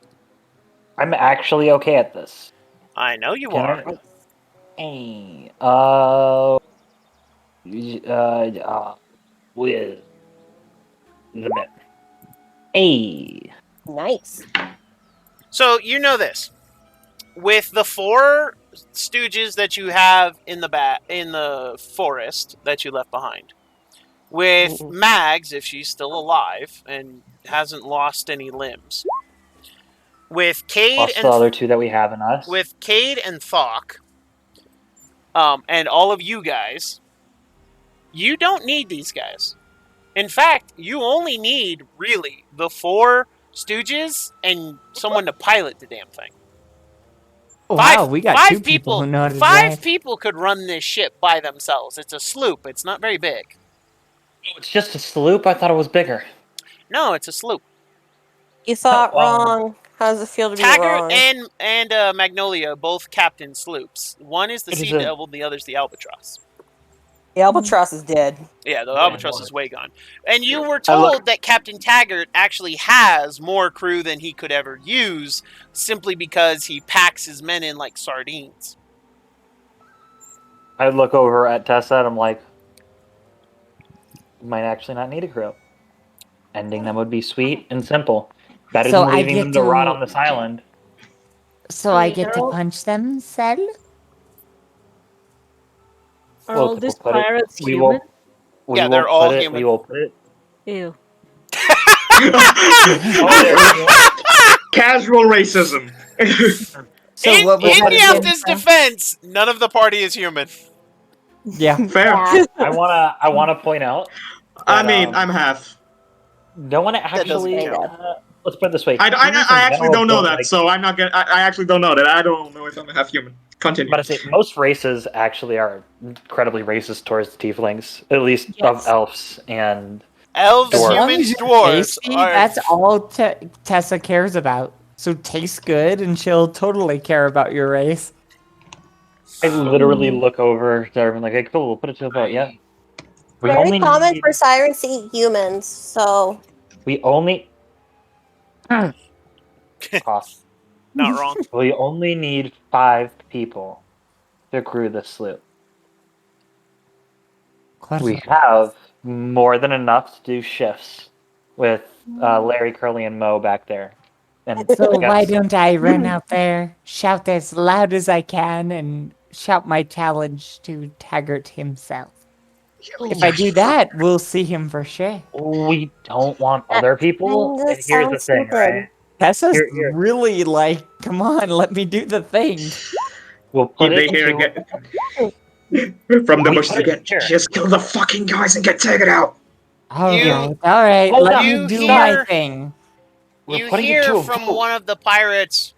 I'm actually okay at this. I know you Can are. Hey, with the bit. Hey, Nice. So you know this. With the 4 stooges that you have in the forest that you left behind, with Mags, if she's still alive and hasn't lost any limbs, with Cade plus and the other 2 that we have in us. with Cade and Thok, and all of you guys, you don't need these guys. In fact, you only need really the 4 stooges and someone to pilot the damn thing. Wow, we got 2 people who know how to drive. 5 people could run this ship by themselves. It's a sloop. It's not very big. Oh, it's just a sloop. I thought it was bigger. No, it's a sloop. You thought wrong. How does it feel to be Taggart wrong? and Magnolia both captain sloops. One is the Sea Devil, the other's the Albatross. The albatross is dead. Yeah, the Albatross is way gone. And you were told that Captain Taggart actually has more crew than he could ever use, simply because he packs his men in like sardines. I look over at Tessa and I'm like, might actually not need a crew. Ending them would be sweet and simple. Better So than I leaving get them to rot on this island. So I get to punch them, Sel? Are all Look, these we'll put it- pirates we human? will- Yeah, they're all human. We will put it. Ew. Casual racism. So in what was that again, Yelta's Sel? defense, none of the party is human. Yeah. Fair. I wanna point out. I that, mean, I'm half. No one doesn't actually. count. Let's put it this way. I humans in actually general don't know that, like- so I'm not gonna. I actually don't know that. I don't know if I'm half human. Continue. But I say most races actually are incredibly racist towards thievelings, at least of elves and Elves, Dwarves. As long humans, as you're dwarves. tasty, Are... that's all Tessa cares about. So taste good, and she'll totally care about your race. I literally look over to everyone like, hey, cool, we'll put it to a vote. Yeah, we Very only common need, for sirens to eat humans, so we only cough. Not wrong. We only need 5 people to crew the sloop. We have more than enough to do shifts with Larry, Curly, and Mo back there. And So I got why don't I run out there, shout as loud as I can, and shout my challenge to Taggart himself? If I do that, we'll see him for sure. We don't want other people. kinda And here's the sounds thing, stupid. right? Tessa's Here. really like, come on, let me do the thing. We'll put They it hear into- again from the We bushes put it again. here. Just kill the fucking guys and get taken out. All You- right, Hold let up, me you do hear- my thing. We're You putting it hear to a from vote. one of the pirates,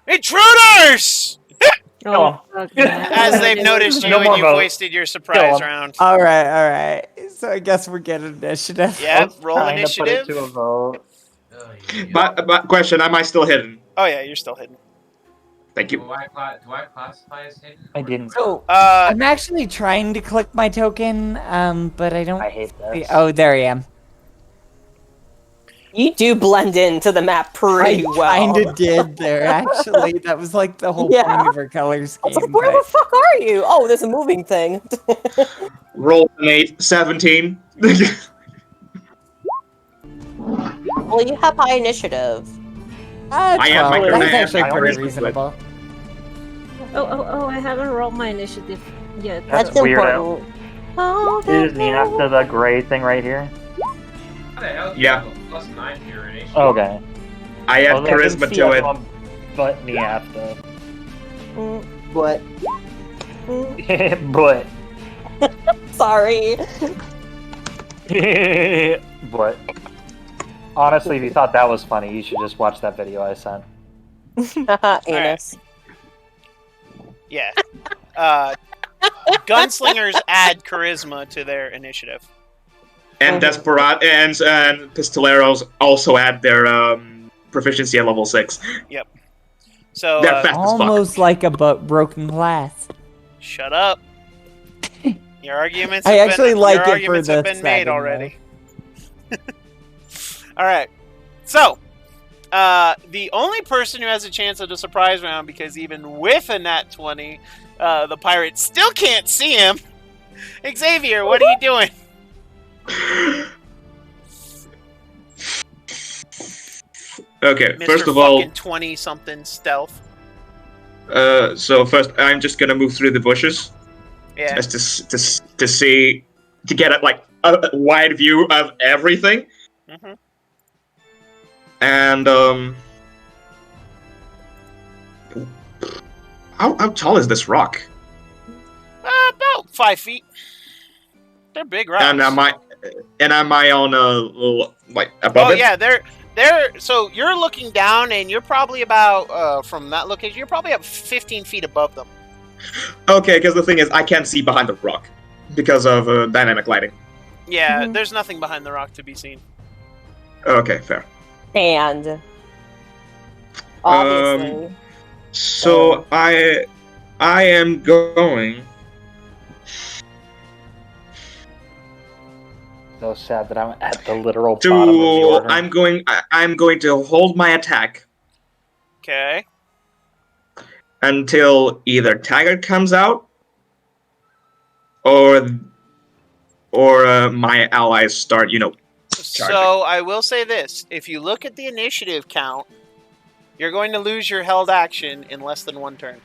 "Intruders!" Oh, fuck, man. As they've noticed you No and more you've vote. wasted your surprise Kill 'em. round. All right. So I guess we're getting initiative. Yep, I was roll trying initiative. to put it to a vote. But question: am I still hidden? Oh yeah, you're still hidden. Thank you. Do I classify as hidden? I or didn't. no? So I'm actually trying to click my token, but I don't. I hate this. Oh, there I am. you do blend into the map pretty well. I kinda did there, actually. That was like the whole Yeah. point of our color I scheme. was like, where the fuck are you? Oh, there's a moving thing. Roll an 8, 17. Well, you have high initiative. I am my 12. That's command. actually I pretty always do it. reasonable. Oh, I haven't rolled my initiative yet. That's That's weird. important. Oh, Is the after the gray thing right here? How the hell do you Yeah. have a +9 to your initiative? Okay. I add Only I didn't charisma see to it. everyone but me after. What? But. Sorry. But. Honestly, if you thought that was funny, you should just watch that video I sent. Anus. Yeah. Gunslingers add charisma to their initiative. And Desperado and Pistoleros also add their proficiency at level 6. Yep. So They're fast as fuck. Almost like a broken glass. shut up. Your arguments. I have actually been, like your it for arguments the have been made setting, already. All right. So, the only person who has a chance of the surprise round, because even with a nat 20, the pirate still can't see him. Xavier, what are you doing? Okay, Mr. first of all, fucking 20-something stealth. so first I'm just gonna move through the bushes, Yeah. just to see, to get a wide view of everything, Mm-hmm. and how tall is this rock? About 5 feet. They're big rocks. And am I on above Oh it? yeah, they're so you're looking down, and you're probably about from that location. You're probably up 15 feet above them. Okay, because the thing is, I can't see behind the rock because of dynamic lighting. Yeah, there's nothing behind the rock to be seen. Okay, fair. And obviously. So I am going. So sad that I'm at the literal bottom of the order. I'm going to hold my attack Okay. until either Taggart comes out or my allies start, charging. So I will say this: if you look at the initiative count, you're going to lose your held action in less than one turn.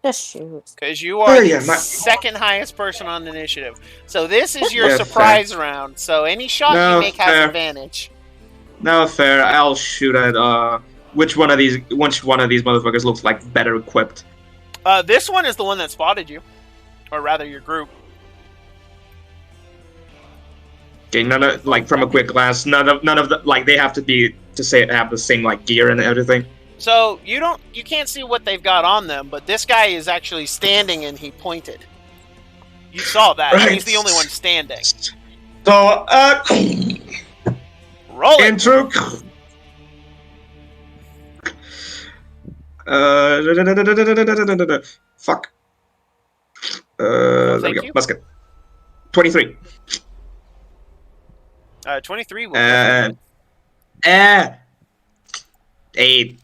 Just shoot. Because you are yeah, the second highest person on the initiative. So this is your Yeah, surprise round. So any shot No, you make has fair. advantage. No, fair. I'll shoot at which one of these motherfuckers looks like better equipped. This one is the one that spotted you, or rather your group. Okay, from a quick glance, none of the they have to have the same gear and everything. So you can't see what they've got on them, but this guy is actually standing and he pointed. You saw that. Right. He's the only one standing. So Roll it. intro. Fuck. There we go. you. Musket. 23. 23 will. And 8.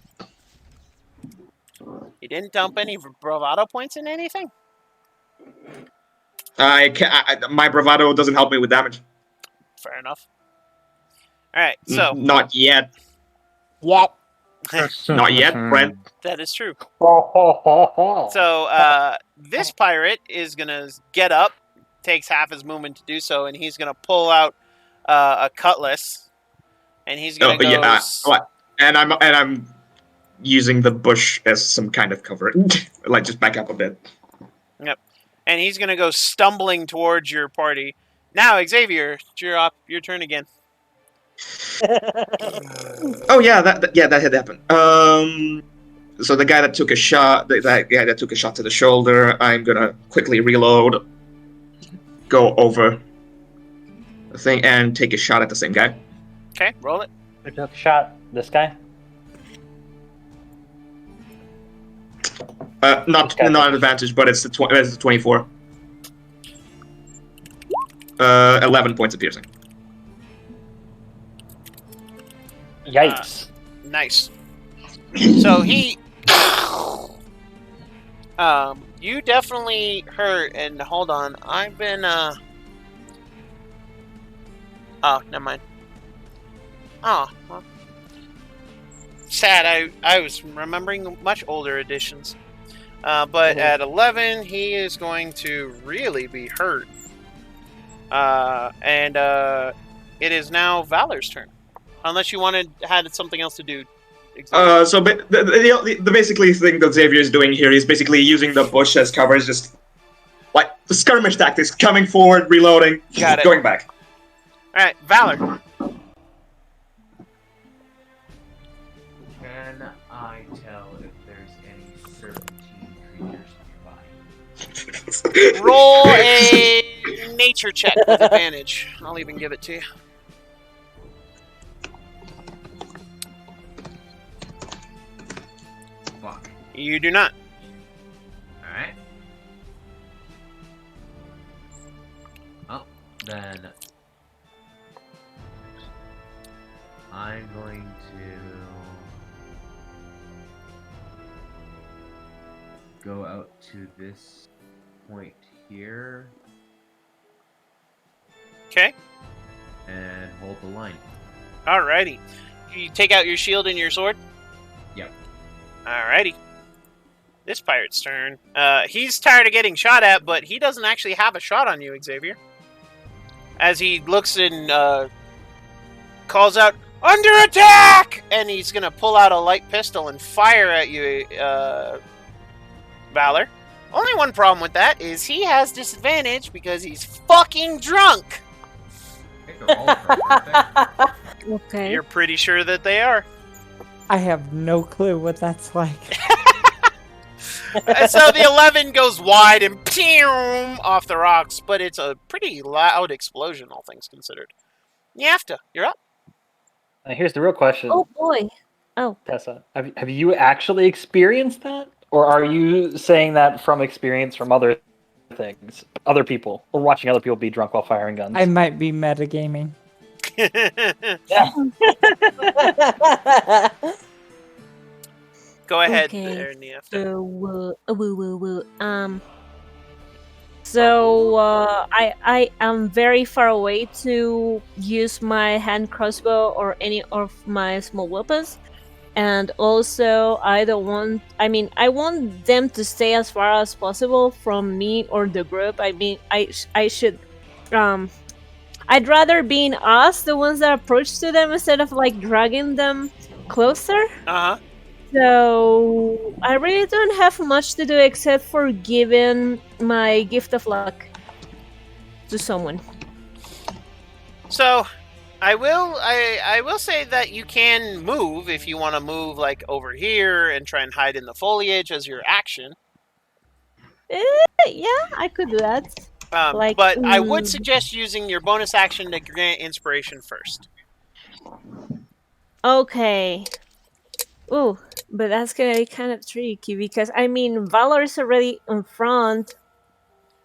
You didn't dump any bravado points in anything? My bravado doesn't help me with damage. Fair enough. Alright, so. Not yet. Yet. Not yet, Brent. That is true. So, So, this pirate is going to get up, takes half his movement to do so, and he's going to pull out a cutlass, and he's going to go... Yeah, and I'm using the bush as some kind of cover. Just back up a bit. Yep. And he's going to go stumbling towards your party. Now, Xavier, it's your turn again. Oh yeah, that had happened. So the guy that took a shot, that guy that took a shot to the shoulder, I'm gonna quickly reload, go over the thing, and take a shot at the same guy. Okay, roll it. I took a shot. This guy? Not an advantage, but it's the 24. 11 points of piercing. Yikes. Nice. So he... you definitely hurt, and hold on, I've been, Oh, never mind. Oh, well. Sad, I was remembering much older editions. But at 11, he is going to really be hurt. And It is now Valor's turn. Unless you had something else to do. Xavier. So the basically thing that Xavier is doing here is basically using the bush as cover, just like the skirmish tactics, coming forward, reloading, Got it. going back. Alright, Valor. Can I tell if there's any serpentine creatures nearby? Roll a nature check with advantage. I'll even give it to you. Fuck. You do not. Alright. Well, then I'm going to go out to this point here Okay. and hold the line. Alrighty. You take out your shield and your sword? Yep. Alrighty. This pirate's turn. He's tired of getting shot at, but he doesn't actually have a shot on you, Xavier. As he looks and calls out, "Under attack!" And he's gonna pull out a light pistol and fire at you, Valor. Only one problem with that is he has disadvantage because he's fucking drunk. I think they're all drunk, aren't they? Okay. You're pretty sure that they are. I have no clue what that's like. And so the 11 goes wide and pew off the rocks, but it's a pretty loud explosion, all things considered. Yafta, you're up. Here's the real question, Oh boy. Oh. Tessa. Have you actually experienced that? Or are you saying that from experience from other things, other people, or watching other people be drunk while firing guns? I might be metagaming. Go ahead Okay. there, Niafta. I am very far away to use my hand crossbow or any of my small weapons, and also I want them to stay as far as possible from me or the group. I should I'd rather being us the ones that approach to them instead of like dragging them closer. Uh-huh. So I really don't have much to do except for giving my gift of luck to someone. So, I will say that you can move if you want to move like over here and try and hide in the foliage as your action. Yeah, I could do that. But I would suggest using your bonus action to grant inspiration first. Okay. Ooh, but that's gonna be kind of tricky because Valor is already in front,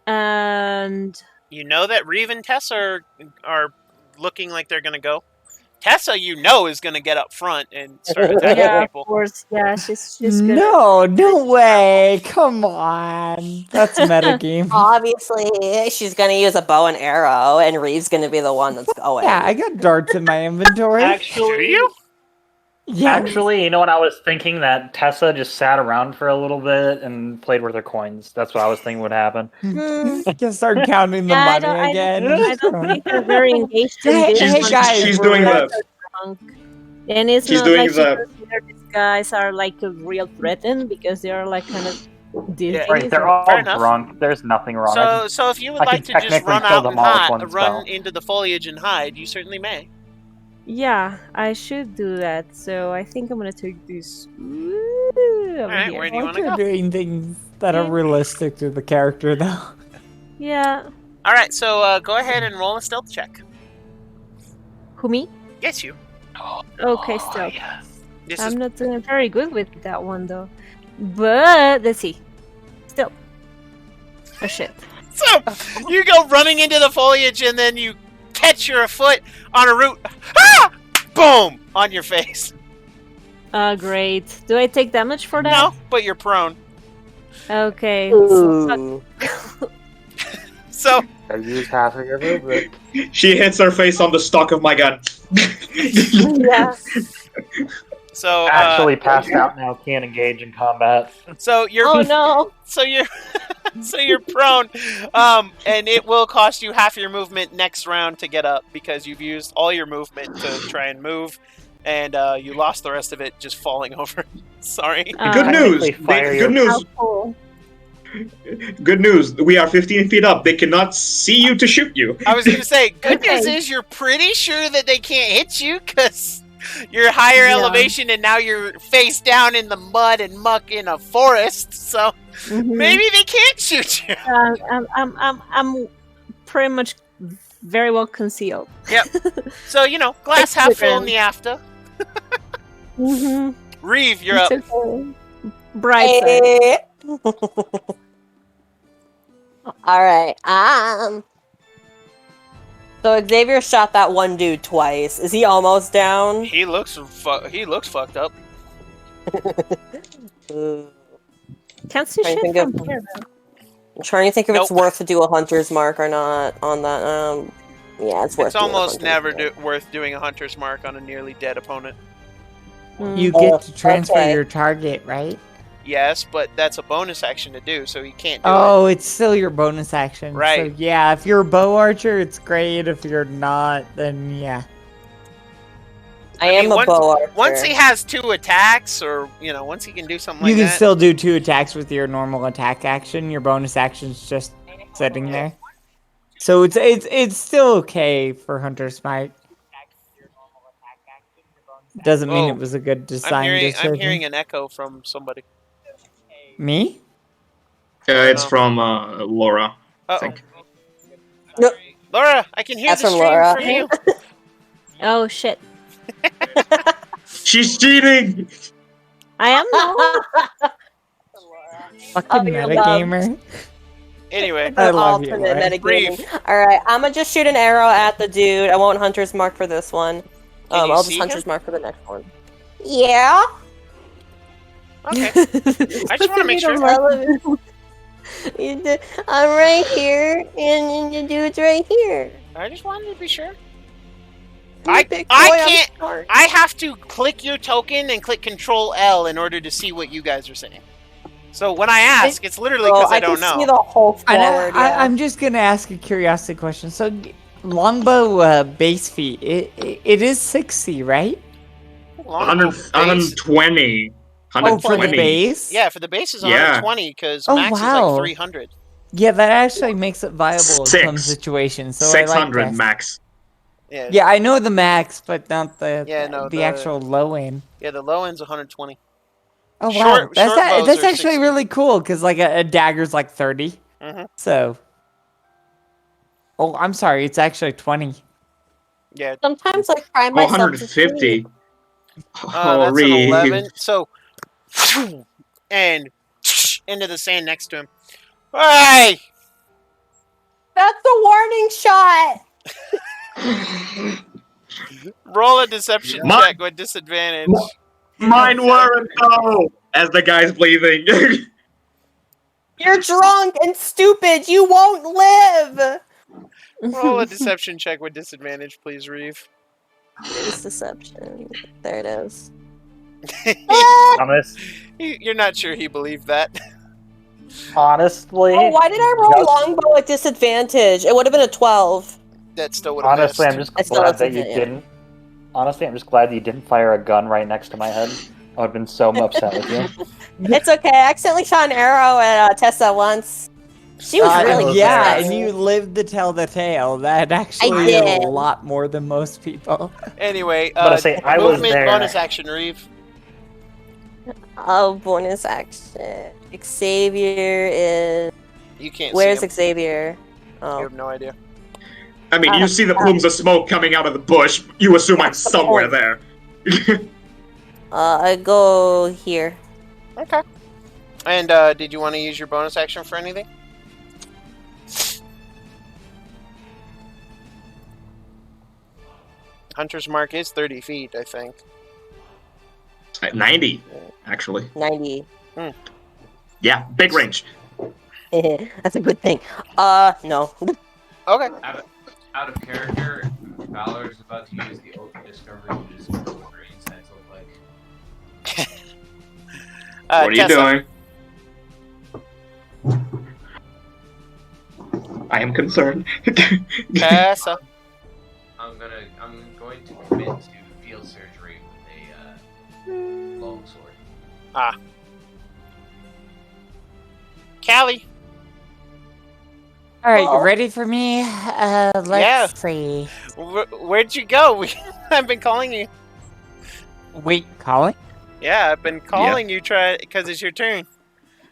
and You know that Reeve and Tessa are looking like they're gonna go. Tessa, is gonna get up front and start attacking yeah, people. of course, yeah, she's gonna. No way! Come on, that's metagame. Obviously, she's gonna use a bow and arrow, and Reeve's gonna be the one that's going. Yeah, I got darts in my inventory. Do you? Yeah. Actually, you know what? I was thinking that Tessa just sat around for a little bit and played with her coins. That's what I was thinking would happen. Just start counting the Yeah, money again. I don't think they're very engaged in Hey, this hey, one. guys, She's doing They're the. so drunk. And it's She's not doing like the- she considers these guys are like a real threat because they are like kind of dizzy. Right, they're all Fair enough. drunk. There's nothing wrong. So if you would I like can to just technically run kill out them and all with one run spell. into the foliage and hide, you certainly may. Yeah, I should do that. So I think I'm gonna take this. Alright, where do you I want like to you're go? doing things that are realistic to the character, though. Yeah. Alright, so go ahead and roll a stealth check. Who, me? Yes, you. Okay, stealth. This I'm is not doing very good with that one though. But let's see. Still. Oh shit. so you go running into the foliage and then you catch your foot on a root. Ah! Boom! On your face. Great. Do I take damage for that? No, but you're prone. Okay. Ooh. So I use half of your movement. She hits her face on the stock of my gun. Yeah. So Actually passed out now, can't engage in combat. So you're Oh no! so you're so you're prone, and it will cost you half your movement next round to get up because you've used all your movement to try and move, and you lost the rest of it just falling over. Sorry. Good news. Technically fire Good your- How news. cool. Good news. We are 15 feet up. They cannot see you to shoot you. I was gonna say, good news Okay. is you're pretty sure that they can't hit you because you're higher Yeah. elevation and now you're face down in the mud and muck in a forest. So Mhm. maybe they can't shoot you. I'm pretty much very well concealed. So glass half full in Instagram. the after. Mm-hmm. Reeve, you're up. Bright side. Eh. All right. So Xavier shot that one dude twice. Is he almost down? He looks fucked up. Ooh. Can't see I shit think from of- here though. I'm trying to think if it's Nope. worth to do a hunter's mark or not on that. Yeah, it's worth. It's doing a almost hunter's never mark. worth doing a hunter's mark on a nearly dead opponent. You Oh, get to transfer okay. your target, right? Yes, but that's a bonus action to do, so you can't do Oh, it's still your bonus action. Right. So yeah, if you're a bow archer, it's great. If you're not, then yeah. I I am mean, a bow archer. it. Once he has 2 attacks, or once he can do something You like can that. still do 2 attacks with your normal attack action. Your bonus action's just sitting there. So it's still okay for Hunter Smite. Doesn't mean Oh, it was a good design I'm decision. hearing an echo from somebody. Me? It's No. from Laura, I Uh-oh. think. Nope. Laura, I can hear That's the from stream Laura. from you. Oh shit. She's cheating! I am not. Fucking you're metagamer. Anyway, I love you, alternate Laura. metagaming. All right, I'm gonna just shoot an arrow at the dude. I won't hunter's mark for this one. Can you I'll see just hunter's him? mark for the next one. Yeah. Okay. I just want to make sure. I'm right here, and the dude's right here. I just wanted to be sure. You big boy, I I'm can't. sorry. I have to click your token and click Control L in order to see what you guys are saying. So when I ask, it's literally because I don't can see know. the whole And forward. Yeah. I'm just gonna ask a curiosity question. So, longbow base feet, it is 60, right? 100, Base- 120. Oh, for the 120. base? Yeah, for the base is Yeah. 120 because Oh, max is wow. like 300. Yeah, that actually makes it viable in some 6. situations. So 600 I like that. max. Yeah. Yeah, I know the max, but not the Yeah, no, the the- actual low end. Yeah, the low end's 120. Oh wow, Short bows that's are actually 60. really cool because like a dagger's like 30. Mhm. So. Oh, I'm sorry. It's actually 20. Yeah, Sometimes I cry Oh, myself to 150. sleep. Oh, that's an Reeve. 11. So, and into the sand next to him. Hey! That's a warning shot. Roll a deception My- check with disadvantage. Mine weren't though! As the guy's bleeding. You're drunk and stupid. You won't live. Roll a deception check with disadvantage, please, Reeve. It's deception. There it is. Honest, You're not sure he believed that. honestly, Oh, why did I roll Just- longbow at disadvantage? It would have been a 12. That still would have honestly, missed. I'm just I still glad that have you to- yeah. didn't. Honestly, I'm just glad that you didn't fire a gun right next to my head. I would have been so upset with you. It's okay. I accidentally shot an arrow at Tessa once. She was really yeah, good. and you lived to tell the tale. That actually did. is a lot more than most people. Anyway, But I say, I was movement there. bonus action, Reeve. Oh, bonus action. Xavier is. You can't Where's see him. Xavier? You Oh. have no idea. I mean, you see the plumes of smoke coming out of the bush. You assume I'm That's the somewhere point. there. I go here. Okay. And did you want to use your bonus action for anything? Hunter's mark is 30 feet, I think. At 90, actually. 90. Yeah, big range. That's a good thing. No. Okay. Out of character, Valor is about to use the Oath of Discovery to discover what green signs look like. What are you Tessa. doing? I am concerned. Tessa. I'm going to commit to field surgery with a longsword. Callie. All right, you Well- ready for me? Let's Yeah. see. Where'd you go? I've been calling you. Wait, calling? Yeah, I've been calling you because it's your turn.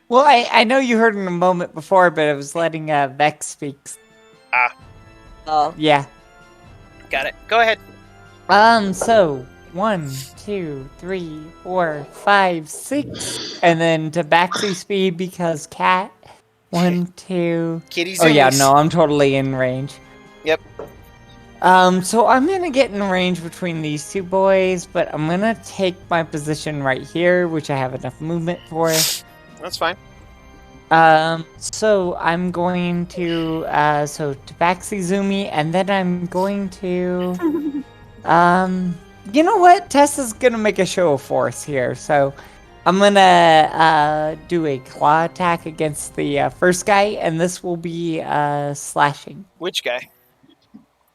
Well, I know you heard in a moment before, but I was letting Vex speak. Oh. Yeah. Got it. Go ahead. So 1, 2, 3, 4, 5, 6, and then tabaxi speed because cat. 1, 2. Kitty Oh yeah, zoomies. no, I'm totally in range. Yep. So I'm gonna get in range between these two boys, but I'm gonna take my position right here, which I have enough movement for. That's fine. So I'm going to, tabaxi zoomy, and then I'm going to, you know what? Tessa's gonna make a show of force here, so I'm gonna, do a claw attack against the, first guy, and this will be, slashing. Which guy?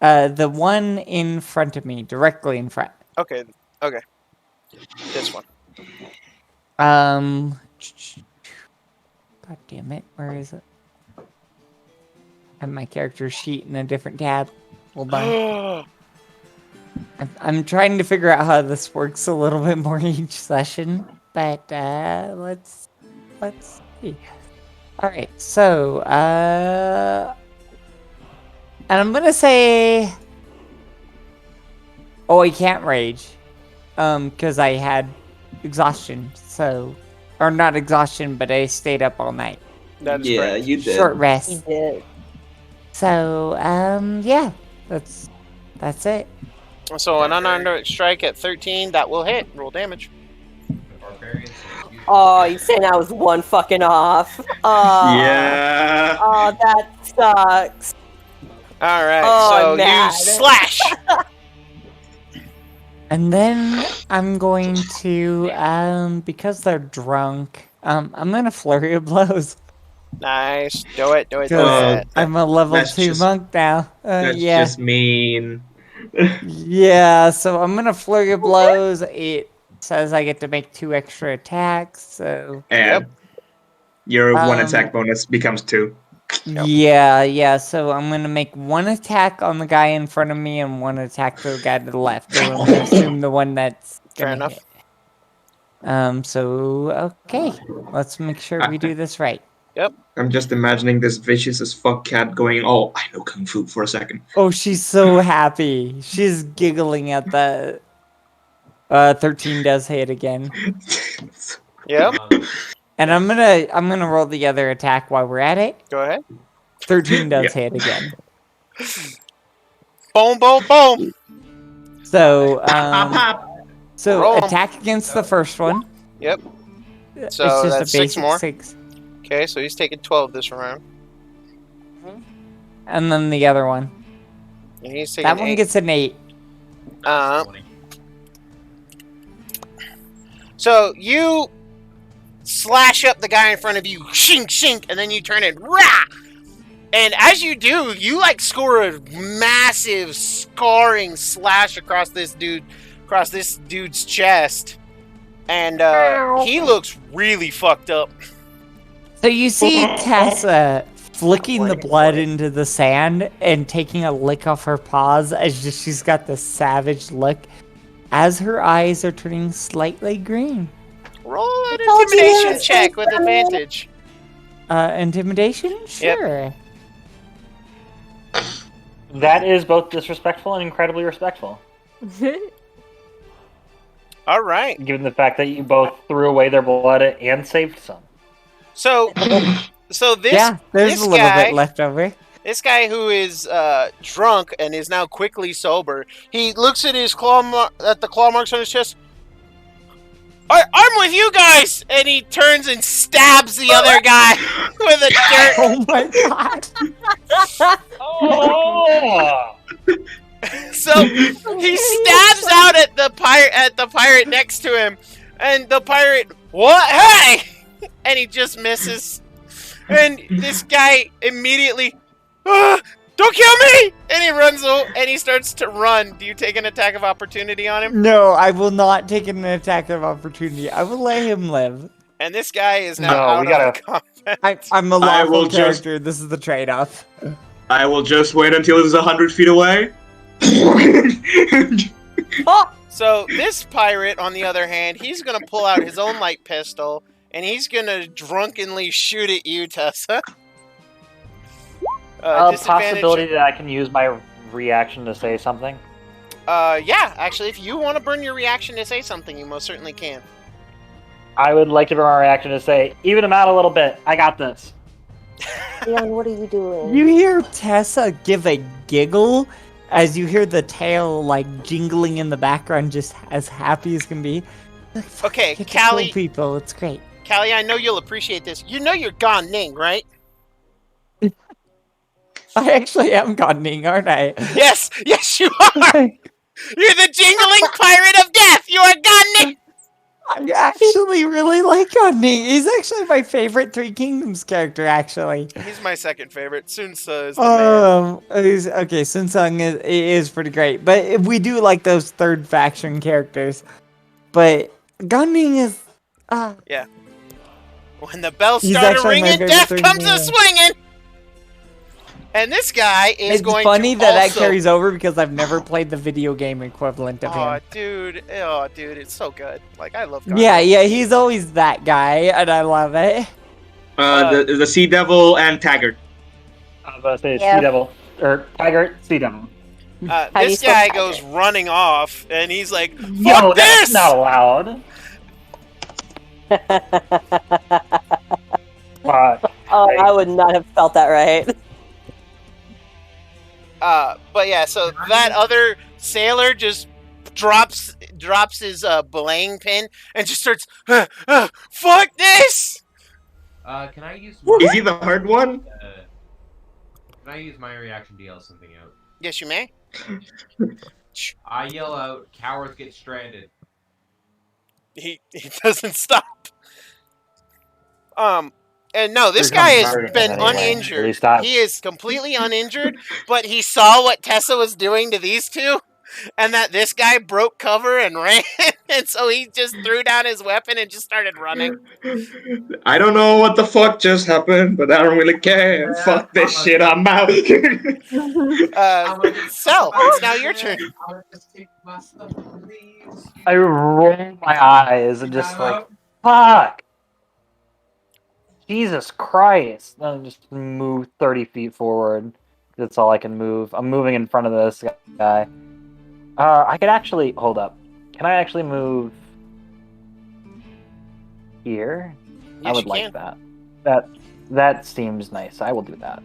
The one in front of me, directly in front. Okay. This one. God damn it, where is it? I have my character sheet in a different tab. Hold on. I'm trying to figure out how this works a little bit more each session, but let's see. All right, so and I'm gonna say, oh, I can't rage, because I had exhaustion, so, or not exhaustion, but I stayed up all night. That's Yeah, correct. you did. Short He rest. did. So, yeah, that's it. So an unarmed strike at 13, that will hit. Roll damage. The barbarians. Oh, you're saying I was one fucking off. Yeah. Oh, that sucks. All right. Oh, so I'm mad. you slash. And then I'm going to, because they're drunk, I'm gonna flurry of blows. Nice. Do it. Do it. Do Because it. I'm a level that's 2 just- monk now. That's Yeah. just mean. Yeah, so I'm gonna flurry of blows. It says I get to make 2 extra attacks, so... And your one Um, attack bonus becomes 2. Yeah, so I'm gonna make 1 attack on the guy in front of me and 1 attack to the guy to the left. So I'm gonna assume the one that's Fair gonna enough. hit. So, okay. Let's make sure we do this right. I'm just imagining this vicious as fuck cat going, oh, I know Kung Fu for a second. Oh, she's so happy. She's giggling at the... 13 does hit again. Yep. And I'm gonna roll the other attack while we're at it. Go ahead. 13 does Yeah. hit again. Boom, boom, boom. So, Pop, pop. so Roll 'em. attack against the first one. Yep. It's So just that's a 6 basic more. 6. Okay, so he's taking 12 this round. And then the other one. And he's taking That one 8. gets an 8. So you slash up the guy in front of you, shink, shink, and then you turn it, rah! And as you do, you like score a massive scarring slash across this dude's chest. And he looks really fucked up. So you see Tessa flicking the blood into the sand and taking a lick off her paws as she's got this savage look as her eyes are turning slightly green. Roll an I told you intimidation this, check with Tessa. advantage. Intimidation? Sure. That is both disrespectful and incredibly respectful, All right. given the fact that you both threw away their blood and saved some. So this Yeah, there's this a little guy, bit left over. This guy who is drunk and is now quickly sober, he looks at his at the claw marks on his chest. I'm with you guys, and he turns and stabs the other guy with a dirt. Oh my god. Oh! So he stabs out at the pirate next to him, and the pirate What? Hey! And he just misses. And this guy immediately, don't kill me! And he runs and he starts to run. Do you take an attack of opportunity on him? No, I will not take an attack of opportunity. I will let him live. And this guy is now No, we out of gotta- combat. I'm a I will lawful character. This is the trade-off. I will just wait until he's 100 feet away. So this pirate, on the other hand, he's going to pull out his own light pistol, and he's going to drunkenly shoot at you, Tessa. Possibility that I can use my reaction to say something. Yeah, actually, if you want to burn your reaction to say something, you most certainly can. I would like to burn my reaction to say, even him out a little bit. I got this. Leon, what are you doing? You hear Tessa give a giggle as you hear the tail like jingling in the background, just as happy as can be. Like, fuck, Okay, I get to kill Callie. people. It's great. Callie, I know you'll appreciate this. You know you're Gan Ning, right? I actually am Godning, aren't I? Yes, yes, you are. You're the jingling pirate of death. You are Gan Ning. I actually really like Godning. He's actually my favorite Three Kingdoms character, actually. He's my second favorite. Sunsa is the man. Okay, Sunsung is pretty great, but we do like those third faction characters. But Godning is, Yeah. When the bells He's start actually my ringing, favorite death third comes a man. swinging. And this guy is it's going funny to that also... carries over because I've never played the video game equivalent of him. dude, it's so good. Like, I love God. Yeah, he's always that guy, and I love it. The Sea Devil and Taggart. I was about to say Yeah. Sea Devil. Or Tiger, Sea Devil. How do you This spell guy tiger? goes running off, and he's like, fuck Yo, this! that's not allowed. Fuck. Oh, I would not have felt that right. But yeah, so that other sailor just drops his belaying pin and just starts, fuck this! Can I use? Is he the hard one? Can I use my reaction to yell something out? Yes, you may. I yell out, "Cowards get stranded." He doesn't stop. And no, this There's guy no has murder been anyway, at uninjured. least I- He is completely uninjured, but he saw what Tessa was doing to these two, and that this guy broke cover and ran, and so he just threw down his weapon and just started running. I don't know what the fuck just happened, but I don't really care. Yeah, Fuck this I'm shit, I'm out. Sel, it's now your turn. I'll just take my stuff and leave. I roll my eyes and just like, fuck! Jesus Christ! Then just move 30 feet forward. That's all I can move. I'm moving in front of this guy. I could actually... Hold up. Can I actually move... here? I Yes, would you like can. that. That seems nice. I will do that.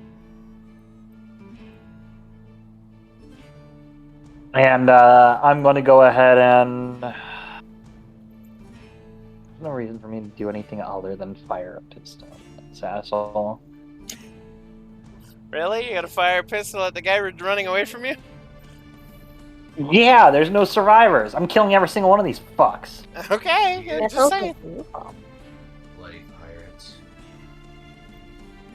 And I'm going to go ahead and... There's no reason for me to do anything other than fire a pistol. That's asshole. Really? You gotta fire a pistol at the guy running away from you? Yeah, there's no survivors. I'm killing every single one of these fucks. Okay, That just sounds saying. like Bloody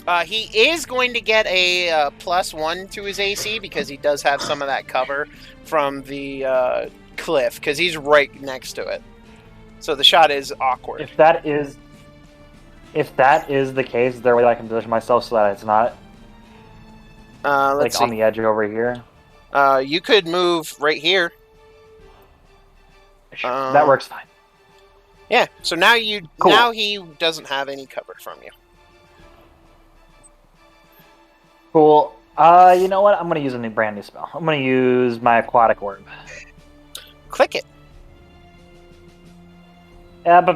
pirates. He is going to get a +1 to his AC because he does have some of that cover from the cliff, because he's right next to it. So the shot is awkward. If that is the case, is there a way I can position myself so that it's not Let's like on see. the edge over here? You could move right here. That works fine. Yeah. So now Cool. now he doesn't have any cover from you. Cool. You know what? I'm gonna use a brand new spell. I'm gonna use my aquatic orb. Click it.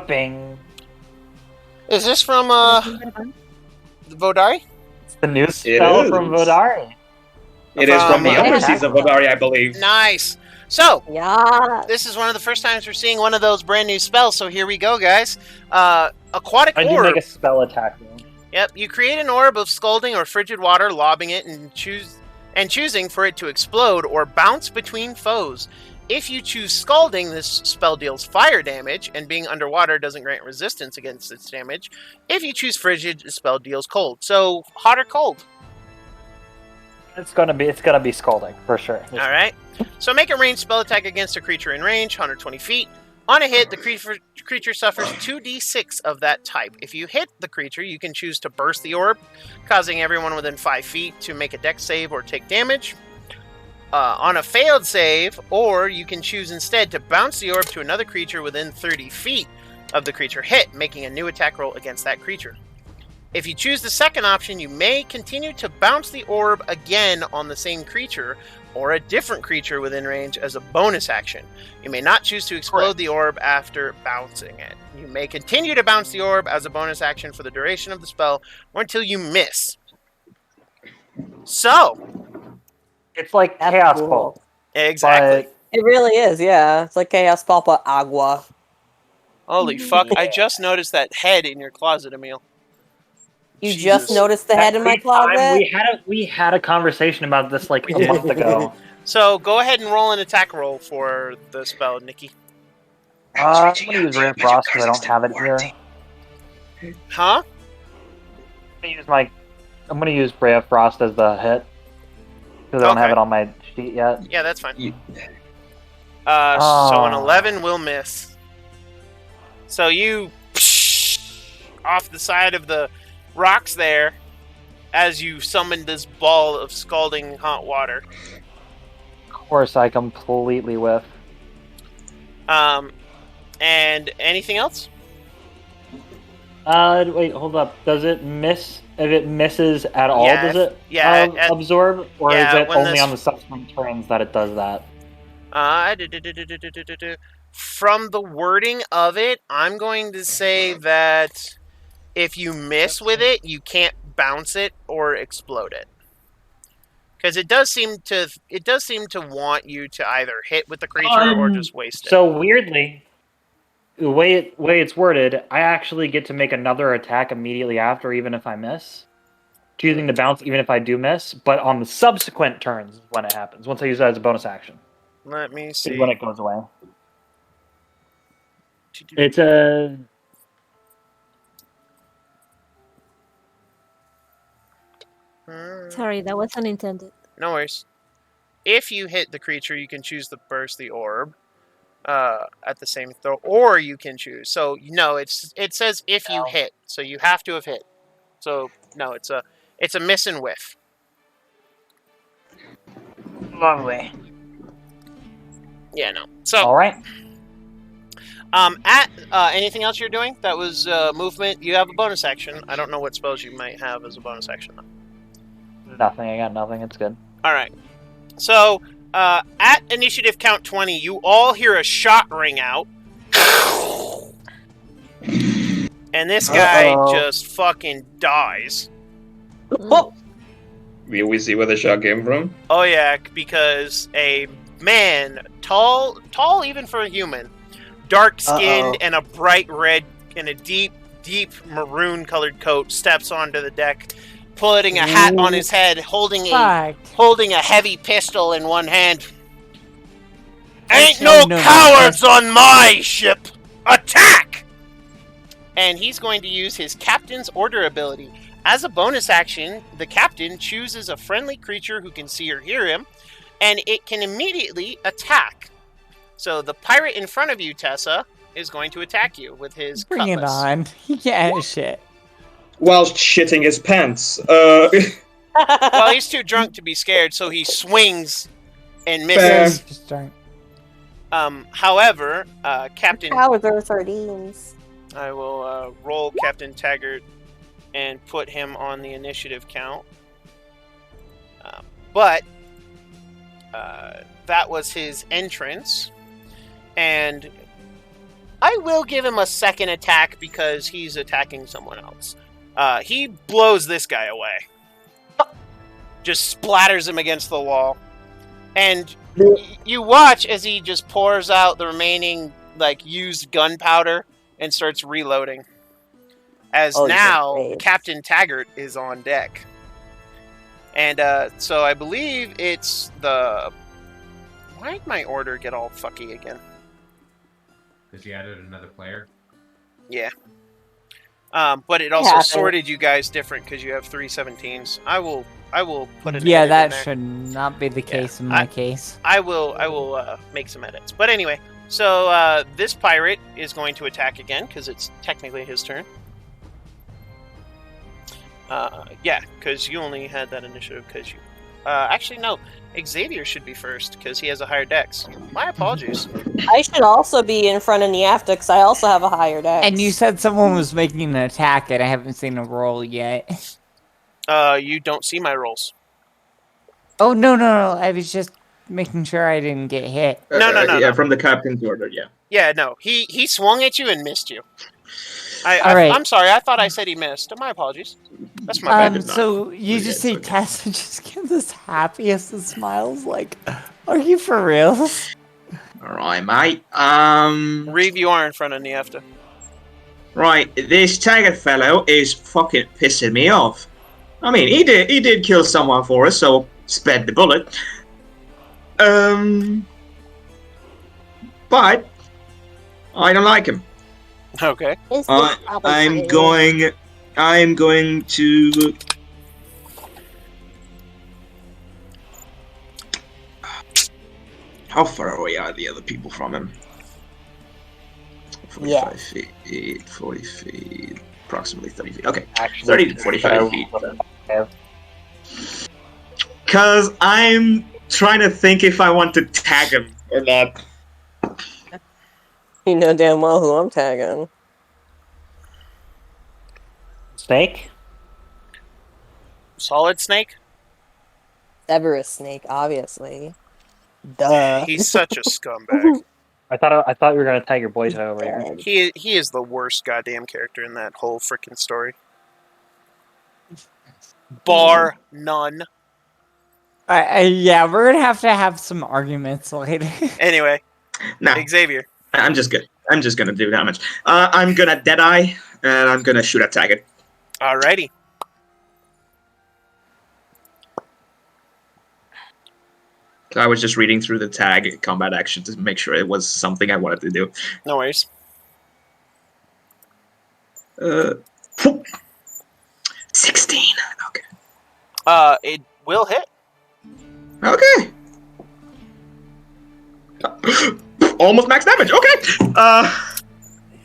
Bing. Is this from the Vodari? It's the new spell is. from Vodari. It is from the Yeah. other season of Vodari, I believe. Nice. So Yeah. this is one of the first times we're seeing one of those brand new spells. So here we go, guys. Aquatic I do orb. make a spell attack roll. Yep, you create an orb of scalding or frigid water, lobbing it and choosing for it to explode or bounce between foes. If you choose Scalding, this spell deals fire damage, and being underwater doesn't grant resistance against its damage. If you choose Frigid, the spell deals cold. So, hot or cold? It's gonna be scalding for sure. All right. So make a ranged spell attack against a creature in range, 120 feet. On a hit, the creature suffers 2d6 of that type. If you hit the creature, you can choose to burst the orb, causing everyone within 5 feet to make a dex save or take damage. On a failed save, or you can choose instead to bounce the orb to another creature within 30 feet of the creature hit, making a new attack roll against that creature. If you choose the second option, you may continue to bounce the orb again on the same creature or a different creature within range as a bonus action. You may not choose to explode the orb after bouncing it. You may continue to bounce the orb as a bonus action for the duration of the spell or until you miss. So, It's like That's Chaos cool. Bolt. exactly. It really is, yeah. It's like Chaos Ball, but agua. Holy fuck, I just noticed that head in your closet, Emil. You Jesus. just noticed the head in my Every time closet? we had a conversation about this like a month ago. So, go ahead and roll an attack roll for the spell, Nikki. I'm gonna use Ray of Frost because I don't have it here. Huh? I'm gonna use Ray of Frost as the hit because I don't have it on my sheet yet. Yeah, that's fine. You- So an 11 will miss. So you off the side of the rocks there as you summon this ball of scalding hot water. Of course, I completely whiff. And anything else? Wait, hold up. Does it miss? If it misses at all, Yeah, does it at- absorb? Or yeah, is it when only this- on the subsequent turns that it does that? From the wording of it, I'm going to say that if you miss with it, you can't bounce it or explode it. Because it does seem to want you to either hit with the creature or just waste it. So weirdly, the way it's worded, I actually get to make another attack immediately after, even if I miss. Choosing to bounce, even if I do miss, but on the subsequent turns is when it happens. Once I use that as a bonus action, Let me is see. when it goes away. It's a Sorry, that was unintended. No worries. If you hit the creature, you can choose to burst the orb at the same throw, or you can choose. So no, it says if you hit, so you have to have hit. So no, it's a miss and whiff. lovely. Yeah, no. So All right. at anything else you're doing? That was movement. You have a bonus action. I don't know what spells you might have as a bonus action though. Nothing. I got nothing. It's good. All right. So, at initiative count 20, you all hear a shot ring out. And this guy just fucking dies. We see where the shot came from. Oh yeah, because a man, tall even for a human, dark-skinned and a bright red and a deep maroon colored coat steps onto the deck, putting a hat on his head, holding a heavy pistol in one hand. Ain't no cowards on my ship! Attack! And he's going to use his Captain's Order ability. As a bonus action, the Captain chooses a friendly creature who can see or hear him, and it can immediately attack. So the pirate in front of you, Tessa, is going to attack you with his Bring it cutlass. on. Yeah, shit. Whilst shitting his pants. Well, he's too drunk to be scared, so he swings and misses. Just don't. However, Captain... Cowards are sardines. I will roll Captain Taggart and put him on the initiative count. But that was his entrance. And I will give him a second attack because he's attacking someone else. He blows this guy away. Just splatters him against the wall. And you watch as he just pours out the remaining used gunpowder and starts reloading. As now, Captain Taggart is on deck. And so I believe it's the Why'd my order get all fucky again? Because you added another player. Yeah. But it also happens. sorted you guys different because you have 3 17s. I will put an Yeah, edit in that there. should not be the case in my case. I will make some edits. But anyway, so this pirate is going to attack again because it's technically his turn. Yeah, because you only had that initiative because you. Actually, no. Xavier should be first because he has a higher dex. My apologies. I should also be in front of Niafta because I also have a higher dex. And you said someone was making an attack, and I haven't seen a roll yet. You don't see my rolls. Oh, no. I was just making sure I didn't get hit. No. Yeah, from the captain's order, yeah. Yeah, no. He swung at you and missed you. All right. I'm sorry. I thought I said he missed. My apologies. That's my bad. So you just see Tessa just give this happiest of smiles, like, are you for real? Alright, mate. Reeve, you are in front of Niefta. Right, this tiger fellow is fucking pissing me off. I mean, he did kill someone for us, so sped the bullet. But I don't like him. Okay. I'm going to. How far away are the other people from him? 45 feet, 40 feet, approximately 30 feet. Okay, 30 to 45 feet. Because I'm trying to think if I want to tag him or not. You know damn well who I'm tagging. Snake? Solid Snake? Severus Snake, obviously. Duh. He's such a scumbag. I thought you were gonna tag your boy toe over here. He is the worst goddamn character in that whole freaking story. Bar none. Yeah, we're gonna have some arguments later. Anyway, Nah, Xavier. I'm just good. I'm just gonna do damage. I'm gonna Deadeye, and I'm gonna shoot at Taggart. Alrighty. So I was just reading through the tag combat action to make sure it was something I wanted to do. No worries. 16. Okay. It will hit. Okay. Almost max damage. Okay.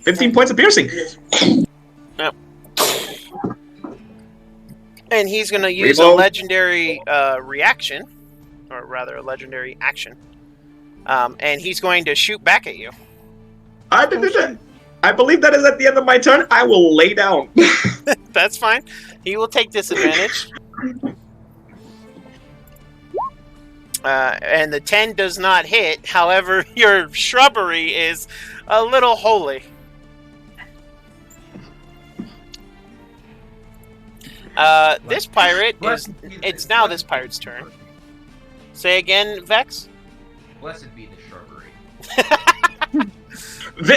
15 points of piercing. Yep. And he's going to use a Reload. legendary reaction, or rather a legendary action. And he's going to shoot back at you. I believe that is at the end of my turn. I will lay down. That's fine. He will take disadvantage. And the 10 does not hit. However, your shrubbery is a little holy. This pirate is... It's now this pirate's turn. Say again, Vex? Blessed be the shrubbery.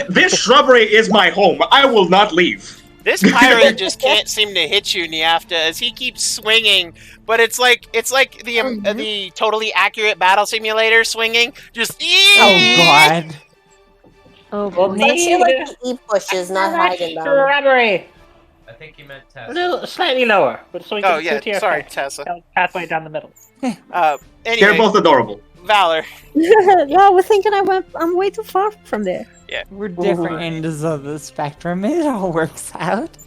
This shrubbery is my home. I will not leave. This pirate just can't seem to hit you, Niafta, as he keeps swinging. But it's like the totally accurate battle simulator swinging. Just Oh god. Oh, well, I feel like the E pushes, not hiding them. Shrubbery. I think you meant A Tessa. little slightly lower, but so we Oh can yeah, to your sorry, face. Tessa. Halfway down the middle. They're Anyway, both adorable. Valor. No, we're thinking I'm way too far from there. We're different ends of the spectrum. It all works out.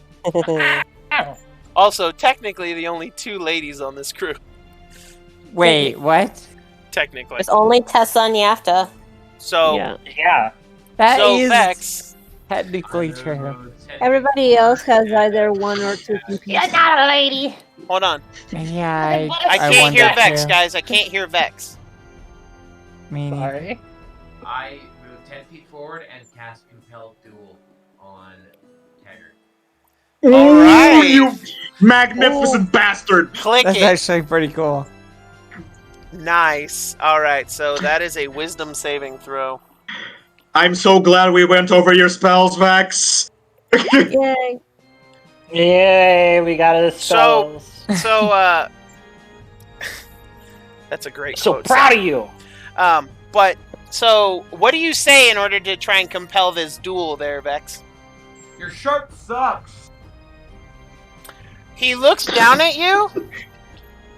Also, technically, the only 2 ladies on this crew. Wait, what? Technically. There's only Tessa and Yafta. So, Yeah. That is Vex. technically true. Everybody else has either 1 or 2 PPs. You're not a lady. Hold on. Yeah, I can't hear wonder Vex, too. guys. I can't hear Vex. Me neither. Sorry. I move 10 feet forward and cast Compelled Duel on Taggart. Alright. You magnificent bastard! Click That's it. actually pretty cool. Nice. Alright, so that is a wisdom saving throw. I'm so glad we went over your spells, Vax. Yay. Yay, we got his spells. So, that's a great So quote. proud of you. But, so, what do you say in order to try and compel this duel there, Vex? Your shirt sucks. He looks down at you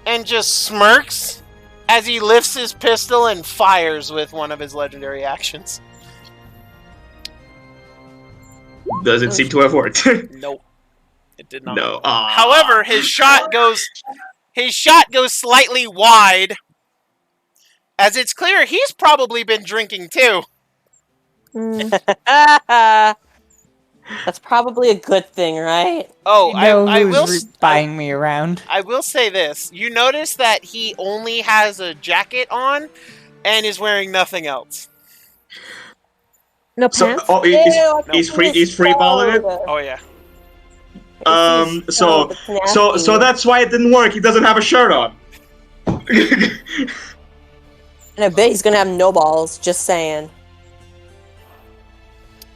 and just smirks as he lifts his pistol and fires with one of his legendary actions. Does it seem to have worked? Nope. It did not. No. However, his shot goes slightly wide. As it's clear, he's probably been drinking too. That's probably a good thing, right? Oh, You know I will who's buying me around. I will say this. You notice that he only has a jacket on and is wearing nothing else. No So, pants? he's free balling it. Oh yeah. So that's why it didn't work. He doesn't have a shirt on. And I bet he's gonna have no balls, just saying.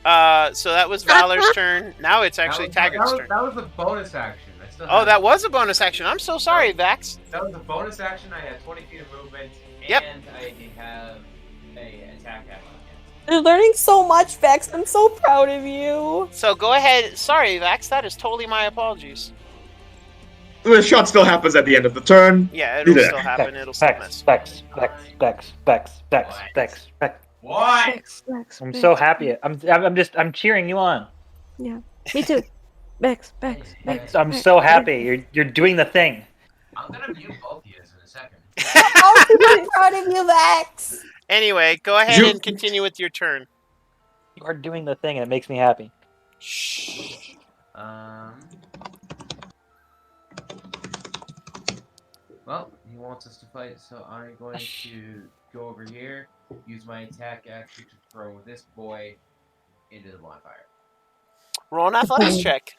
So that was Valor's turn. Now it's actually Taggart's turn. That was a bonus action. I still Oh, have that it. was a bonus action. I'm so sorry, Vax. That was a bonus action. I had 20 feet of movement, Yep. and I have a attack action. You're learning so much, Vex. I'm so proud of you. So go ahead. Sorry, Vax. That is totally my apologies. The shot still happens at the end of the turn. Yeah, it'll Yeah. still happen. It'll still miss. Vex. What? I'm so happy. I'm cheering you on. Yeah, me too. Vex. I'm so happy. You're doing the thing. I'm gonna mute both of you in a second. I'm super proud of you, Vex. Anyway, go ahead and continue with your turn. You are doing the thing, and it makes me happy. Shh. Well, he wants us to fight, so I'm going to go over here, use my attack action to throw this boy into the bonfire. Roll an athletics check.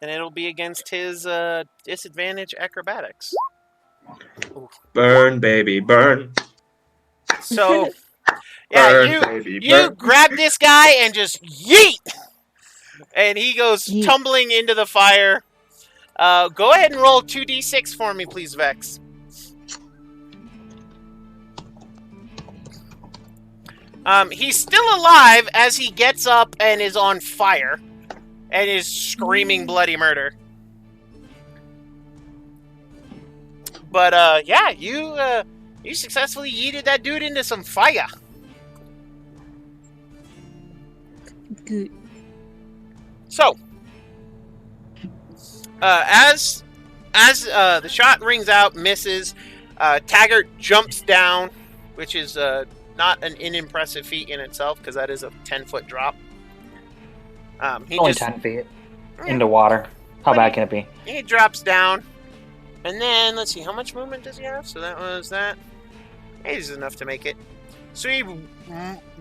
And it'll be against his disadvantage acrobatics. Burn, baby, burn. So, yeah, Burn, baby, you burn. grab this guy and just yeet! And he goes Yeet. tumbling into the fire. Go ahead and roll 2d6 for me, please, Vex. He's still alive as he gets up and is on fire. And is screaming bloody murder. But, yeah, you successfully yeeted that dude into some fire. Good. So, as the shot rings out, misses, Taggart jumps down, which is not an unimpressive feat in itself, because that is a 10-foot drop. He Only just 10 feet into water. How bad can it be? he drops down, and then let's see, how much movement does he have? So that was that. He's enough to make it. So he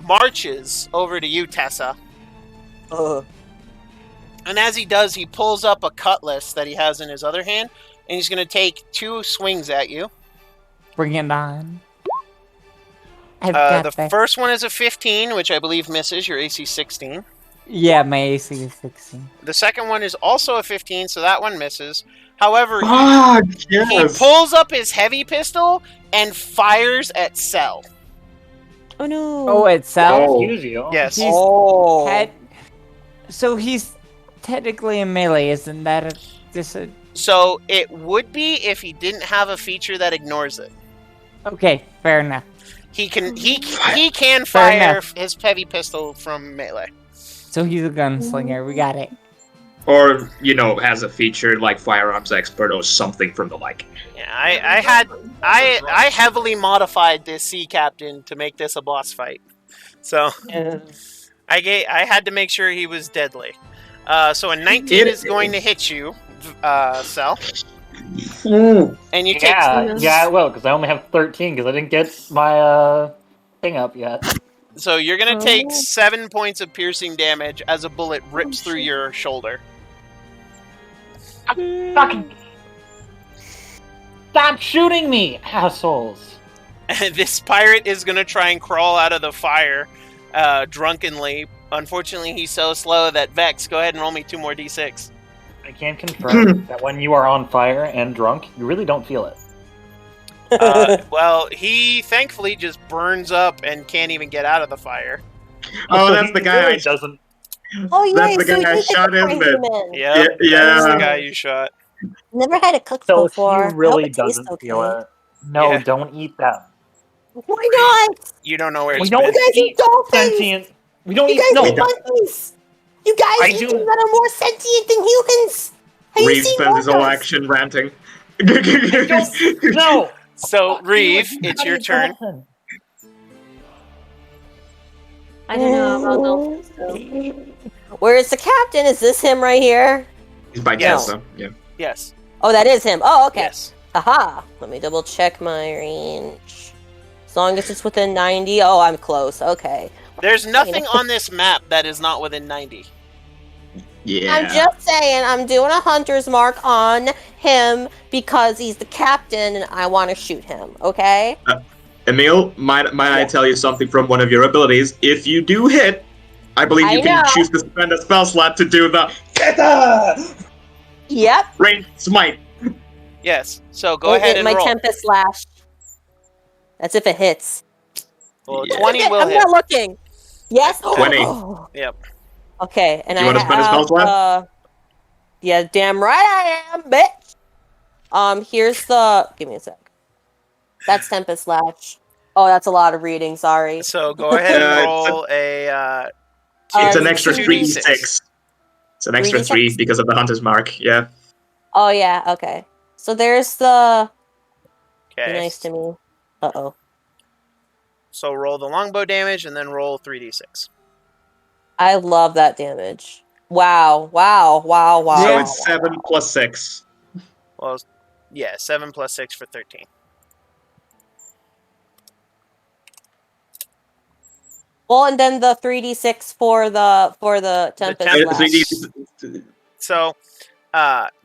marches over to you, Tessa. And as he does, he pulls up a cutlass that he has in his other hand, and he's going to take 2 swings at you. Bring it on. I've got The that. first one is a 15, which I believe misses your AC 16. Yeah, my AC is 16. The second one is also a 15, so that one misses. However, he Yes. pulls up his heavy pistol and fires at Cell. Oh no. Oh, itself? Oh. Excuse you. Yes. He's so he's technically a melee, isn't that a So it would be if he didn't have a feature that ignores it. Okay, fair enough. He can Fair fire enough. his heavy pistol from melee. So he's a gunslinger, we got it. Or, has a feature like firearms expert or something from the like. Yeah, I heavily modified this sea captain to make this a boss fight. So I had to make sure he was deadly. So a 19 is going to hit you, Cell. And you take... Yeah, I will, because I only have 13, because I didn't get my thing up yet. So you're going to take 7 points of piercing damage as a bullet rips through your shoulder. Fucking... Stop shooting me, assholes! And this pirate is going to try and crawl out of the fire drunkenly. Unfortunately, he's so slow that Vex, go ahead and roll me 2 more d6. I can confirm that when you are on fire and drunk, you really don't feel it. Well, he thankfully just burns up and can't even get out of the fire. Oh, So that's he the guy. really doesn't. Oh yeah, That's the so guy I you think shot, it's isn't it? human. Yep, Yeah. that's the guy you shot. Never had it cooked So before. he I hope really it tastes doesn't feel okay. it. No, Yeah. don't eat them. Why not? You don't know where We it's don't been. You guys eat dolphins. sentient. We don't You eat. guys No, eat monkeys. You guys I eat do- things that are more sentient than humans. Have you Reeve seen spends his whole monkeys? action ranting. no. So, Reeve, You it's gotta your eat turn. dolphin. I don't know about dolphins though. Where's the captain? Is this him right here? He's by Yes. Tessa. Yeah. Yes. Oh, that is him. Oh, okay. Yes. Aha. Let me double check my range. As long as it's within 90. Oh, I'm close. Okay. There's nothing on this map that is not within 90. Yeah. I'm just saying, I'm doing a hunter's mark on him because he's the captain and I want to shoot him, okay? Emil, might I tell you something from one of your abilities? If you do hit, I believe you can choose to spend a spell slot to do the Yep. range smite. Yes. So go ahead and my roll. Tempest Slash. That's if it hits. Well, Yeah. 20 will I'm hit. not looking. Yes. 20. Oh. Yep. Okay, and You I wanna spend a spell have, slot? yeah, damn right I am, bitch. Here's the. Give me a sec. That's Tempest Slash. Oh, that's a lot of reading. Sorry. So go ahead and it's roll a. It's Uh, an extra 2d6. 3d6. It's an extra 3d6? 3 because of the hunter's mark. Yeah. Oh yeah. Okay. So there's the. Be Okay. nice to me. Uh-oh. So roll the longbow damage and then roll 3d6. I love that damage. Wow. Wow. Wow. Wow. So Yeah. it's 7 plus 6. Well, yeah, 7 plus 6 for 13. Well, and then the 3d6 for the Tempest Tempest. Slash. So,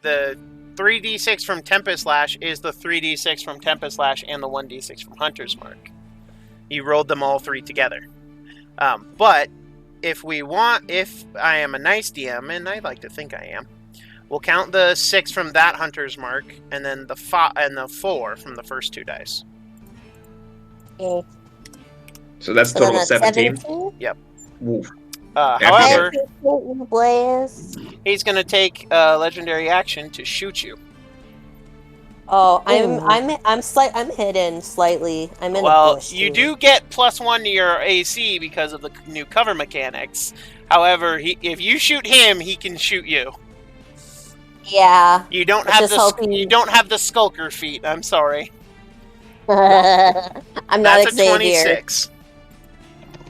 the 3d6 from Tempest Slash is the 3d6 from Tempest Slash and the 1d6 from Hunter's Mark. You rolled them all three together. But if I am a nice DM, and I like to think I am, we'll count the 6 from that Hunter's Mark, and then the 4 from the first 2 dice. Okay. So that's a So total then of that's 17. 17? Yep. Woof. However, Blaze. he's going to take a legendary action to shoot you. Oh, Ooh. I'm hidden slightly. I'm in a Well, bush. you too. do get +1 to your AC because of the new cover mechanics. However, if you shoot him, he can shoot you. Yeah. You don't Let's have just hope he- you don't have the skulker feat. I'm sorry. I'm not That's a Xavier. 26.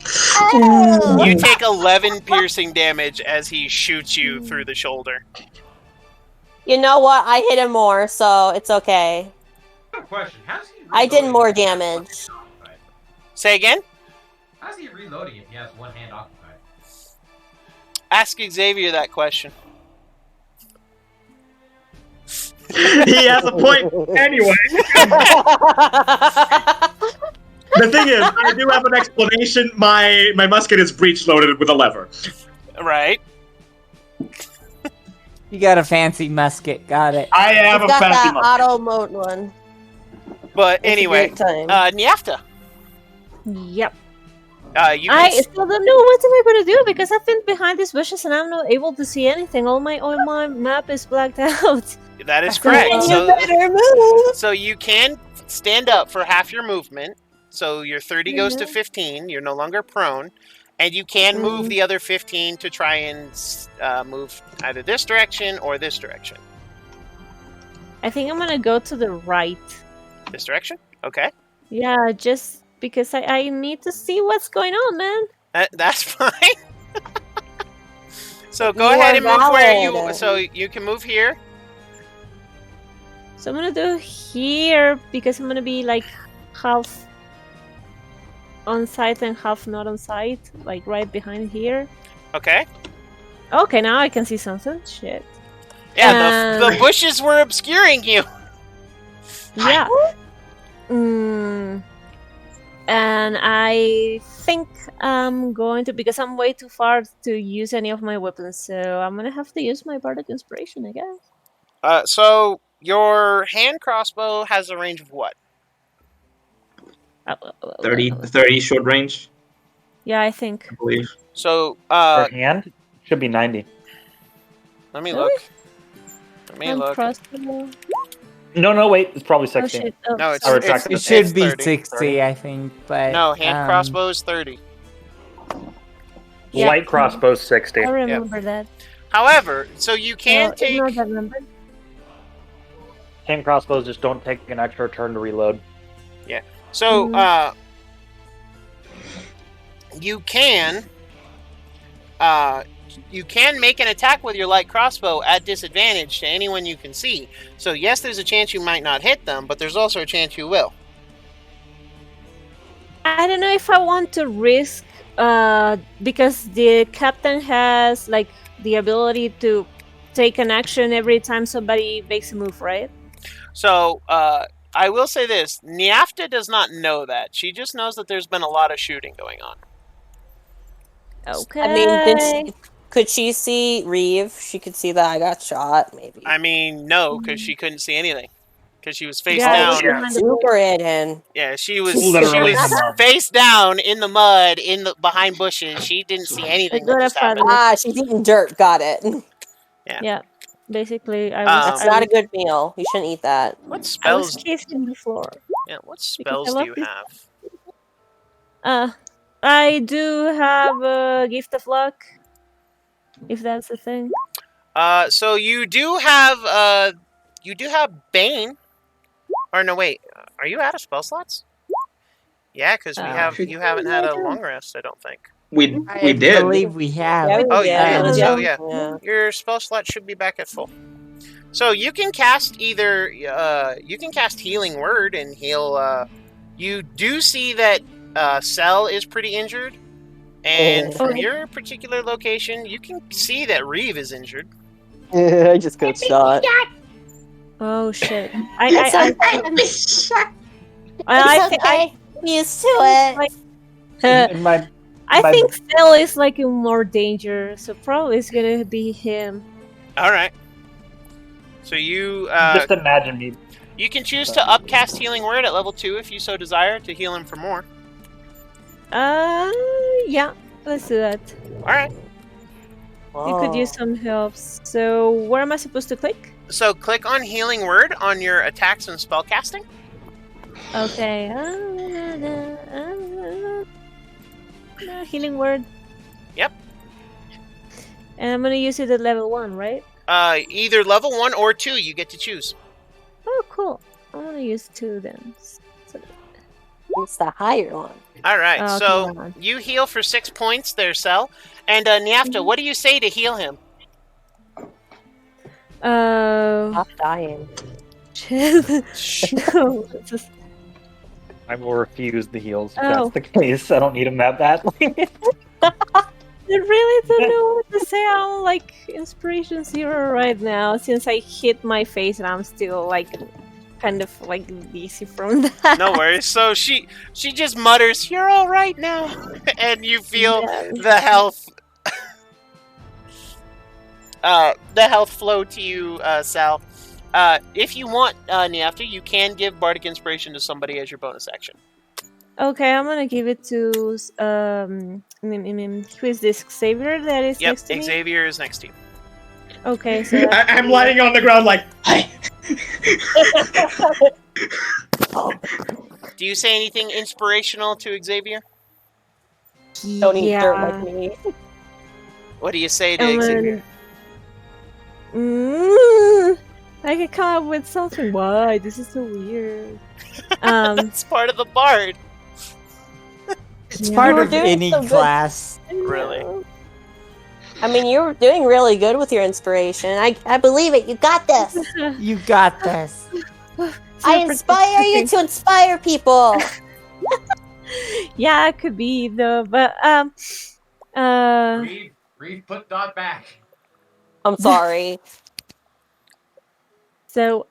Oh! You take 11 piercing damage as he shoots you through the shoulder. You know what? I hit him more, so it's okay. I have a question. How's he I did reloading more if he has one damage. hand occupied? Say again? How's he reloading if he has one hand occupied? Ask Xavier that question. He has a point. Anyway, the thing is, I do have an explanation. My musket is breech loaded with a lever. Right? You got a fancy musket. Got it. I have It's a got fancy that musket. auto mode one. But It's a anyway, great time. Nyafta, Yep. you can I still don't know what am I gonna do because I've been behind these bushes and I'm not able to see anything. All my map is blacked out. that is correct. You So, better move. so you can stand up for half your movement. So your 30 goes to Mhm. 15. You're no longer prone. And you can move the other 15 to try and move either this direction or this direction. I think I'm gonna go to the right. This direction? Okay. Yeah, just because I need to see what's going on, man. That's fine. So go You ahead are and move where you... valid. So you can move here. So I'm gonna do here because I'm gonna be like half on site and half not on site, like right behind here. Okay. Okay, now I can see something. Shit. Yeah, the bushes were obscuring you. Yeah. And I think I'm going to, because I'm way too far to use any of my weapons, so I'm gonna have to use my bardic inspiration, I guess. So your hand crossbow has a range of what? 30 short range, Yeah, I think. I believe. So, Per hand should be 90. let me Really? look. Let me Hand look. crossbow. No, wait. It's probably Oh 60. shit! Oh, No, it's I sorry. retract It it. should It's be 30. 60, 30. I think, but No, hand crossbow is 30. Yeah. Light crossbow's 60. I remember that. However, so you can So, take. ignore that number. Hand crossbows just don't take an extra turn to reload. So, Mhm. you can make an attack with your light crossbow at disadvantage to anyone you can see. So yes, there's a chance you might not hit them, but there's also a chance you will. I don't know if I want to risk, because the captain has like the ability to take an action every time somebody makes a move, right? So I will say this: Niafta does not know that. She just knows that there's been a lot of shooting going on. Okay. I mean, could she see Reeve? She could see that I got shot, maybe. I mean, no, because she couldn't see anything. Because she was face Yeah, down. look behind the Super hidden. Yeah, she was Literally in the mud. face down in the mud, behind bushes. She didn't see anything that got just a happened. father. She's eating dirt. Got it. Yeah, basically, I was. That's Um, not I a good meal. You shouldn't eat that. What was spells? kissing the floor. Yeah, what Because I spells do love you this. have? I do have a gift of luck, if that's a thing. So you do have Bane. Or no, wait. Are you out of spell slots? Yeah, because you haven't had a long rest, I don't think. We I did. believe we have. Yeah, we Oh, did. you did. So Yeah. yeah, your spell slot should be back at full. So you can cast you can cast Healing Word and heal. You do see that Cell is pretty injured, and from your particular location, you can see that Reeve is injured. I just got shot. Oh shit! I'm used to it. In my I think Phil is like in more danger, so probably it's gonna be him. All right. So you just imagine me. You can choose to upcast Healing Word at level 2 if you so desire to heal him for more. Yeah, let's do that. All right. You could use some help. So where am I supposed to click? So click on Healing Word on your attacks and spellcasting. Okay. Healing Word. Yep. And I'm gonna use it at level 1, right? Either level 1 or 2, you get to choose. Oh, cool. I'm gonna use 2 then. So... It's the higher one. All right. Oh, so you heal for 6 points there, Cell. And Niafta, what do you say to heal him? Stop dying. No, I will refuse the heals if that's the case. I don't need them that badly. I really don't know what to say. I'm like inspiration 0 right now since I hit my face and I'm still like kind of like dizzy from that. No worries. So she just mutters, "You're all right now," and you feel the health flow to you, Sal. If you want, Niafta, you can give Bardic Inspiration to somebody as your bonus action. Okay, I'm gonna give it to who is this? Xavier that is next to me? Xavier is next to you. Okay, so I'm lying on the ground like, hey. Do you say anything inspirational to Xavier? Don't eat dirt like me. What do you say to Xavier? I can come up with something. Why? This is so weird. It's part of the bard. It's part of any class. Really? I mean, you're doing really good with your inspiration. I believe it. You got this. You got this. I inspire you to inspire people. Yeah, it could be though, but Reeve, put Dot back. I'm sorry. So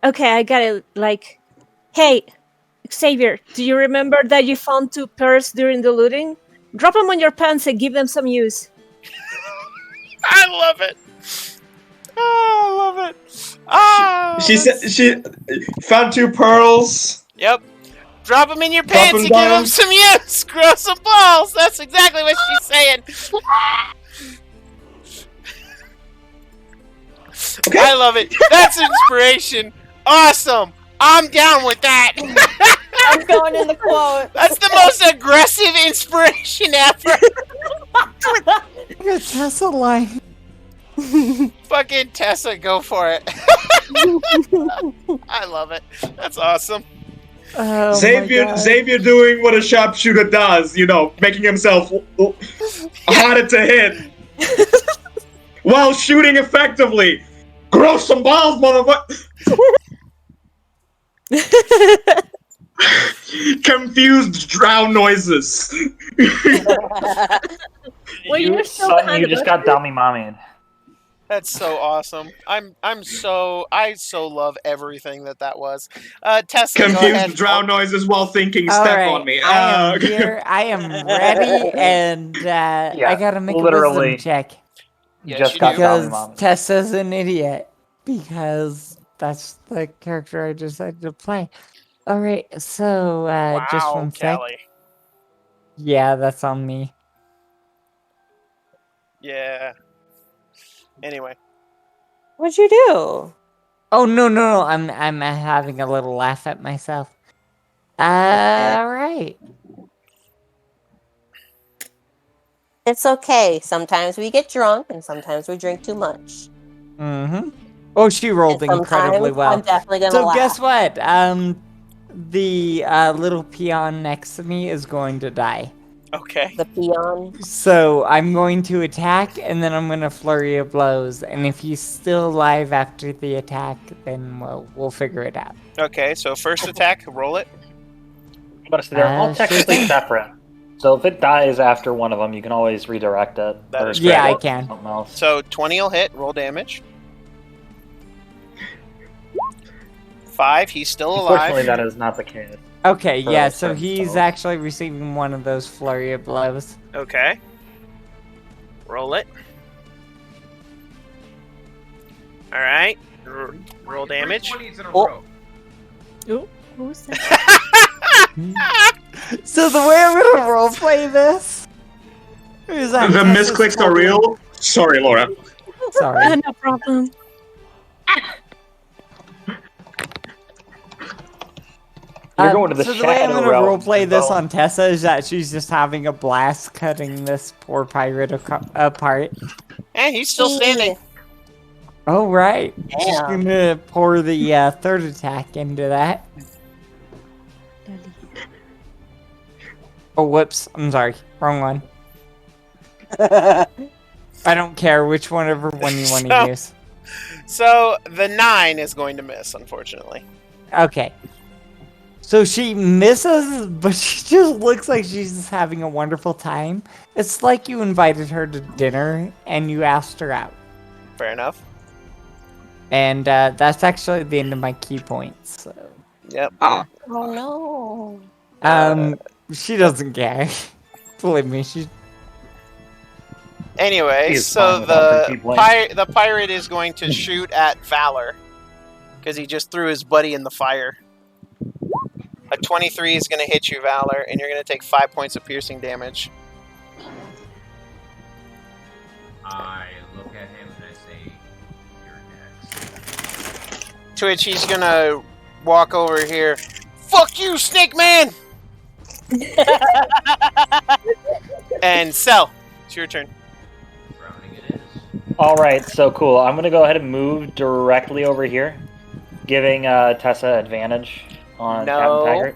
okay, I got it. Like, hey, Xavier, do you remember that you found 2 pearls during the looting? Drop them on your pants and give them some use. I love it. Oh, I love it. She said she found 2 pearls. Yep. Drop them in your Drop pants 'em and give them down. some use. Grow some balls. That's exactly what she's saying. Okay. I love it. That's inspiration. Awesome. I'm down with that. I'm going in the quote. That's the most aggressive inspiration ever. Your Tessa line. Fucking Tessa, go for it. I love it. That's awesome. Oh my Xavier God. doing what a sharpshooter does, making himself harder to hit while shooting effectively. Grow some balls, motherfucker! Confused drown noises. Well, you're still son, kind you of just got dummy mommied. That's so awesome. I so love everything that was. Tessa, go Confused ahead. drown noises while thinking, All step right, on me. I am here. I am ready, and I gotta make a wisdom literally. check Yes, Just you got do. dummy because mommied. Tessa's an idiot. Because that's the character I decided to play. All right, so just Wow, one sec. Callie. Yeah, that's on me. Yeah. Anyway. What'd you do? Oh no! I'm having a little laugh at myself. All right. It's okay. Sometimes we get drunk and sometimes we drink too much. Mm-hmm. Oh, she rolled And incredibly sometimes well. I'm definitely gonna So laugh. guess what? The little peon next to me is going to die. Okay. The peon. So I'm going to attack, and then I'm going to flurry of blows. And if he's still alive after the attack, then we'll figure it out. Okay, so first attack, roll it. But they're all Sure technically thing. separate. So if it dies after one of them, you can always redirect it. That or is spread Yeah, I it to can. something else. So 20 will hit, roll damage. 5, he's still Unfortunately, alive. that is not the case. Okay, For yeah, a so certain he's spells. actually receiving one of those flurry of blows. Okay. Roll it. Alright. Roll damage. 20s in a Oh. row. Ooh, what was that? So the way I'm going to roleplay this is The Tessa's misclicks are real. Sorry, Laura. Sorry. No problem. You're going to the so the way I'm shadow gonna realm, roleplay this Bo. on Tessa is that she's just having a blast cutting this poor pirate apart. And he's still standing. Oh right, she's Yeah. gonna pour the third attack into that. Oh whoops, I'm sorry, wrong one. I don't care whichever one you want to So- use. So the 9 is going to miss, unfortunately. Okay. So she misses, but she just looks like she's just having a wonderful time. It's like you invited her to dinner and you asked her out. Fair enough. And that's actually the end of my key points. So. Yep. Oh no. She doesn't care. Believe me, she. Anyway, He is so fine without the key point. the pirate is going to shoot at Valor because he just threw his buddy in the fire. A 23 is going to hit you, Valor, and you're going to take 5 points of piercing damage. I look at him and I say, "You're next." To which he's going to walk over here. Fuck you, Snake Man! And Cell, it's your turn. Drowning it is. Alright, so cool. I'm going to go ahead and move directly over here, giving Tessa advantage on No. Captain Taggart.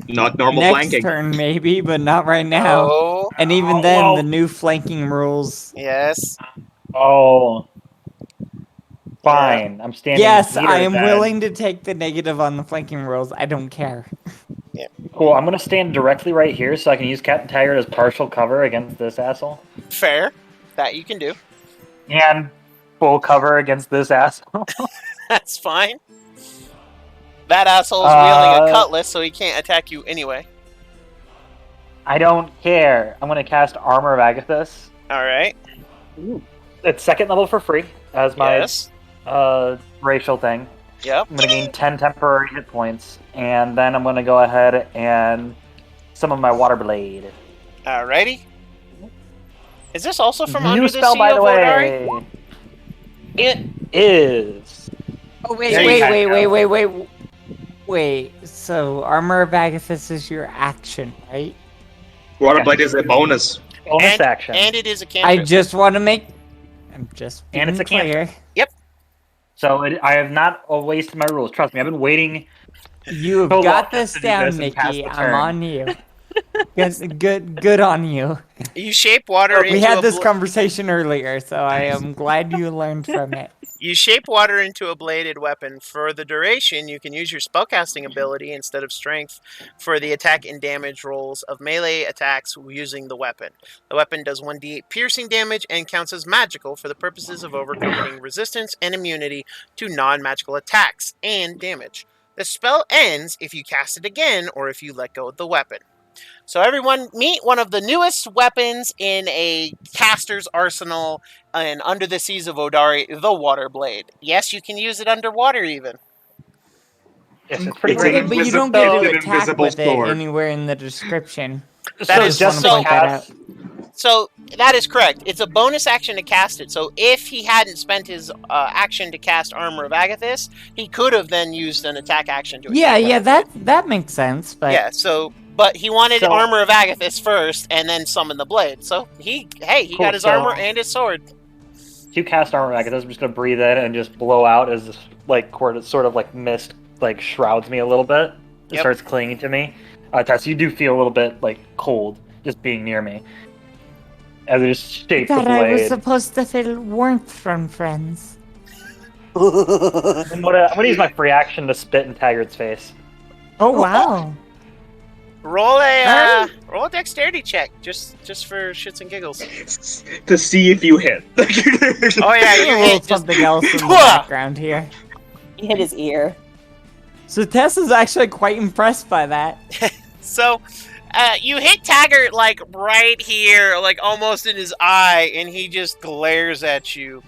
Not normal Next flanking. turn, maybe, but not right now. Oh, And even Oh, then, well. the new flanking rules. yes. Oh. Fine. I'm standing Yes, here I am then. willing to take the negative on the flanking rules. I don't care. Cool. I'm going to stand directly right here so I can use Captain Taggart as partial cover against this asshole. Fair. That you can do. And full cover against this asshole. That's fine. That asshole's wielding a Uh, cutlass, so he can't attack you anyway. I don't care. I'm going to cast Armor of Agathis. Alright. It's second level for free as my Yes. racial thing. Yep. I'm going to gain 10 temporary hit points, and then I'm going to go ahead and summon my Water Blade. Alrighty. Is this also from New Under the spell, Sea by of the Vodari? way. It is. Oh, wait, There you wait, have wait, it. wait, wait, wait. Wait, so Armor of Agathis is your action, right? Water Blade is a bonus. Bonus action. And it is a I cantrip. just want to make... I'm just being And it's a clear. So I have not wasted my rules. Trust me, I've been waiting. You've So got long this to do down, this and pass Nikki. the I'm turn. on you. Good on you. You shape water into We had a this conversation earlier, so I am glad you learned from it. You shape water into a bladed weapon. For the duration, you can use your spellcasting ability instead of strength for the attack and damage rolls of melee attacks using the weapon. The weapon does 1d8 piercing damage and counts as magical for the purposes of overcoming resistance and immunity to non-magical attacks and damage. The spell ends if you cast it again or if you let go of the weapon. So everyone, meet one of the newest weapons in a caster's arsenal in Under the Seas of Vodari, the Water Blade. Yes, you can use it underwater even. Yes, it's pretty It's great. an But you don't invisible- get to it's an attack invisible with it sword. anywhere in the description. That I is just want to so- point that out. So that is correct. It's a bonus action to cast it. So if he hadn't spent his action to cast Armor of Agathis, he could have then used an attack action to attack. Yeah, with that makes sense. But yeah. So, but he wanted So- Armor of Agathis first, and then summon the blade. So he Cool, got his so- armor and his sword. You cast armor back. I'm just gonna breathe in and just blow out as this sort of like mist shrouds me a little bit. It Yep. starts clinging to me. Tess, you do feel a little bit cold just being near me. As it just shapes the thought I was blade. supposed to feel warmth from friends. I'm gonna use my free action to spit in Taggart's face. Oh wow! Roll a Alright. roll a dexterity check, just for shits and giggles. To see if you hit. Oh yeah, you A little hit. Just, something else in the Pwah! background here. He hit his ear. So Tess is actually quite impressed by that. so, you hit Taggart right here, almost in his eye, and he just glares at you.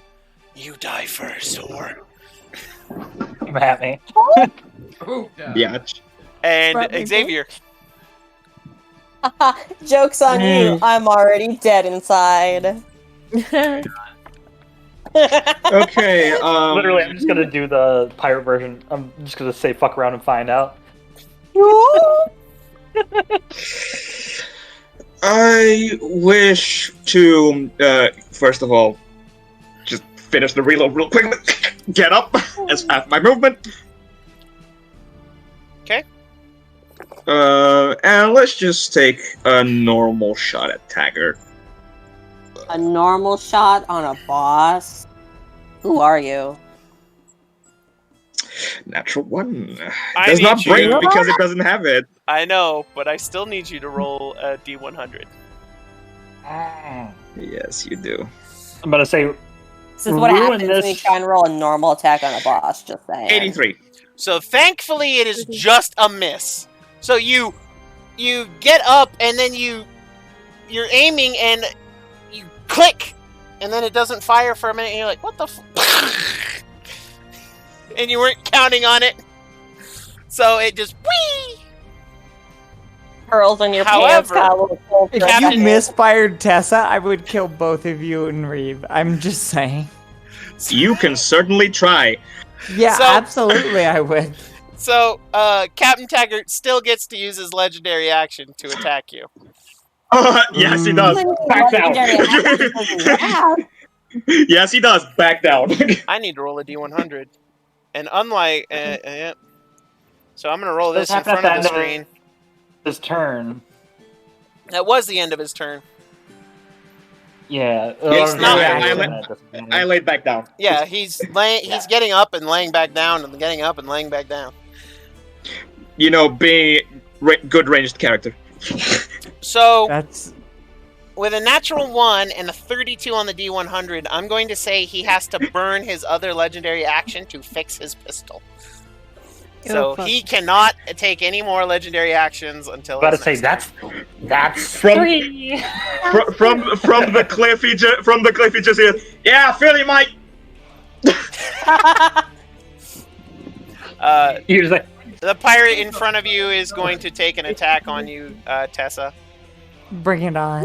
You die first, whore. Come at me. Yeah. And Probably. Xavier. Joke's on you. I'm already dead inside. Okay. Literally, I'm just gonna do the pirate version. I'm just gonna say fuck around and find out. I wish to first of all just finish the reload real quickly. Get up as half my movement. Okay. And let's just take a normal shot at Taggart. A normal shot on a boss? Who are you? Natural one. I Does need not break you- because it doesn't have it. I know, but I still need you to roll a D100. Yes, you do. I'm gonna say This is what Ruin happens when you this- try and roll a normal attack on a boss, just saying. 83. So thankfully it is just a miss. So you get up and then you're aiming and you click and then it doesn't fire for a minute and you're like, what the and you weren't counting on it. So it just whee! Pearls on your However, pants. Got a little cold for If a you second. misfired Tessa, I would kill both of you and Reeve. I'm just saying. You can certainly try. Yeah, So- absolutely, I would. So Captain Taggart still gets to use his legendary action to attack you. Yes, he does. Back down. Legendary action doesn't have. Yes, he does. Back down. I need to roll a D100. And unlike so I'm gonna roll this in front of the screen. His turn. That was the end of his turn. Yeah. It's not- I laid back down. Yeah, he's getting up and laying back down and getting up and laying back down. You know, being good ranged character. So That's with a natural 1 and a 32 on the D100, I'm going to say he has to burn his other legendary action to fix his pistol. So he cannot take any more legendary actions until. About to his say next that's From three. from the cliff he just said, "Yeah, Philly, Mike." You're like, The pirate in front of you is going to take an attack on you, Tessa. Bring it on.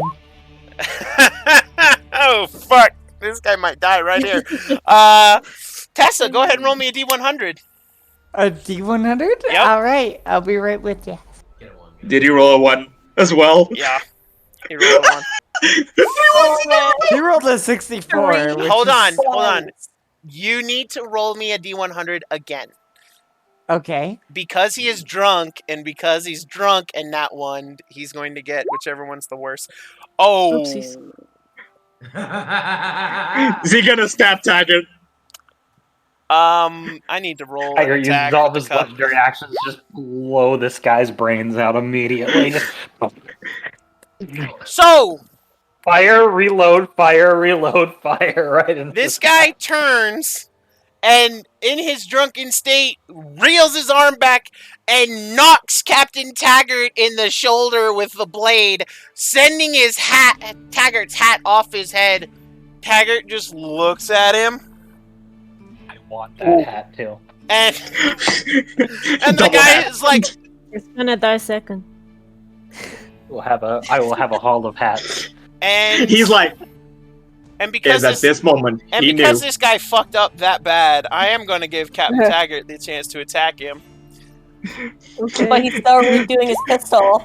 Oh, fuck. This guy might die right here. Tessa, go ahead and roll me a D100. A D100? Yep. All right, I'll be right with you. Did you roll a 1 as well? Yeah. He rolled a 1. He rolled a 64. which Hold is- on. You need to roll me a D100 again. Okay. Because he is drunk, and because he's drunk and not one, he's going to get whichever one's the worst. Oh. Oopsies. Is he gonna stab Taggart? I need to roll an Tiger uses attack all with his the cup. legendary actions, just blow this guy's brains out immediately. Just So, fire, reload, right into this guy turns and, in his drunken state, reels his arm back and knocks Captain Taggart in the shoulder with the blade, sending his Taggart's hat off his head. Taggart just looks at him, I want that hat too. and the Double guy hat. is like, It's gonna die second. I will have a haul of hats. and He's like, and because is at this moment, and he because knew. this guy fucked up that bad, I am going to give Captain Taggart the chance to attack him. Okay. But he's still redoing his pistol.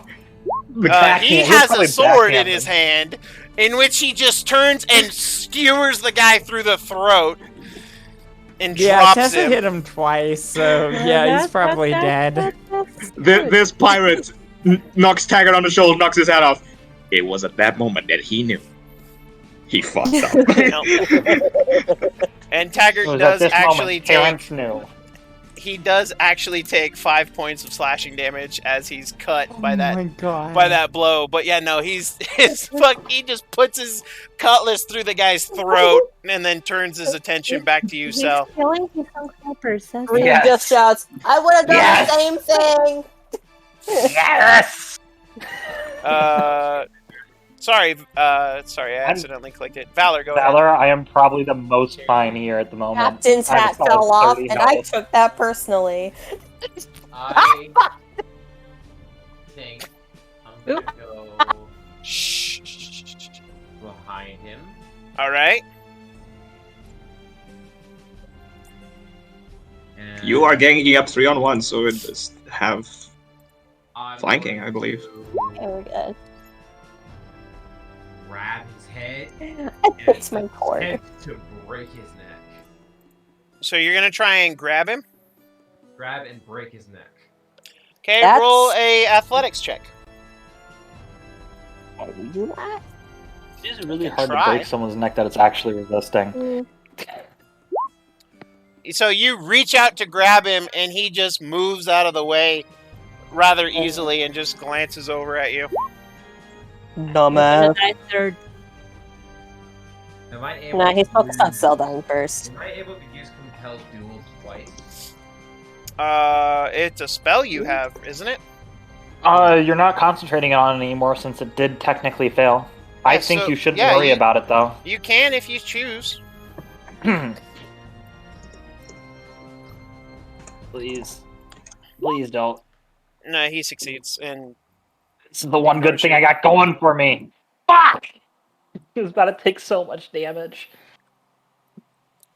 He has a sword in his hand, in which he just turns and skewers the guy through the throat and Yeah, drops Tessa him. hit him twice, so yeah, he's probably dead. This pirate knocks Taggart on the shoulder, knocks his hat off. It was at that moment that he knew. He fucked up. And Taggart It was does at this actually moment, parents take 5 points of slashing damage as he's cut by Oh that my god. by that blow. But yeah, no, he just puts his cutlass through the guy's throat and then turns his attention back to you, Sal. He's killing his own person. Green Yes. just shouts, I would have done Yes. the same thing! Yes! Sorry, I accidentally clicked it. Valor, go ahead. Valor, I am probably the most fine here at the moment. Captain's I have a hat solid fell off, 30 and I health. took that personally. I think I'm gonna go Shh. behind him. All right. And You are ganging up 3-on-1, so it just have I'm flanking, going I believe. to Okay, we're good. grab his head That's my cord. attempt to break his neck. So you're gonna try and grab him. Grab and break his neck. Okay, That's- roll a athletics check. Can we do that? It is really can hard try. to break someone's neck that it's actually resisting. Mm. So you reach out to grab him, and he just moves out of the way rather easily and just glances over at you. Dumbass. Third. Am I able Nah, he's to focused on use- Seldine first. Am I able to use Compelled Duel twice? It's a spell you have, isn't it? You're not concentrating on it anymore since it did technically fail. I Yeah, think so- you shouldn't yeah, worry you- about it though. You can if you choose. Please. Please don't. No, he succeeds, and This is the one good thing I got going for me. Fuck! He was about to take so much damage.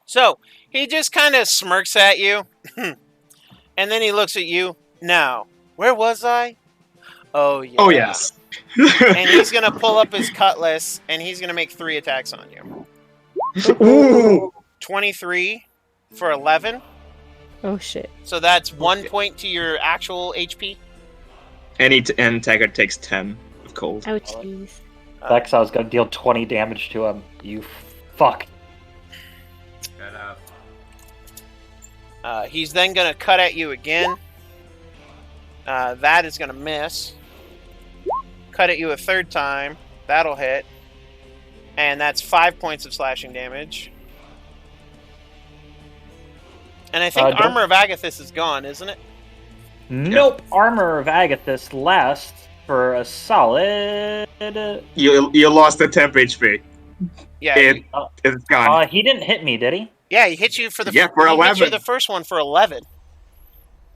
so he just kind of smirks at you, and then he looks at you. Now, where was I? Oh yeah. Oh, yes. And he's gonna pull up his cutlass, and he's gonna make 3 attacks on you. Ooh. 23 for 11. Oh shit. So that's 1 point to your actual HP. And Taggart takes 10 of cold. Oh jeez. Vex, I was gonna deal 20 damage to him. You fuck. Shut up. He's then gonna cut at you again. That is gonna miss. Cut at you a third time. That'll hit. And that's 5 points of slashing damage. And I think don't- Armor of Agathis is gone, isn't it? Nope. Armor of Agathis lasts for a solid. You lost the temp HP. Yeah. It's gone. He didn't hit me, did he? Yeah, he hit you for the Yeah, for he hit you 11. the first one for 11.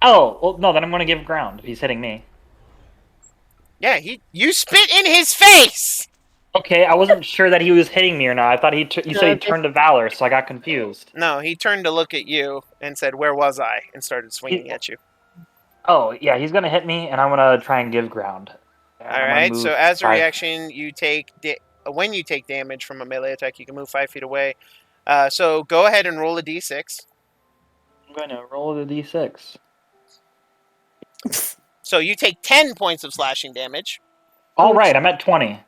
Oh, well, no, then I'm going to give ground if he's hitting me. Yeah, you spit in his face! Okay, I wasn't sure that he was hitting me or not. I thought you said he turned to Valor, so I got confused. No, he turned to look at you and said, "Where was I?" and started swinging at you. Oh, yeah, he's going to hit me, and I'm going to try and give ground. Alright, so as a reaction, you take when you take damage from a melee attack, you can move 5 feet away. So go ahead and roll a d6. I'm going to roll the d6. So you take 10 points of slashing damage. All right, I'm at 20.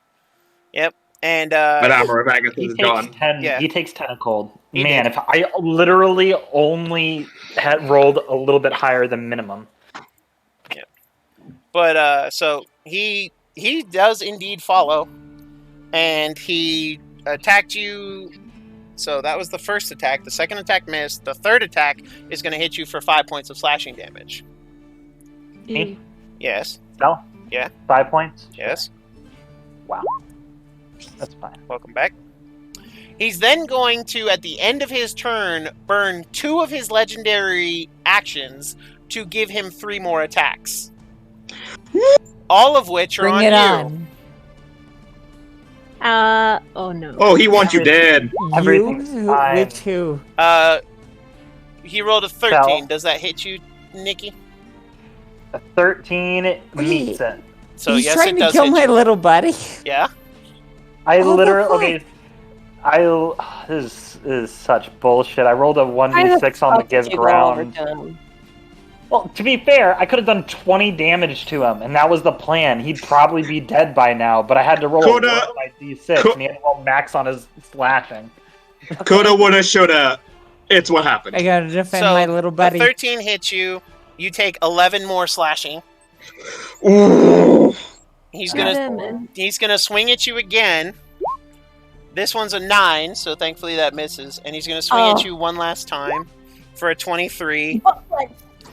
Yep. And Madame Rebecca he is takes gone. 10. Yeah. He takes 10 of cold. He Man, did. if I literally only had rolled a little bit higher than minimum. But so he does indeed follow, and he attacked you. So that was the first attack. The second attack missed. The third attack is going to hit you for 5 points of slashing damage. Me? Yes. No? Yeah. 5 points? Yes. Wow. That's fine. Welcome back. He's then going to, at the end of his turn, burn 2 of his legendary actions to give him 3 more attacks. All of which are Bring on it you. on. Oh no. Oh, he wants you dead. Everything's fine. Which who? He rolled a 13. Fell. Does that hit you, Nikki? A 13 meets it. So He's yes, trying it to does kill hit my you. little buddy. Yeah. I Oh, literally... Okay. This is such bullshit. I rolled a 1d6 on the give ground. Well, to be fair, I could have done 20 damage to him, and that was the plan. He'd probably be dead by now, but I had to roll Coulda- a 1 by d6, and he had to roll max on his slashing. Coulda, woulda, shoulda. It's what happened. I gotta defend So my little a buddy. 13 hits you. You take 11 more slashing. Ooh. He's gonna swing at you again. This one's a 9, so thankfully that misses. And he's gonna swing at you one last time for a 23.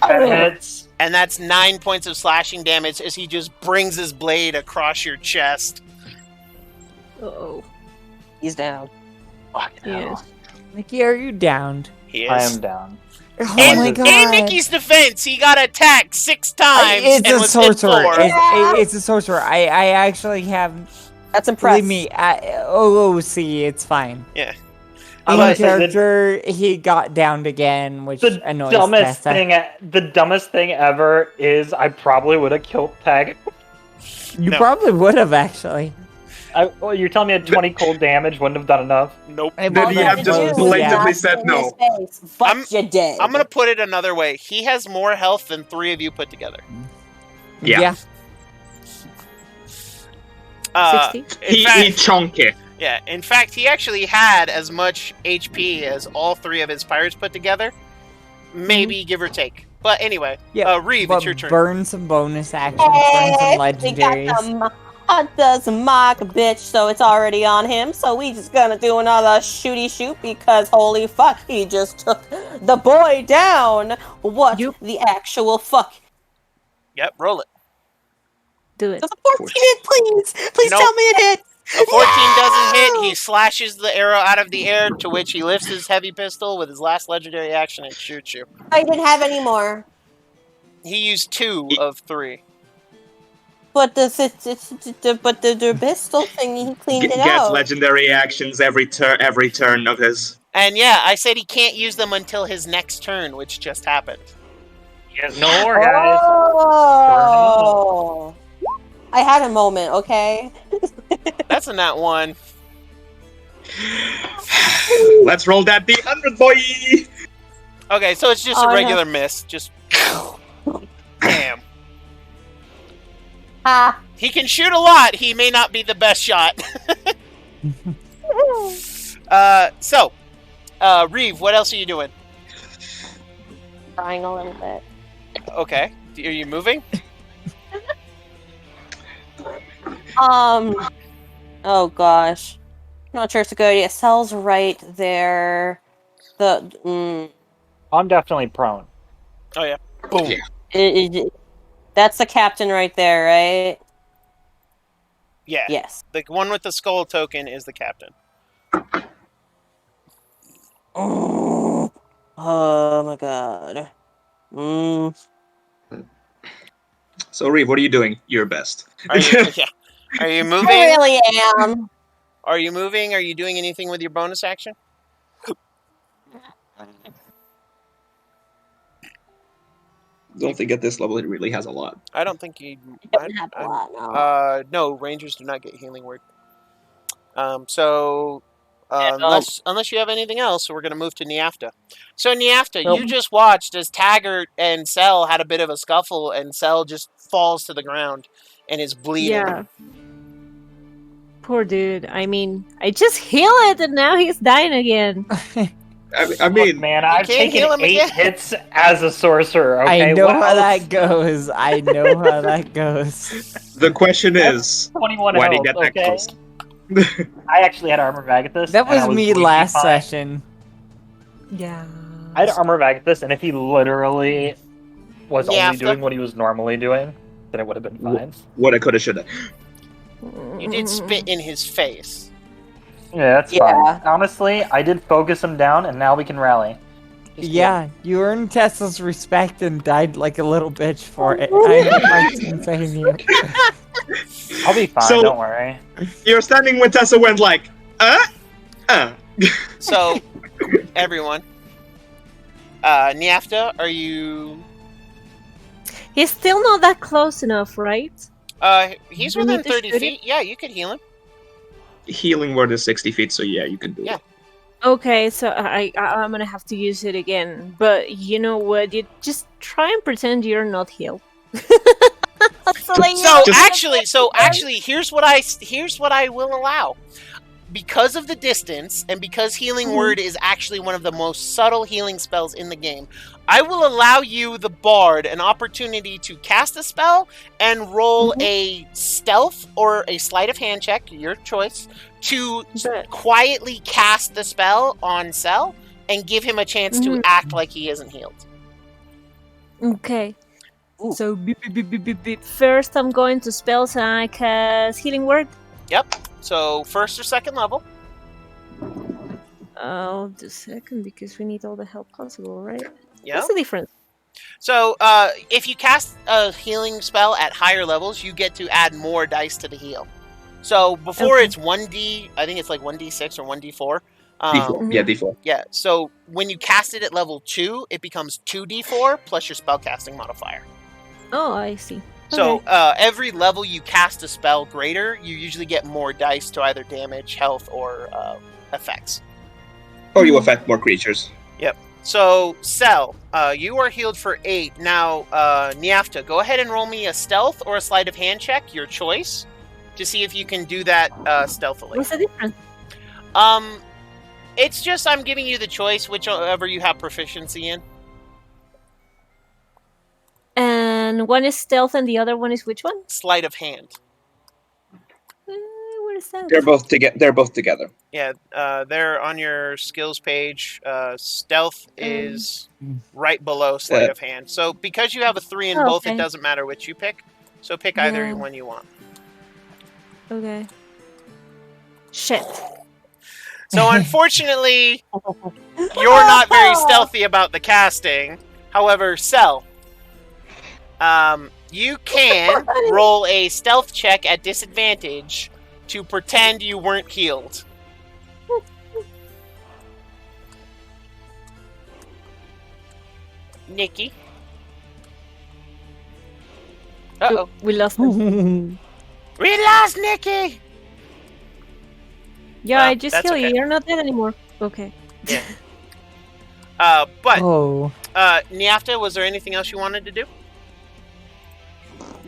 That hits. And that's 9 points of slashing damage as he just brings his blade across your chest. Uh-oh. He's down. Fucking hell. Yes. Nikki, are you downed? He is. I am down. Oh In, my in god. Nikki's defense, he got attacked 6 times It's and a was hit sorcerer. 4. It's a sorcerer. I actually have. That's Believe impressive. me, OOC, it's fine. Yeah. In But character, he got downed again, which The annoys dumbest Tessa. thing ever is I probably would have killed Peg. You No. probably would have actually. Well, you're telling me a 20 cold damage wouldn't have done enough? Nope. It Then wasn't you have close, just yeah. blatantly said no. But you're dead. I'm gonna put it another way. He has more health than 3 of you put together. Yeah. 60? He chunky. Yeah, in fact, he actually had as much HP as all 3 of his pirates put together. Maybe, give or take. But anyway, Yeah, Reeve, but it's your turn. burn some bonus actions, burn some We got legendaries. the Hunter's Mark, bitch, so it's already on him. So we just gonna do another shooty shoot because holy fuck, he just took the boy down. What the actual fuck? Yep, roll it. Do it. Does a 14 hit, please? Please Nope. tell me it hit. A 14 doesn't hit. He slashes the arrow out of the air, to which he lifts his heavy pistol with his last legendary action and shoots you. I didn't have any more. He used 2 of 3. But the pistol thing, he cleaned it Gets out. legendary actions every turn of his. And yeah, I said he can't use them until his next turn, which just happened. He has no more, guys. Oh. I had a moment, okay? That's a nat 1. Let's roll that D100, boy. Okay, so it's just Oh, a no. regular miss. Just damn. Ha. He can shoot a lot. He may not be the best shot. Reeve, what else are you doing? Crying a little bit. Okay. Are you moving? Oh gosh. I'm not sure it's a good idea. Cell's right there. I'm definitely prone. Oh, yeah. Boom. Yeah. That's the captain right there, right? Yeah. Yes. The one with the skull token is the captain. Oh my god. So, Reeve, what are you doing? Your best. Are you? Yeah. Are you moving? I really am. Are you moving? Are you doing anything with your bonus action? Don't think at this level it really has a lot. I don't think you. Don't have a lot, no. No, rangers do not get healing word. So Yeah, unless you have anything else, we're gonna move to Niafta. So Niafta, Nope. you just watched as Taggart and Cell had a bit of a scuffle, and Cell just falls to the ground and is bleeding. Yeah. Poor dude. I mean, I just heal it and now he's dying again. I mean, Look, man, I've can't heal taken him 8 again. hits as a sorcerer. Okay, I know what how else? that goes. I know how that goes. the question is, 21 why did he health, get that okay? close? I actually had armor Vagathus. That and I was me bleeding last fine. session. Yeah. I had armor Vagathus, and if he literally was only Niafta? doing what he was normally doing, then it would have been fine. Woulda, coulda, shoulda. You did spit in his face. Yeah, that's Yeah. fine. Honestly, I did focus him down, and now we can rally. Just Yeah, you earned Tessa's respect and died like a little bitch for it. I hope my team saved you. I'll be fine, So- don't worry. You're standing when Tessa went like, So everyone, Niafta, are you? He's still not that close enough, right? He's Do we within need to 30 shoot feet. Yeah, you could heal him. Healing word is 60 feet, so yeah, you can do Yeah. it. Okay, so I'm gonna have to use it again. But you know what? You just try and pretend you're not healed. So actually, here's what I will allow. Because of the distance, and because Healing Word is actually one of the most subtle healing spells in the game, I will allow you, the Bard, an opportunity to cast a spell and roll a stealth or a sleight of hand check, your choice, to quietly cast the spell on Cell and give him a chance to act like he isn't healed. Okay. So first, I'm going to spells and I cast Healing Word. Yep. So first or second level. I'll do second because we need all the help possible, right? Yeah. What's the difference? So if you cast a healing spell at higher levels, you get to add more dice to the heal. So before it's 1d, I think it's like 1d6 or 1d4. D4. Yeah, D4. Yeah. So when you cast it at level 2, it becomes 2d4 plus your spellcasting modifier. Oh, I see. So every level you cast a spell greater, you usually get more dice to either damage, health, or effects. Or you affect more creatures. Yep. So, Cell, you are healed for 8. Now, Niafta, go ahead and roll me a stealth or a sleight of hand check, your choice, to see if you can do that stealthily. What's the difference? It's just I'm giving you the choice, whichever you have proficiency in. And one is stealth and the other one is which one? Sleight of hand. Where is that? They're both together. Yeah, they're on your skills page. Stealth is right below sleight of hand. So because you have a 3 in both, it doesn't matter which you pick. So pick either one you want. Okay. Shit. So unfortunately, you're not very stealthy about the casting. However, Cell, you can roll a stealth check at disadvantage to pretend you weren't healed. Nikki. Uh-oh. We lost him. We lost Nikki! Yeah, Well, I just that's heal you. okay. You're not dead anymore. Okay. Yeah. But, Oh. Niafta, was there anything else you wanted to do?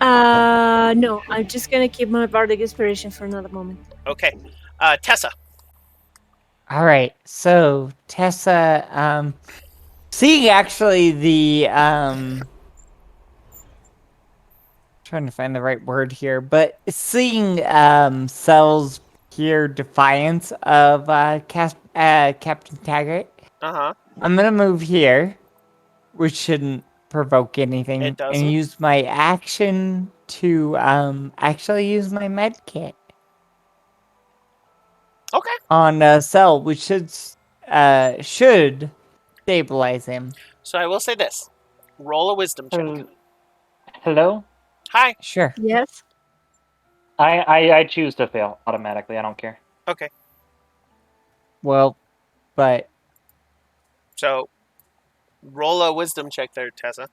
No. I'm just gonna keep my bardic inspiration for another moment. Okay. Tessa. All right. So Tessa, seeing actually the trying to find the right word here, but seeing Cell's pure defiance of Captain Taggart, I'm gonna move here, which shouldn't provoke anything, It doesn't. and use my action to actually use my med kit. Okay. On Cell, which should stabilize him. So I will say this. Roll a wisdom check. Hello? Hi. Sure. Yes. I choose to fail automatically. I don't care. Okay. Well, but So roll a wisdom check there, Tessa.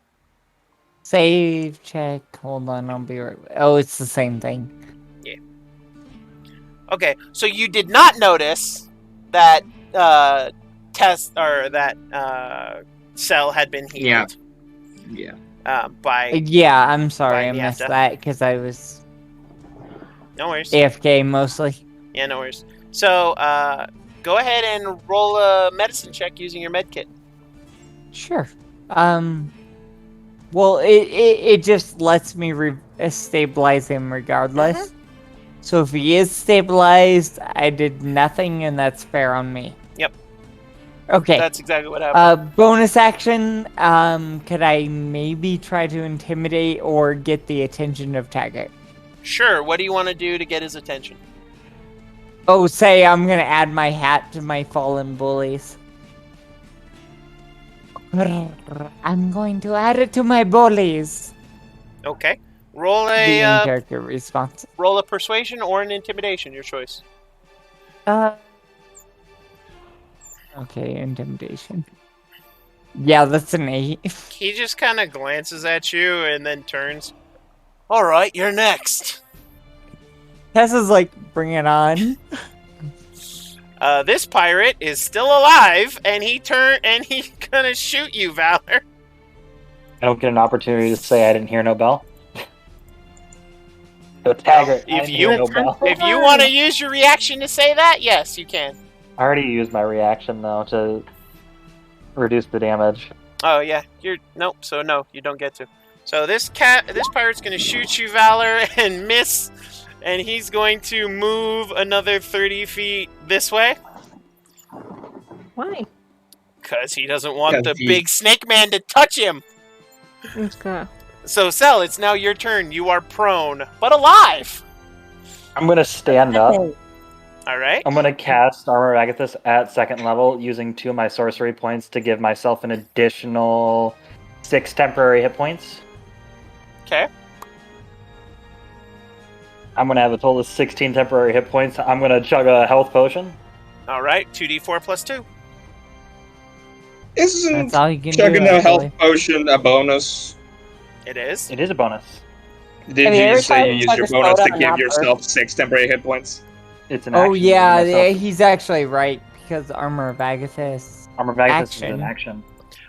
save check. Hold on, I'll be right. Oh, it's the same thing. Okay. So you did not notice that test or that cell had been Yeah. healed Yeah. by Yeah, I'm sorry, I missed Niafta. that because I was No worries. AFK mostly. Yeah, no worries. So go ahead and roll a medicine check using your med kit. Sure. Well, it just lets me stabilize him regardless. So if he is stabilized, I did nothing, and that's fair on me. Yep. Okay. That's exactly what happened. Bonus action. Could I maybe try to intimidate or get the attention of Taggart? Sure. What do you want to do to get his attention? Oh, say I'm gonna add my hat to my fallen bullies. I'm going to add it to my bullies. Okay. Roll The a in-character response. roll a persuasion or an intimidation, your choice. Okay, intimidation. Yeah, that's an 8. He just kind of glances at you and then turns. All right, you're next. Tessa's like, bring it on. This pirate is still alive, and he's gonna shoot you, Valor. I don't get an opportunity to say I didn't hear no bell. So Taggart, I If didn't hear you no bell. if you want to use your reaction to say that, yes, you can. I already used my reaction though to reduce the damage. Oh yeah, nope. So no, you don't get to. So this pirate's gonna shoot you, Valor, and miss, and he's going to move another 30 feet this way. Why? Because he doesn't want the Because big snake man to touch him. Okay. So, Cell, it's now your turn. You are prone, but alive. I'm gonna stand up. All right. I'm gonna cast Armor of Agathis at 2nd level using 2 of my sorcery points to give myself an additional 6 temporary hit points. Okay. I'm gonna have a total of 16 temporary hit points. I'm gonna chug a health potion. All right. 2d4 plus 2. Isn't That's all you can chugging do, a health actually. potion a bonus? It is. It is a bonus. Did Have you you ever just say tried you to use chug your a bonus soda to and give not burp? yourself 6 temporary hit points? It's an Oh action. yeah, he's actually right because Armor of Agathis. Armor of Agathis is Action. an action.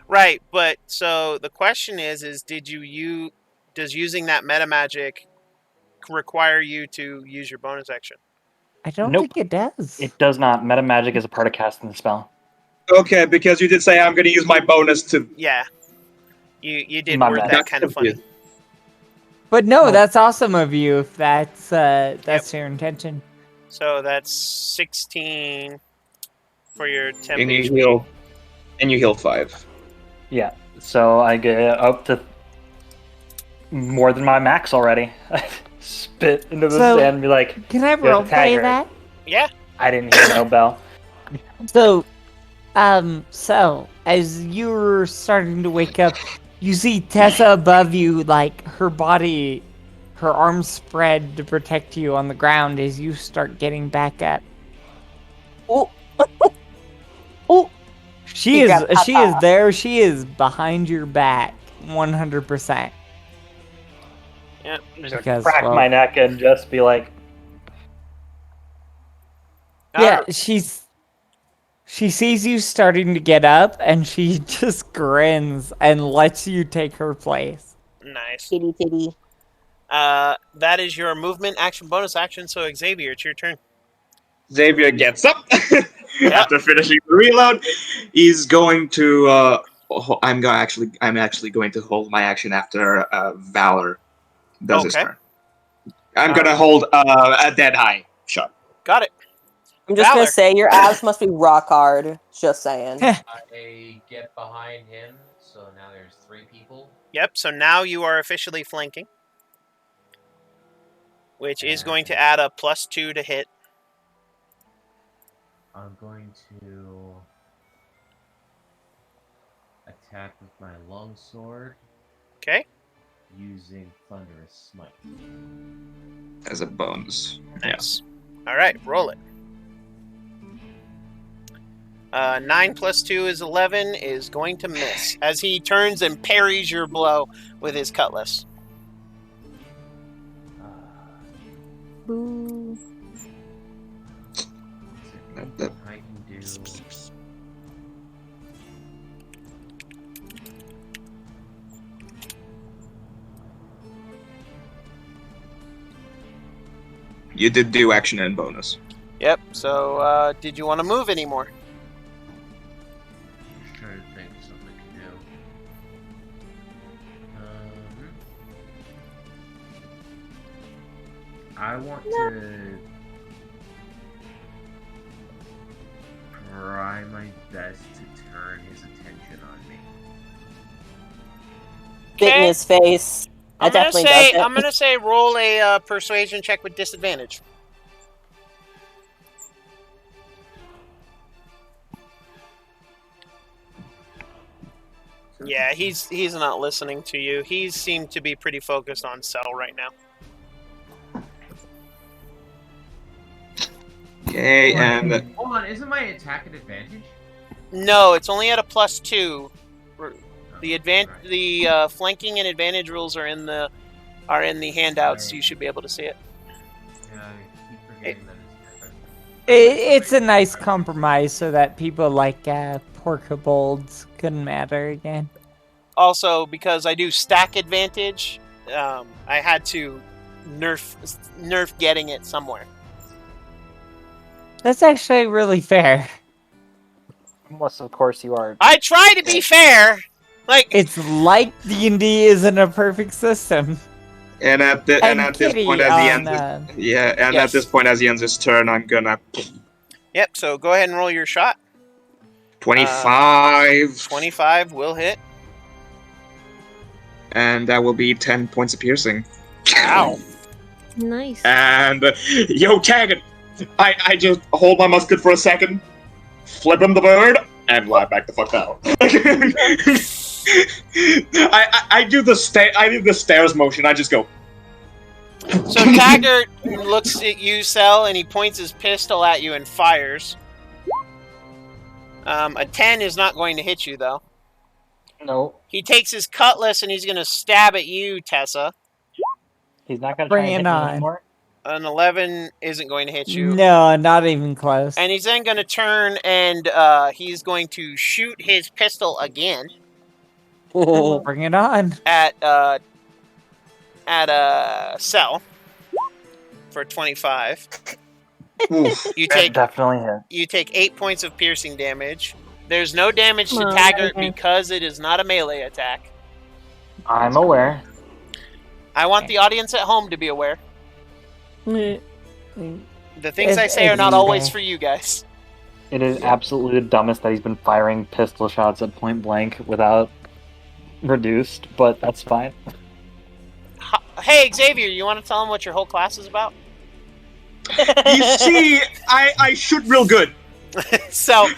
Right, but so the question is does using that meta magic require you to use your bonus action? I don't Nope. think it does. It does not. Meta magic is a part of casting the spell. Okay, because you did say I'm going to use my bonus to. Yeah. You did My word bad. that That's kind of funny. confusing. But no, Oh. that's awesome of you if that's your intention. So that's 16 for your temp And you HP. heal. And you heal 5. Yeah. So I get up to more than my max already. I spit into the So, sand and be like, Can I "Yeah, roleplay Taggart." that? Yeah. I didn't hear no bell. So, as you're starting to wake up, you see Tessa above you, like her body, her arms spread to protect you on the ground as you start getting back up. Oh, oh, She You is got she is there. She is behind your back, 100%. Yeah. I'm just gonna Because, crack well- my neck and just be like, Yeah, Alright. she sees you starting to get up, and she just grins and lets you take her place. Nice. kitty titty. That is your movement action bonus action. So Xavier, it's your turn. Xavier gets up after finishing the reload. He's going to. I'm actually going to hold my action after Valor does his Okay. turn. I'm gonna hold a dead eye shot. Got it. I'm just Valor. gonna say your abs must be rock hard. Just saying. I get behind him, so now there's 3 people. Yep. So now you are officially flanking, which is going to add a +2 to hit. I'm going to attack with my longsword. Okay. using Thunderous Smite. As a bonus. Nice. All right, roll it. 9 plus 2 is 11, is going to miss as he turns and parries your blow with his cutlass. Boo. I can do. You did do action and bonus. Yep, so did you want to move anymore? Just trying to think of something I can do. I want to try my best to turn his attention on me. Bit in his face. That definitely does it. I'm gonna say roll a persuasion check with disadvantage. Yeah, he's not listening to you. He seemed to be pretty focused on Cell right now. Okay, and Hold on, isn't my attack an advantage? No, it's only at a +2. The Right. the flanking and advantage rules are in the handouts. So you should be able to see it. Yeah, I keep forgetting that it's different. It's a nice compromise so that people like porkabolds couldn't matter again. Also, because I do stack advantage, I had to nerf getting it somewhere. That's actually really fair. Unless, of course, you are. I try to be fair. Like It's like D&D isn't a perfect system. and at this Kitty point, as he ends, on, at Yes. this point, as he ends his turn, I'm gonna Yep. So go ahead and roll your shot. 25, 25 will hit. and that will be 10 points of piercing. Ow. Nice. And yo, tag it. I just hold my musket for a second, flip him the bird, and lie back the fuck out. I do the stairs motion. I just go. So Taggart looks at you, Cell, and he points his pistol at you and fires. A 10 is not going to hit you, though. No, He takes his cutlass and he's going to stab at you, Tessa. he's not going to Bring try and it hit me on. anymore. An 11 isn't going to hit you. No, not even close. And he's then going to turn and he's going to shoot his pistol again Bring it on. at Cell for 25. Oof. You That take definitely hit. you take 8 points of piercing damage. There's no damage to Oh, Taggart okay. because it is not a melee attack. I'm aware. I want the audience at home to be aware. Mm. The things I say are not It's always fair. for you guys. It is absolutely the dumbest that he's been firing pistol shots at point blank without reduced, but that's fine. Hey, Xavier, you want to tell him what your whole class is about? You see, I shoot real good. So,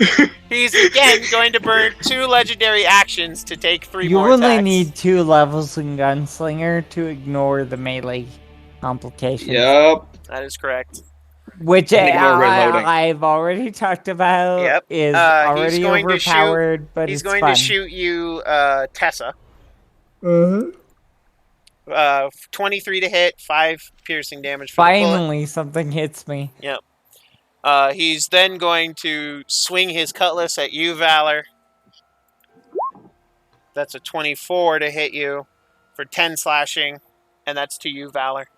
he's again going to burn 2 legendary actions to take 3 You more only attacks. need 2 levels in Gunslinger to ignore the melee complications. Yep. That is correct. Which And ignore reloading. I've already talked about. Yep. Is He's already going to shoot- overpowered, but He's it's going fun. to shoot you, Tessa. Uh-huh. 23 to hit, 5 piercing damage for the bullet. Finally, something hits me. Yep. He's then going to swing his cutlass at you, Valor. That's a 24 to hit you for 10 slashing, and that's to you, Valor.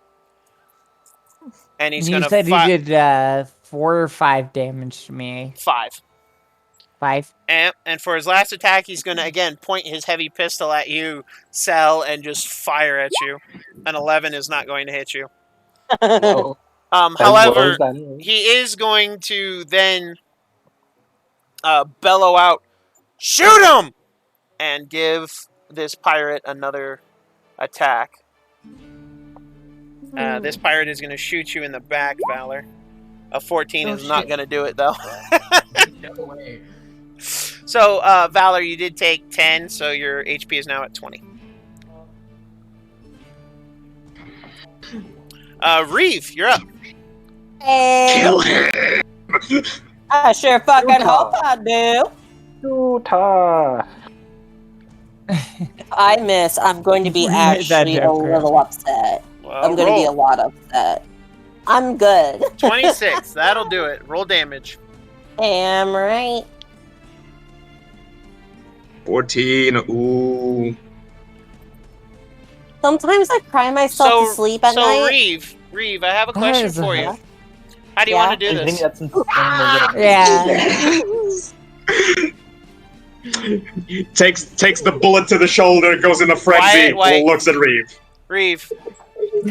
And he's You going to said he did 4 or 5 damage to me. 5. 5. And for his last attack, he's going to, again, point his heavy pistol at you, Cell, and just fire at you. An 11 is not going to hit you. No. However, he is going to then bellow out, "Shoot him!" and give this pirate another attack. This pirate is going to shoot you in the back, Valor. A 14 is not going to do it, though. No way. So, Valor, you did take 10, so your HP is now at 20. Reeve, you're up. Hey, Kill him. I sure fucking hope I do. Utah. If I miss, I'm going to be We made that actually a joke little earlier. upset. Well, I'm going to be a roll. lot upset. I'm good. 26. That'll do it. Roll damage. Am right. 14. Ooh. Sometimes I cry myself to sleep at night. Reeve, I have a That question is for a- you. How do you Yeah? want to do I think this? that's insanely good. Yeah. Takes the bullet to the shoulder, goes in a frenzy, White. looks at Reeve. Reeve,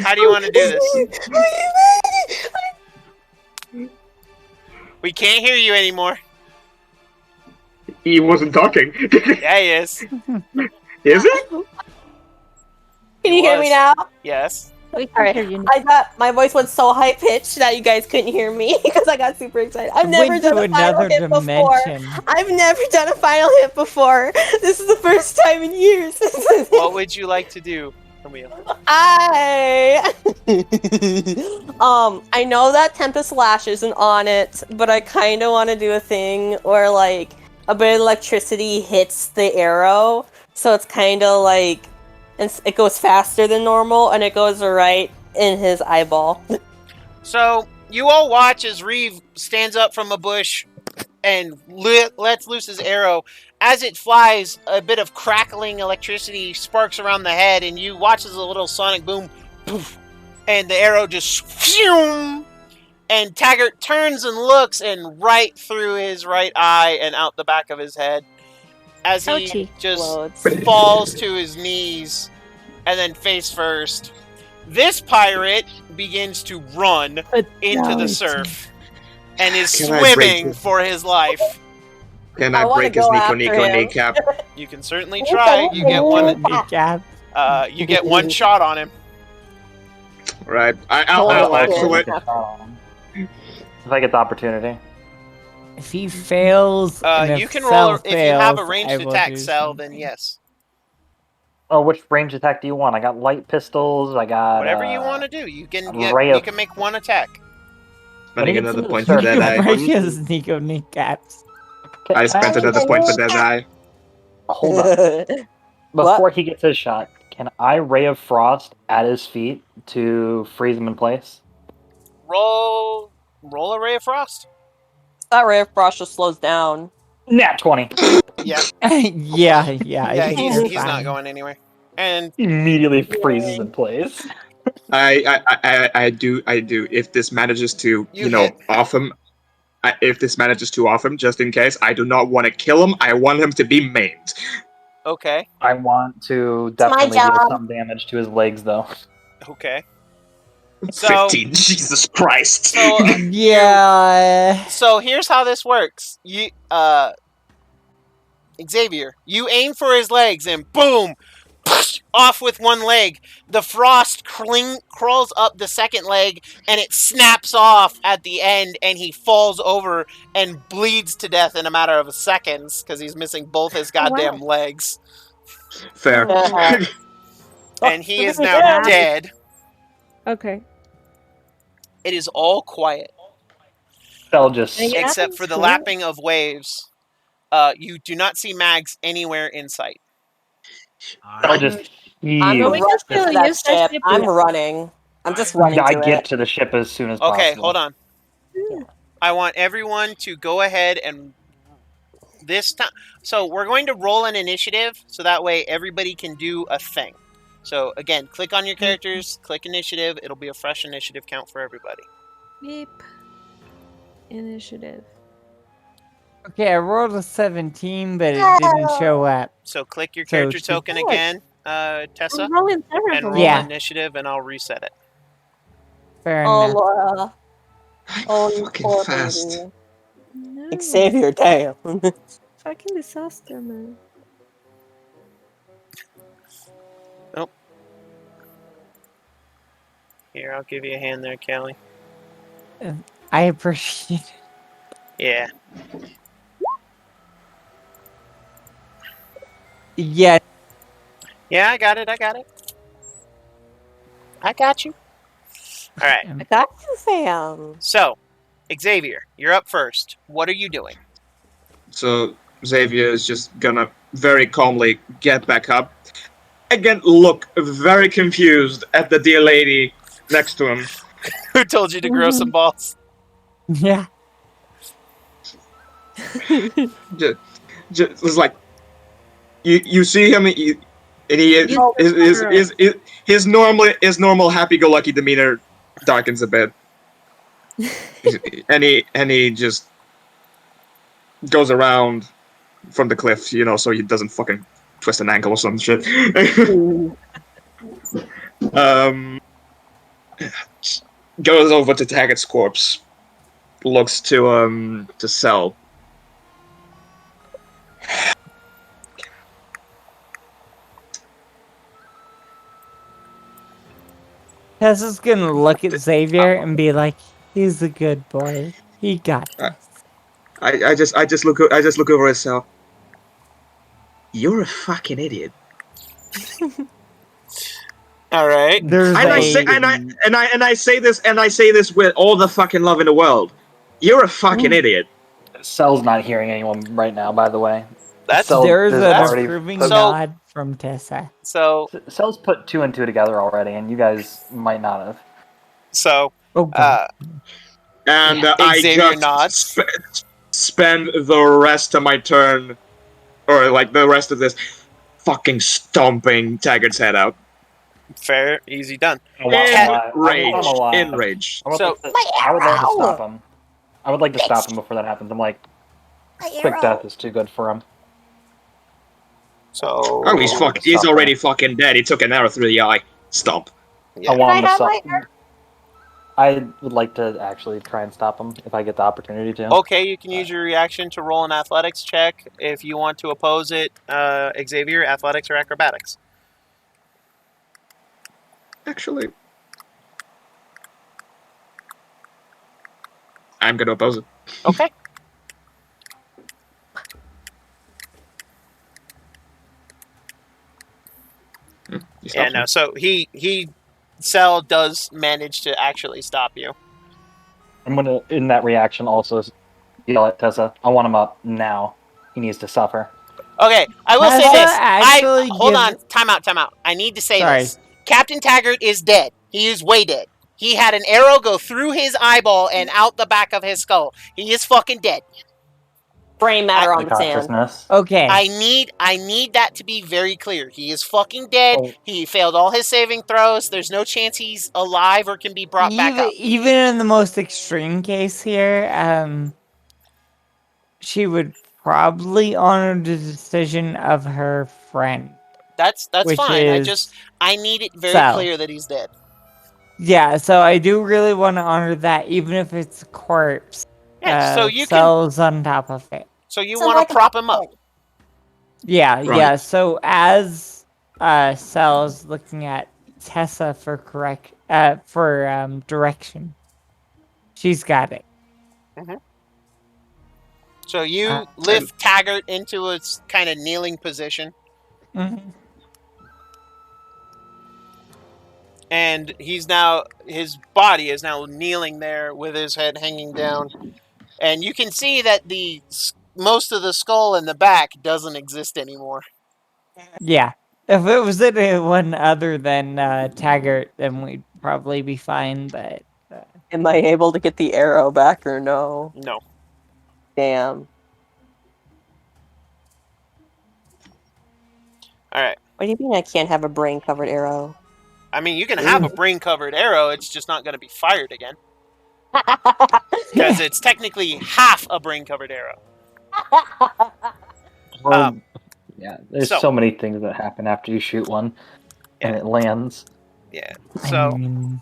how do you want to do this? We can't hear you anymore. He wasn't talking. Yeah, he is. Is it? Can you hear me now? Yes. We can Alright. hear you. I got my voice went so high pitched that you guys couldn't hear me because I got super excited. I've never Went done to a final another hit before. dimension. I've never done a final hit before. This is the first time in years. What would you like to do, Camille? I know that Tempest Lash isn't on it, but I kind of want to do a thing where like a bit of electricity hits the arrow, so it's kind of like it goes faster than normal, and it goes right in his eyeball. So, you all watch as Reeve stands up from a bush and lets loose his arrow. As it flies, a bit of crackling electricity sparks around the head, and you watch as a little sonic boom, poof, and the arrow just phew, and Taggart turns and looks, and right through his right eye and out the back of his head, as he Ouchie. just Explodes. falls to his knees, and then face first. This pirate begins to run into the surf and is Can I break swimming it? for his life. Can I I wanna break his go Nico after Nico him. kneecap? You can certainly try. You get one. Kneecap. You get one shot on him. Right. Oh, I'll okay. kill it. If I get the opportunity. If he fails, and if You can roll Sel if you have a fails, ranged I will attack, do Cell. something. Then yes, Oh, which range attack do you want? I got light pistols. I got whatever you want to do. You can ray you of- can make one attack. When he Spending gets another into the point for surf, You Dead can Eye. I break use- his Nico kneecaps. can I I spent actually- another point for Dead Eye. Hold on. Before he gets his shot, can I ray of frost at his feet to freeze him in place? Roll a ray of frost. That ray of frost just slows down. Nat 20. Yeah, yeah. I yeah. think He's you're not fine. going anywhere. And Immediately freezes in place. I do. If this manages to, You hit. off him, if this manages to off him, just in case, I do not want to kill him. I want him to be maimed. Okay. I want to my definitely deal job. some damage to his legs, though. Okay. So 15. Jesus Christ. so Yeah. so here's how this works. You Xavier, you aim for his legs and boom, off with one leg. The frost crawls up the second leg and it snaps off at the end, and he falls over and bleeds to death in a matter of seconds because he's missing both his goddamn legs. Fair. And he is now dead. Okay. It is all quiet They'll just. Yeah. except for the lapping of waves. You do not see Mags anywhere in sight. They'll just. I'm heave. we can rushing still to that use that ship. ship. I'm running. I'm just running I to get it. to the ship as soon as Okay, possible. hold on. I want everyone to go ahead and this time. So we're going to roll an initiative, so that way everybody can do a thing. So again, click on your characters, click initiative. It'll be a fresh initiative count for everybody. Beep. Initiative. Okay, I rolled a 17, but it didn't show up. So click your So character should- token again, Tessa, I'm rolling and terrible. roll Yeah. initiative, and I'll reset it. Fair Oh, enough. Laura. Oh, you Fucking poor fast. baby. No. Xavier, damn. Fucking disaster, man. Here, I'll give you a hand there, Callie. I appreciate it. Yeah. Yeah, Yeah, I got it. I got you. All right. I got you, fam. So, Xavier, you're up first. What are you doing? So Xavier is just gonna very calmly get back up. Again, look very confused at the dear lady next to him. Who told you to grow some balls? Yeah. Just it's like you see him, and he his normal happy-go-lucky demeanor darkens a bit, and he just goes around from the cliff, so he doesn't fucking twist an ankle or some shit. Goes over to Taggart's corpse, looks to Cell. Tessa's gonna look at Xavier and be like, "He's a good boy. He got this." I just look over at Cell. You're a fucking idiot. All right. There's And I say this with all the fucking love in the world. You're a fucking idiot. Cell's not hearing anyone right now, by the way. That's there's an already approving so- nod from Tessa. so. Cell's put 2 and 2 together already, and you guys might not have. So. Oh, God. And I Xavier just nods. spend the rest of my turn, or like the rest of this, fucking stomping Taggart's head out. Fair, easy done. In rage. So- I would like to stop him. I would like to stop him before that happens. I'm like, quick death is too good for him. So. Oh, he's already fucking dead. He took an arrow through the eye. Stomp. Yeah. I want him to have stop. my arrow? I would like to actually try and stop him if I get the opportunity to. Okay, you can use your reaction to roll an athletics check if you want to oppose it. Xavier, athletics or acrobatics? Actually, I'm gonna oppose it. Okay. Yeah, no. So Cell does manage to actually stop you. I'm gonna, in that reaction, also yell at Tessa. I want him up now. He needs to suffer. Okay, I will say Tessa this. actually Hold on. gives- Time out. I need to say Sorry. this. Captain Taggart is dead. He is way dead. He had an arrow go through his eyeball and out the back of his skull. He is fucking dead. Brain matter on The the sand. consciousness. Okay. I need that to be very clear. He is fucking dead. Oh. He failed all his saving throws. There's no chance he's alive or can be brought back up. Even in the most extreme case here, she would probably honor the decision of her friend. That's which fine. is I need it very Sal. clear that he's dead. Yeah, so I do really want to honor that, even if it's a corpse. Yeah, so you can. Cells on top of it. So you So want like to a prop him up. Yeah, Right. yeah. So as Cells looking at Tessa for direction, she's got it. So you lift Taggart into a kind of kneeling position, Mhm. and his body is now kneeling there with his head hanging down, and you can see that most of the skull in the back doesn't exist anymore. Yeah. If it was anyone other than Taggart, then we'd probably be fine. But Am I able to get the arrow back or no? No. Damn. All right. What do you mean I can't have a brain covered arrow? I mean, you can have a brain-covered arrow. It's just not going to be fired again because it's technically half a brain-covered arrow. Yeah, there's so- so many things that happen after you shoot one, and it lands. Yeah. I So, mean,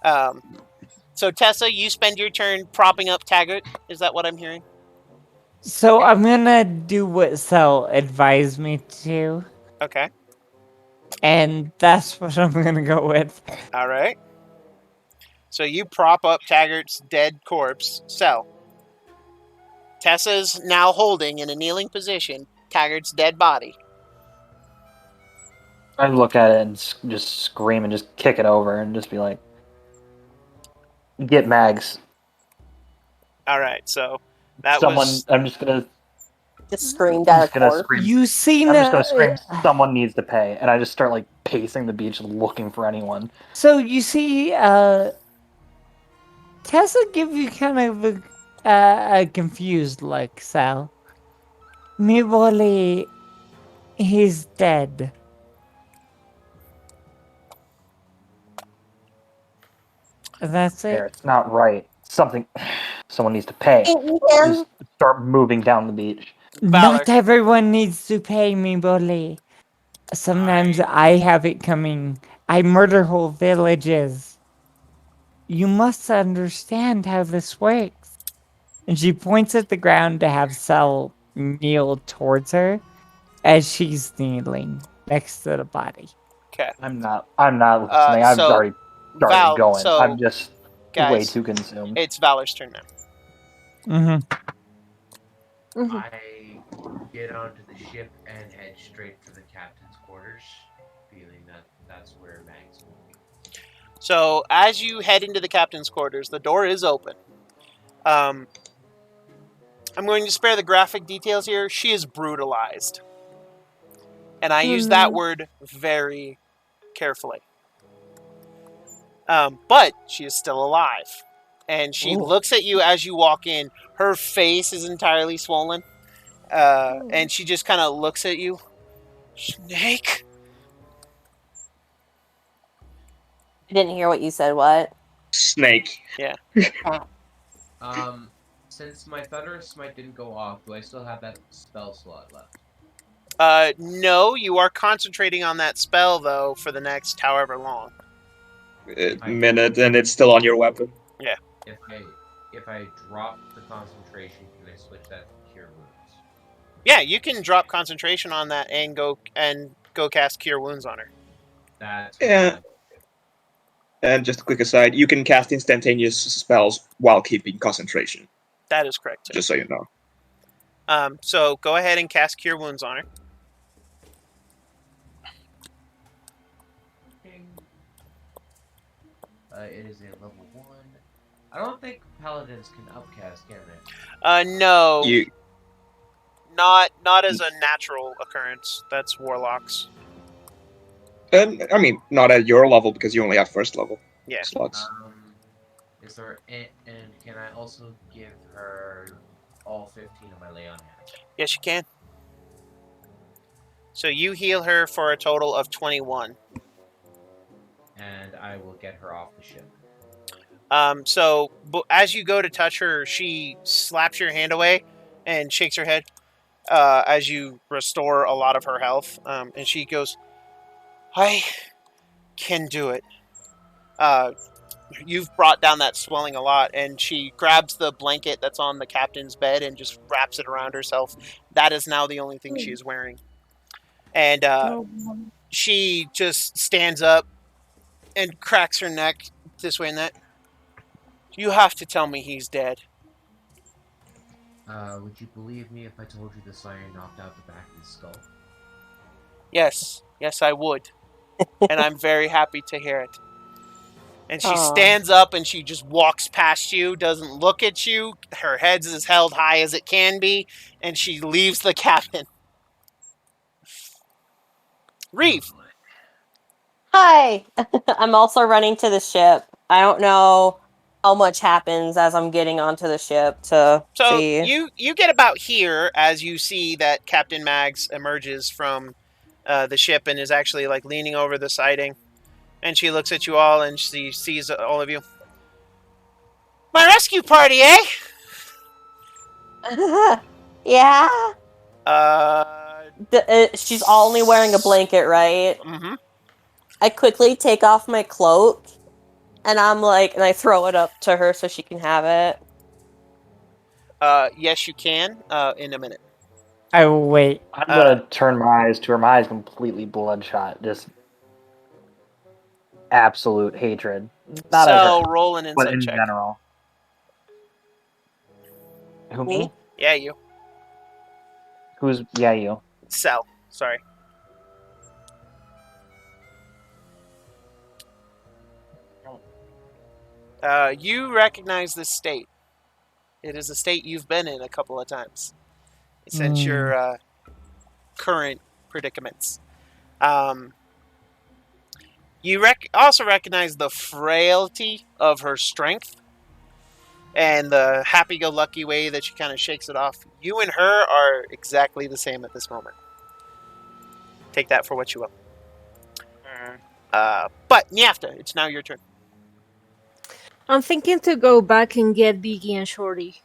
so Tessa, you spend your turn propping up Taggart. Is that what I'm hearing? so I'm gonna do what Cell advised me to, Okay. and that's what I'm gonna go with. All right. So you prop up Taggart's dead corpse. So Tessa's now holding in a kneeling position Taggart's dead body. I look at it and just scream and just kick it over and just be like, Get Mags. All right, so that Someone. was I'm just gonna. Just screamed I'm at a just gonna corpse. scream. You seen I'm just gonna scream. Someone needs to pay, and I just start like pacing the beach, looking for anyone. so you see Tessa give you kind of a confused look, Sal. Nibali, he's dead. That's There, it. it's not right. Something. Someone needs to pay. Ain't Just start moving down the beach. Valor. Not everyone needs to pay me, Bully. Sometimes I have it coming. I murder whole villages. You must understand how this works. And she points at the ground to have Sal kneel towards her as she's kneeling next to the body. Okay. I'm not listening. I've So already started going. So I'm just way guys, too consumed. it's Valor's turn now. Mm-hmm. I get onto the ship and head straight for the captain's quarters, feeling that that's where Mags will be. So as you head into the captain's quarters, the door is open. I'm going to spare the graphic details here. She is brutalized. And I use that word very carefully. But she is still alive. And she looks at you as you walk in. Her face is entirely swollen. And she just kind of looks at you. Snake? I didn't hear what you said. What? Snake. Yeah. Since my Thunderous Smite didn't go off, do I still have that spell slot left? No, you are concentrating on that spell, though, for the next however long. Minute, and it's still on your weapon. Yeah. If I drop the concentration, can I switch that to Cure Wounds? Yeah, you can drop concentration on that and go cast Cure Wounds on her. That's Yeah. And just a quick aside, you can cast instantaneous spells while keeping concentration. That is correct, too. Just so you know. So go ahead and cast Cure Wounds on her. It is a level 1. I don't think paladins can upcast, can they? No. You Not as a natural occurrence. That's warlocks. And I mean, not at your level because you only have first level slots. Is there and can I also give her all 15 of my lay on hands? Yes, you can. So you heal her for a total of 21. And I will get her off the ship. So as you go to touch her, she slaps your hand away and shakes her head as you restore a lot of her health. And she goes, I can do it. You've brought down that swelling a lot. And she grabs the blanket that's on the captain's bed and just wraps it around herself. That is now the only thing she is wearing. And she just stands up and cracks her neck this way and that. You have to tell me he's dead. Would you believe me if I told you the Slayer knocked out the back of his skull? Yes, I would. And I'm very happy to hear it. And she stands up and she just walks past you, doesn't look at you. Her head is held high as it can be, and she leaves the cabin. Reeve. Hi. I'm also running to the ship. I don't know how much happens as I'm getting onto the ship to see. You get about here as you see that Captain Mags emerges from the ship and is actually like leaning over the siding. And she looks at you all and she sees all of you. My rescue party, eh? Yeah. Uh, She's only wearing a blanket, right? Mm-hmm. I quickly take off my cloak, and and I throw it up to her so she can have it. Yes, you can. In a minute. Oh, wait. I'm gonna turn my eyes to her. My eyes completely bloodshot. Just absolute hatred. Not at her, roll an but insight in check. general. Who, me? Yeah, you. Who's you? Sal. Sorry. You recognize this state. It is a state you've been in a couple of times since your current predicaments. You also recognize the frailty of her strength and the happy-go-lucky way that she kind of shakes it off. You and her are exactly the same at this moment. Take that for what you will. But Nyafta, it's now your turn. I'm thinking to go back and get Biggie and Shorty.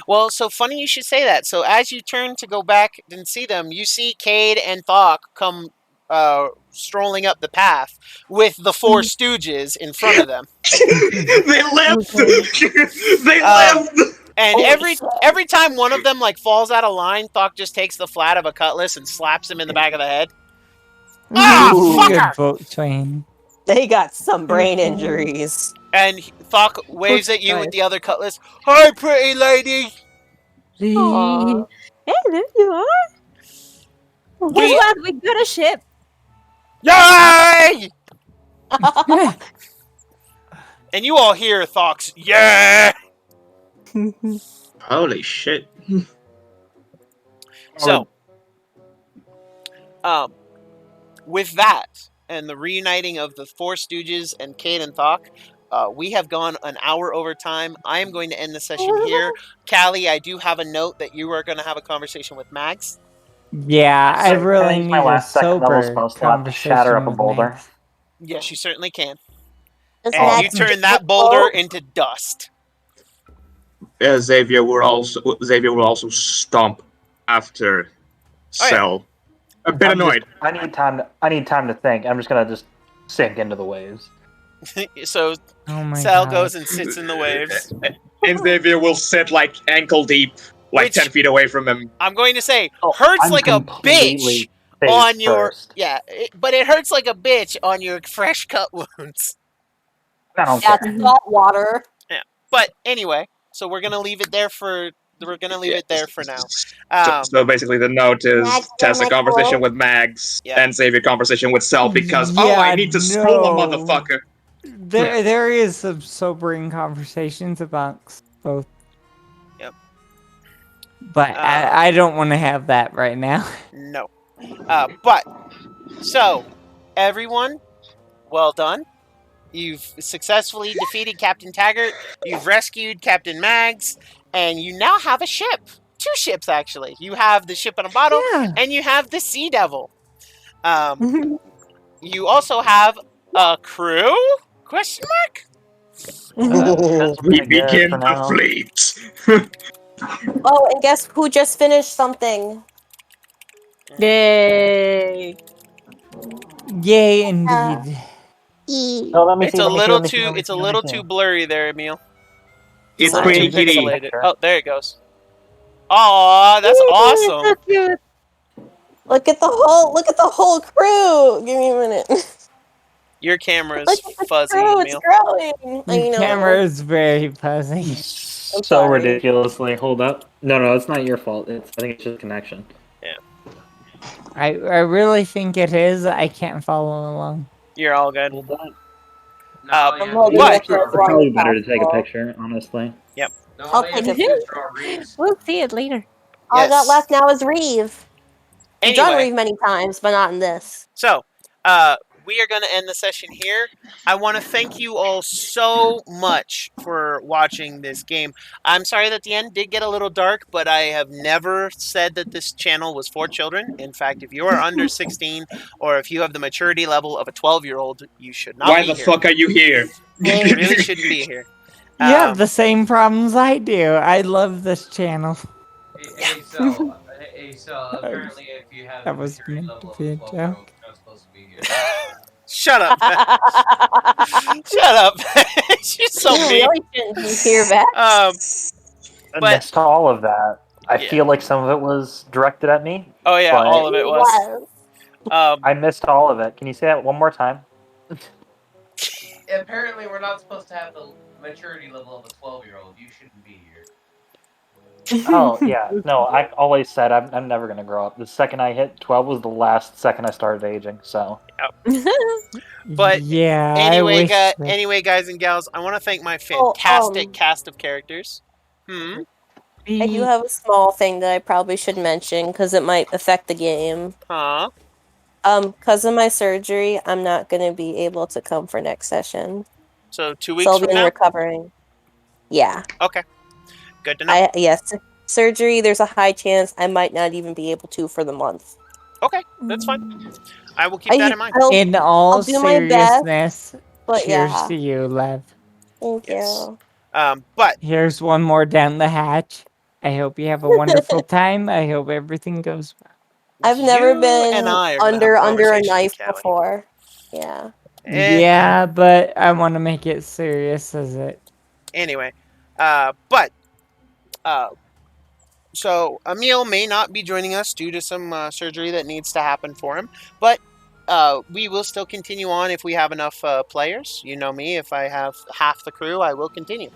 Well, so funny you should say that. So as you turn to go back and see them, you see Cade and Thok come strolling up the path with the four stooges in front of them. They left. They left. And every time one of them like falls out of line, Thok just takes the flat of a cutlass and slaps him in the back of the head. Good Fucker! boat train. They got some brain injuries. And Thok waves at you with the other cutlass. Hi, pretty lady. Aw. Hey, there you are. Guess what? We got a ship. Yay! And you all hear Thok's yeah. Holy shit. So, with that and the reuniting of the Four Stooges and Cade and Thok, we have gone an hour over time. I am going to end the session here. Callie, I do have a note that you are going to have a conversation with Mags. Yeah, I really use need my a last second level sober spell slot to shatter up conversation a with boulder. Max. Yes, you certainly can. Does And you Max turn just that look boulder low? into dust. Xavier will also stomp after Cell. A bit annoyed. I need time to think. I'm just gonna just sink into the waves. So Oh my Sal god. goes and sits in the waves. And Xavier will sit like ankle deep, like Which- 10 feet away from him. I'm going to say, Oh, hurts I'm like a bitch completely face on your... first. Yeah, but it hurts like a bitch on your fresh cut wounds. I don't Yeah, care. it's salt water. But anyway, so we're going to leave it there for... We're going to leave it there for now. So basically the note is Max, Tessa Max, conversation hello? with Mags Yeah. and Xavier conversation with Cell because, Yeah, I need to school a no. motherfucker. There is some sobering conversations amongst both. Yep. But I don't want to have that right now. No. But, so, everyone, well done. You've successfully defeated Captain Taggart. You've rescued Captain Mags. And you now have a ship. 2 ships, actually. You have the ship on a bottle, Yeah. and you have the Sea Devil. You also have a crew? Question mark? We begin the fleet. Oh, and guess who just finished something? Yay! Yay, indeed. Oh, let me It's see. a Let me see. little Let me see. too. Let me It's see, a let me little see. too blurry there, Emil. It's a little Queenie too Kitty. pixelated. Picture. Oh, there it goes. Aw, that's awesome. So cute. Look at the whole crew. Give me a minute. Your camera's Look at the fuzzy, crew. It's Emil. growing. I Your know. camera is very fuzzy. So sorry. ridiculously. Hold up. No, it's not your fault. I think it's just connection. I really think it is. I can't follow along. You're all good. Hold on. No, all you I'm have to holding do but- is it for draw as long Probably as better to take a possible. picture, honestly. No, I'll all you have take to a do is draw Reeves. We'll see it later. All I got Yes. left now is Reeve. I've done Anyway, Reeve many times, but not in this. so we are going to end the session here. I want to thank you all so much for watching this game. I'm sorry that the end did get a little dark, but I have never said that this channel was for children. In fact, if you are under 16 or if you have the maturity level of a 12-year-old, you should not Why be the here. fuck are you here? You really shouldn't be here. You have the same problems I do. I love this channel. So apparently if you have That a was maturity meant level to be a of a 12-year-old, you're joke. not supposed to be here. Shut up. Shut up. She's so You mean. really shouldn't be here, Vex. I But- missed all of that. I Yeah. feel like some of it was directed at me. Oh yeah, but all of it was. I missed all of it. Can you say that one more time? Apparently we're not supposed to have the maturity level of a 12-year-old. You shouldn't be here. Oh yeah, no. I've always said I'm never gonna grow up. The second I hit 12 was the last second I started aging. So But yeah, I anyway, wish. guys and gals, I want to thank my Oh, fantastic cast of characters. Hmm. I do have a small thing that I probably should mention because it might affect the game. Huh. Because of my surgery, I'm not going to be able to come for next session. So 2 So weeks I'll from be now. recovering. Yeah. Okay. Good to know. Yes. Surgery, there's a high chance I might not even be able to for the month. Okay, that's fine. I will keep that in mind. In all I'll do my best, seriousness, but cheers yeah. to you, Lev. Thank Yes. you. But Here's one more down the hatch. I hope you have a wonderful time. I hope everything goes well. I've never you been and I are gonna have a under a conversation, knife Callie. before. Yeah. Yeah, but I want to make it serious as it. Anyway, so Emil may not be joining us due to some surgery that needs to happen for him, but we will still continue on if we have enough players. You know me, if I have half the crew, I will continue.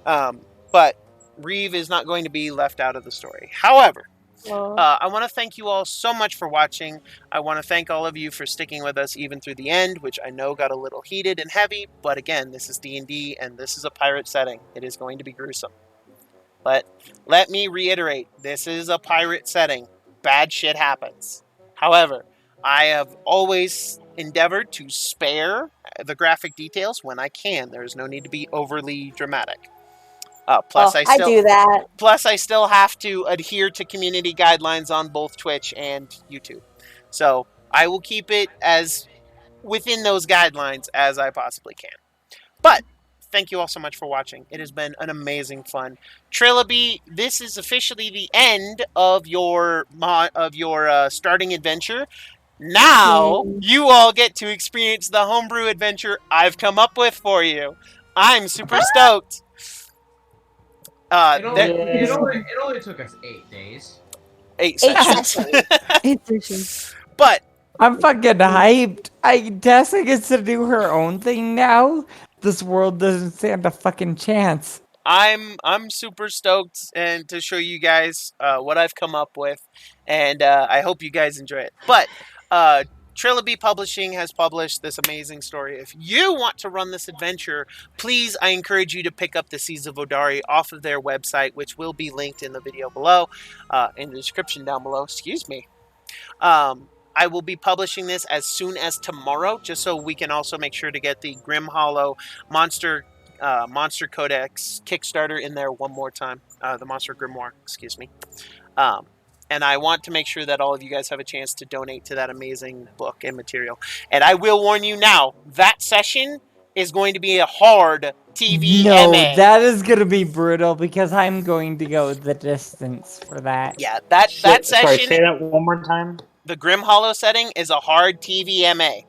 But Reeve is not going to be left out of the story. However, I want to thank you all so much for watching. I want to thank all of you for sticking with us even through the end, which I know got a little heated and heavy, but again, this is D&D and this is a pirate setting. It is going to be gruesome. But let me reiterate, this is a pirate setting. Bad shit happens. However, I have always endeavored to spare the graphic details when I can. There is no need to be overly dramatic. I do that. Plus, I still have to adhere to community guidelines on both Twitch and YouTube. So I will keep it as within those guidelines as I possibly can. But thank you all so much for watching. It has been an amazing fun. Triloby, this is officially the end of your starting adventure. Now you all get to experience the homebrew adventure I've come up with for you. I'm super stoked. It only took us 8 days. 8 sessions. 8 sessions. But I'm fucking hyped. Tessa gets to do her own thing now. This world doesn't stand a fucking chance. I'm super stoked and to show you guys what I've come up with, and I hope you guys enjoy it. But Triloby Publishing has published this amazing story. If you want to run this adventure, please, I encourage you to pick up the Seas of Vodari off of their website, which will be linked in the video below, in the description down below. Excuse me. I will be publishing this as soon as tomorrow, just so we can also make sure to get the Grim Hollow Monster Codex Kickstarter in there one more time. The Monster Grimoire, excuse me. And I want to make sure that all of you guys have a chance to donate to that amazing book and material. And I will warn you now, that session is going to be a hard TVMA. No, that is going to be brutal because I'm going to go the distance for that. Yeah, that session... Sorry, say that one more time. The Grim Hollow setting is a hard TVMA.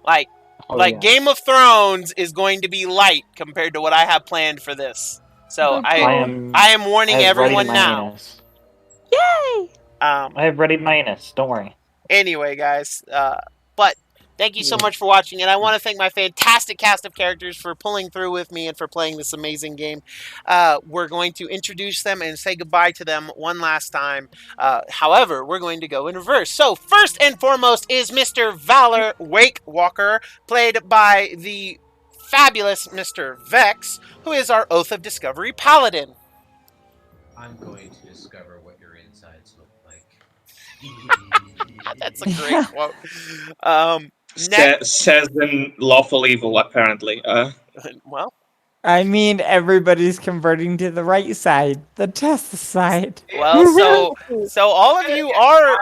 Like yeah. Game of Thrones is going to be light compared to what I have planned for this. So I am warning everyone now. Anus. Yay! I have ready my anus. Don't worry. Anyway, guys, but thank you so much for watching, and I want to thank my fantastic cast of characters for pulling through with me and for playing this amazing game. We're going to introduce them and say goodbye to them one last time. However, we're going to go in reverse. So, first and foremost is Mr. Valor Wake Walker, played by the fabulous Mr. Vex, who is our Oath of Discovery Paladin. I'm going to discover what your insides look like. That's a great quote. Says in Lawful Evil, apparently. Well, I mean, everybody's converting to the right side, the Tessa side. Well, so all of you are.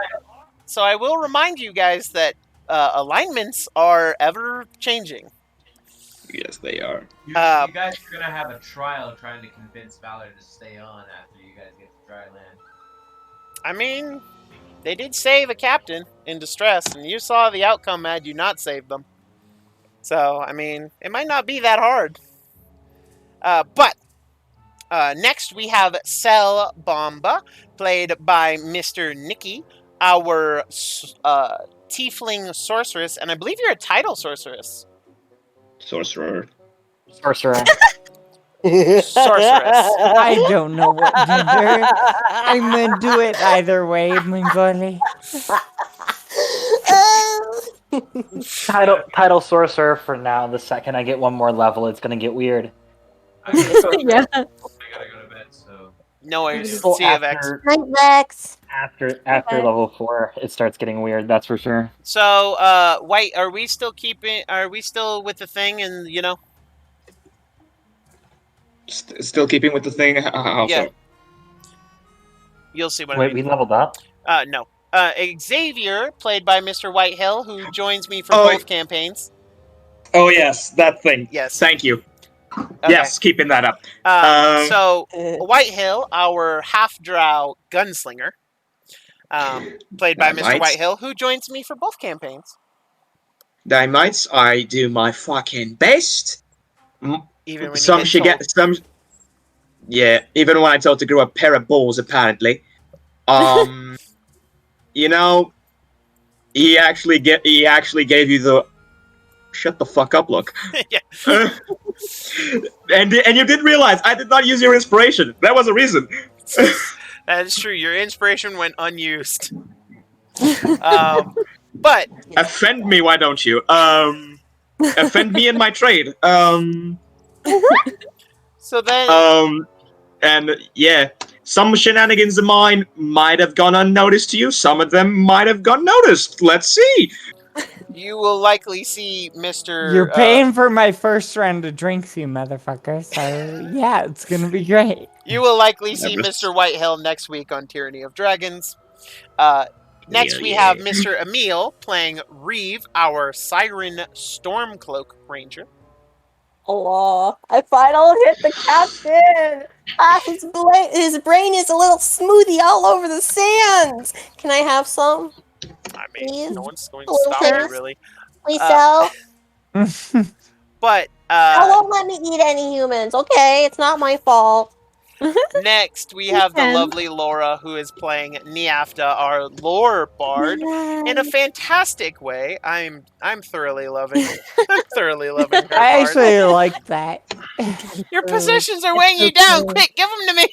So I will remind you guys that alignments are ever changing. Yes, they are. You guys are gonna have a trial trying to convince Valor to stay on after you guys get to dry land. I mean, they did save a captain in distress, and you saw the outcome had you not saved them. So, I mean, it might not be that hard. But next we have Cell Bomba, played by Mr. Nicky, our tiefling sorceress, and I believe you're a title sorceress. Sorcerer. Sorceress. I don't know what gender. I'm gonna do it either way, my buddy. Title sorcerer for now. The second I get one more level, it's gonna get weird. I gotta go, Yeah. I gotta go to bed, so. No worries. Well, See you, Vex. Night, Vex. after Okay. level 4, it starts getting weird. That's for sure. So, White, are we still with the thing? And Still keeping with the thing. How Yeah. so? you'll see what I Wait, mean. we leveled up. No. Xavier, played by Mr. Whitehill, who joins me for Oh, both campaigns. Oh yes, that thing. Yes. Thank you. Okay. Yes, keeping that up. So Whitehill, our half-drow gunslinger, played by Mr. Dynamites. Whitehill, who joins me for both campaigns. Dynamites, I do my fucking best. Even when Some you should get get some. Yeah, even when I told to grow a pair of balls, apparently. You know, he actually gave you the shut the fuck up look. Yeah. And you did realize I did not use your inspiration. That was a reason. That is true. Your inspiration went unused. But Offend me, why don't you? Offend me in my trade. So then, And yeah, some shenanigans of mine might have gone unnoticed to you. Some of them might have gone noticed. Let's see. you will likely see Mr. You're paying for my first round of drinks, you motherfucker. So yeah, it's gonna be great. You will likely see Never- Mr. Whitehill next week on Tyranny of Dragons. Next, Yeah, we yeah. have Mr. Emil playing Reeve, our Siren Stormcloak Ranger. Oh, I finally hit the captain. His brain is a little smoothie all over the sands. Can I have some? I mean, Please? no one's going to A little stop you, taste? really. Please, Sal. But I won't let me eat any humans. Okay, it's not my fault. next, we have the can. lovely Laura, who is playing Niafta, our lore bard, in a fantastic way. I'm thoroughly loving. I'm thoroughly loving her I part. actually like that. Your possessions are weighing you down. Quick, give them to me.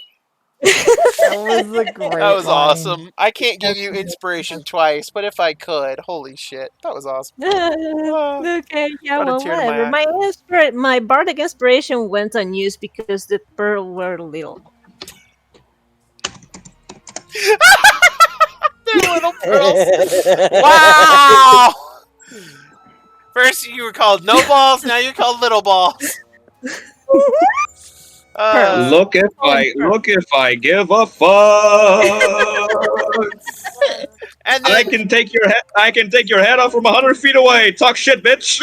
That was a great That was line. awesome. I can't give you inspiration twice, but if I could, holy shit, that was awesome. Okay, yeah, brought a well, tear to my whatever. My bardic inspiration went unused because the pearl were little. They're little pearls. Wow! First you were called no balls, now you're called little balls. Look if I give a fuck. And I then can take your head off from 100 feet away. Talk shit, bitch.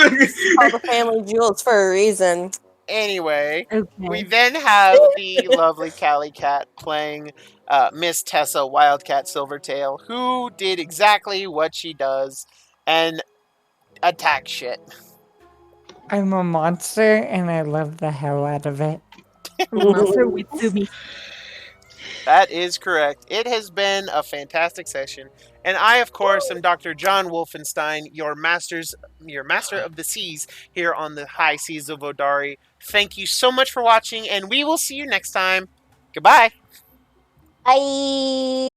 All the family jewels for a reason. anyway, Okay. we then have the lovely Callie Cat playing Miss Tessa Wildcat Silvertail, who did exactly what she does and attack shit. I'm a monster and I love the hell out of it. Monster with Zumi. That is correct. It has been a fantastic session. And I, of course, am Dr. John Wolfenstein, your master of the seas here on the high seas of Vodari. Thank you so much for watching, and we will see you next time. Goodbye. Bye.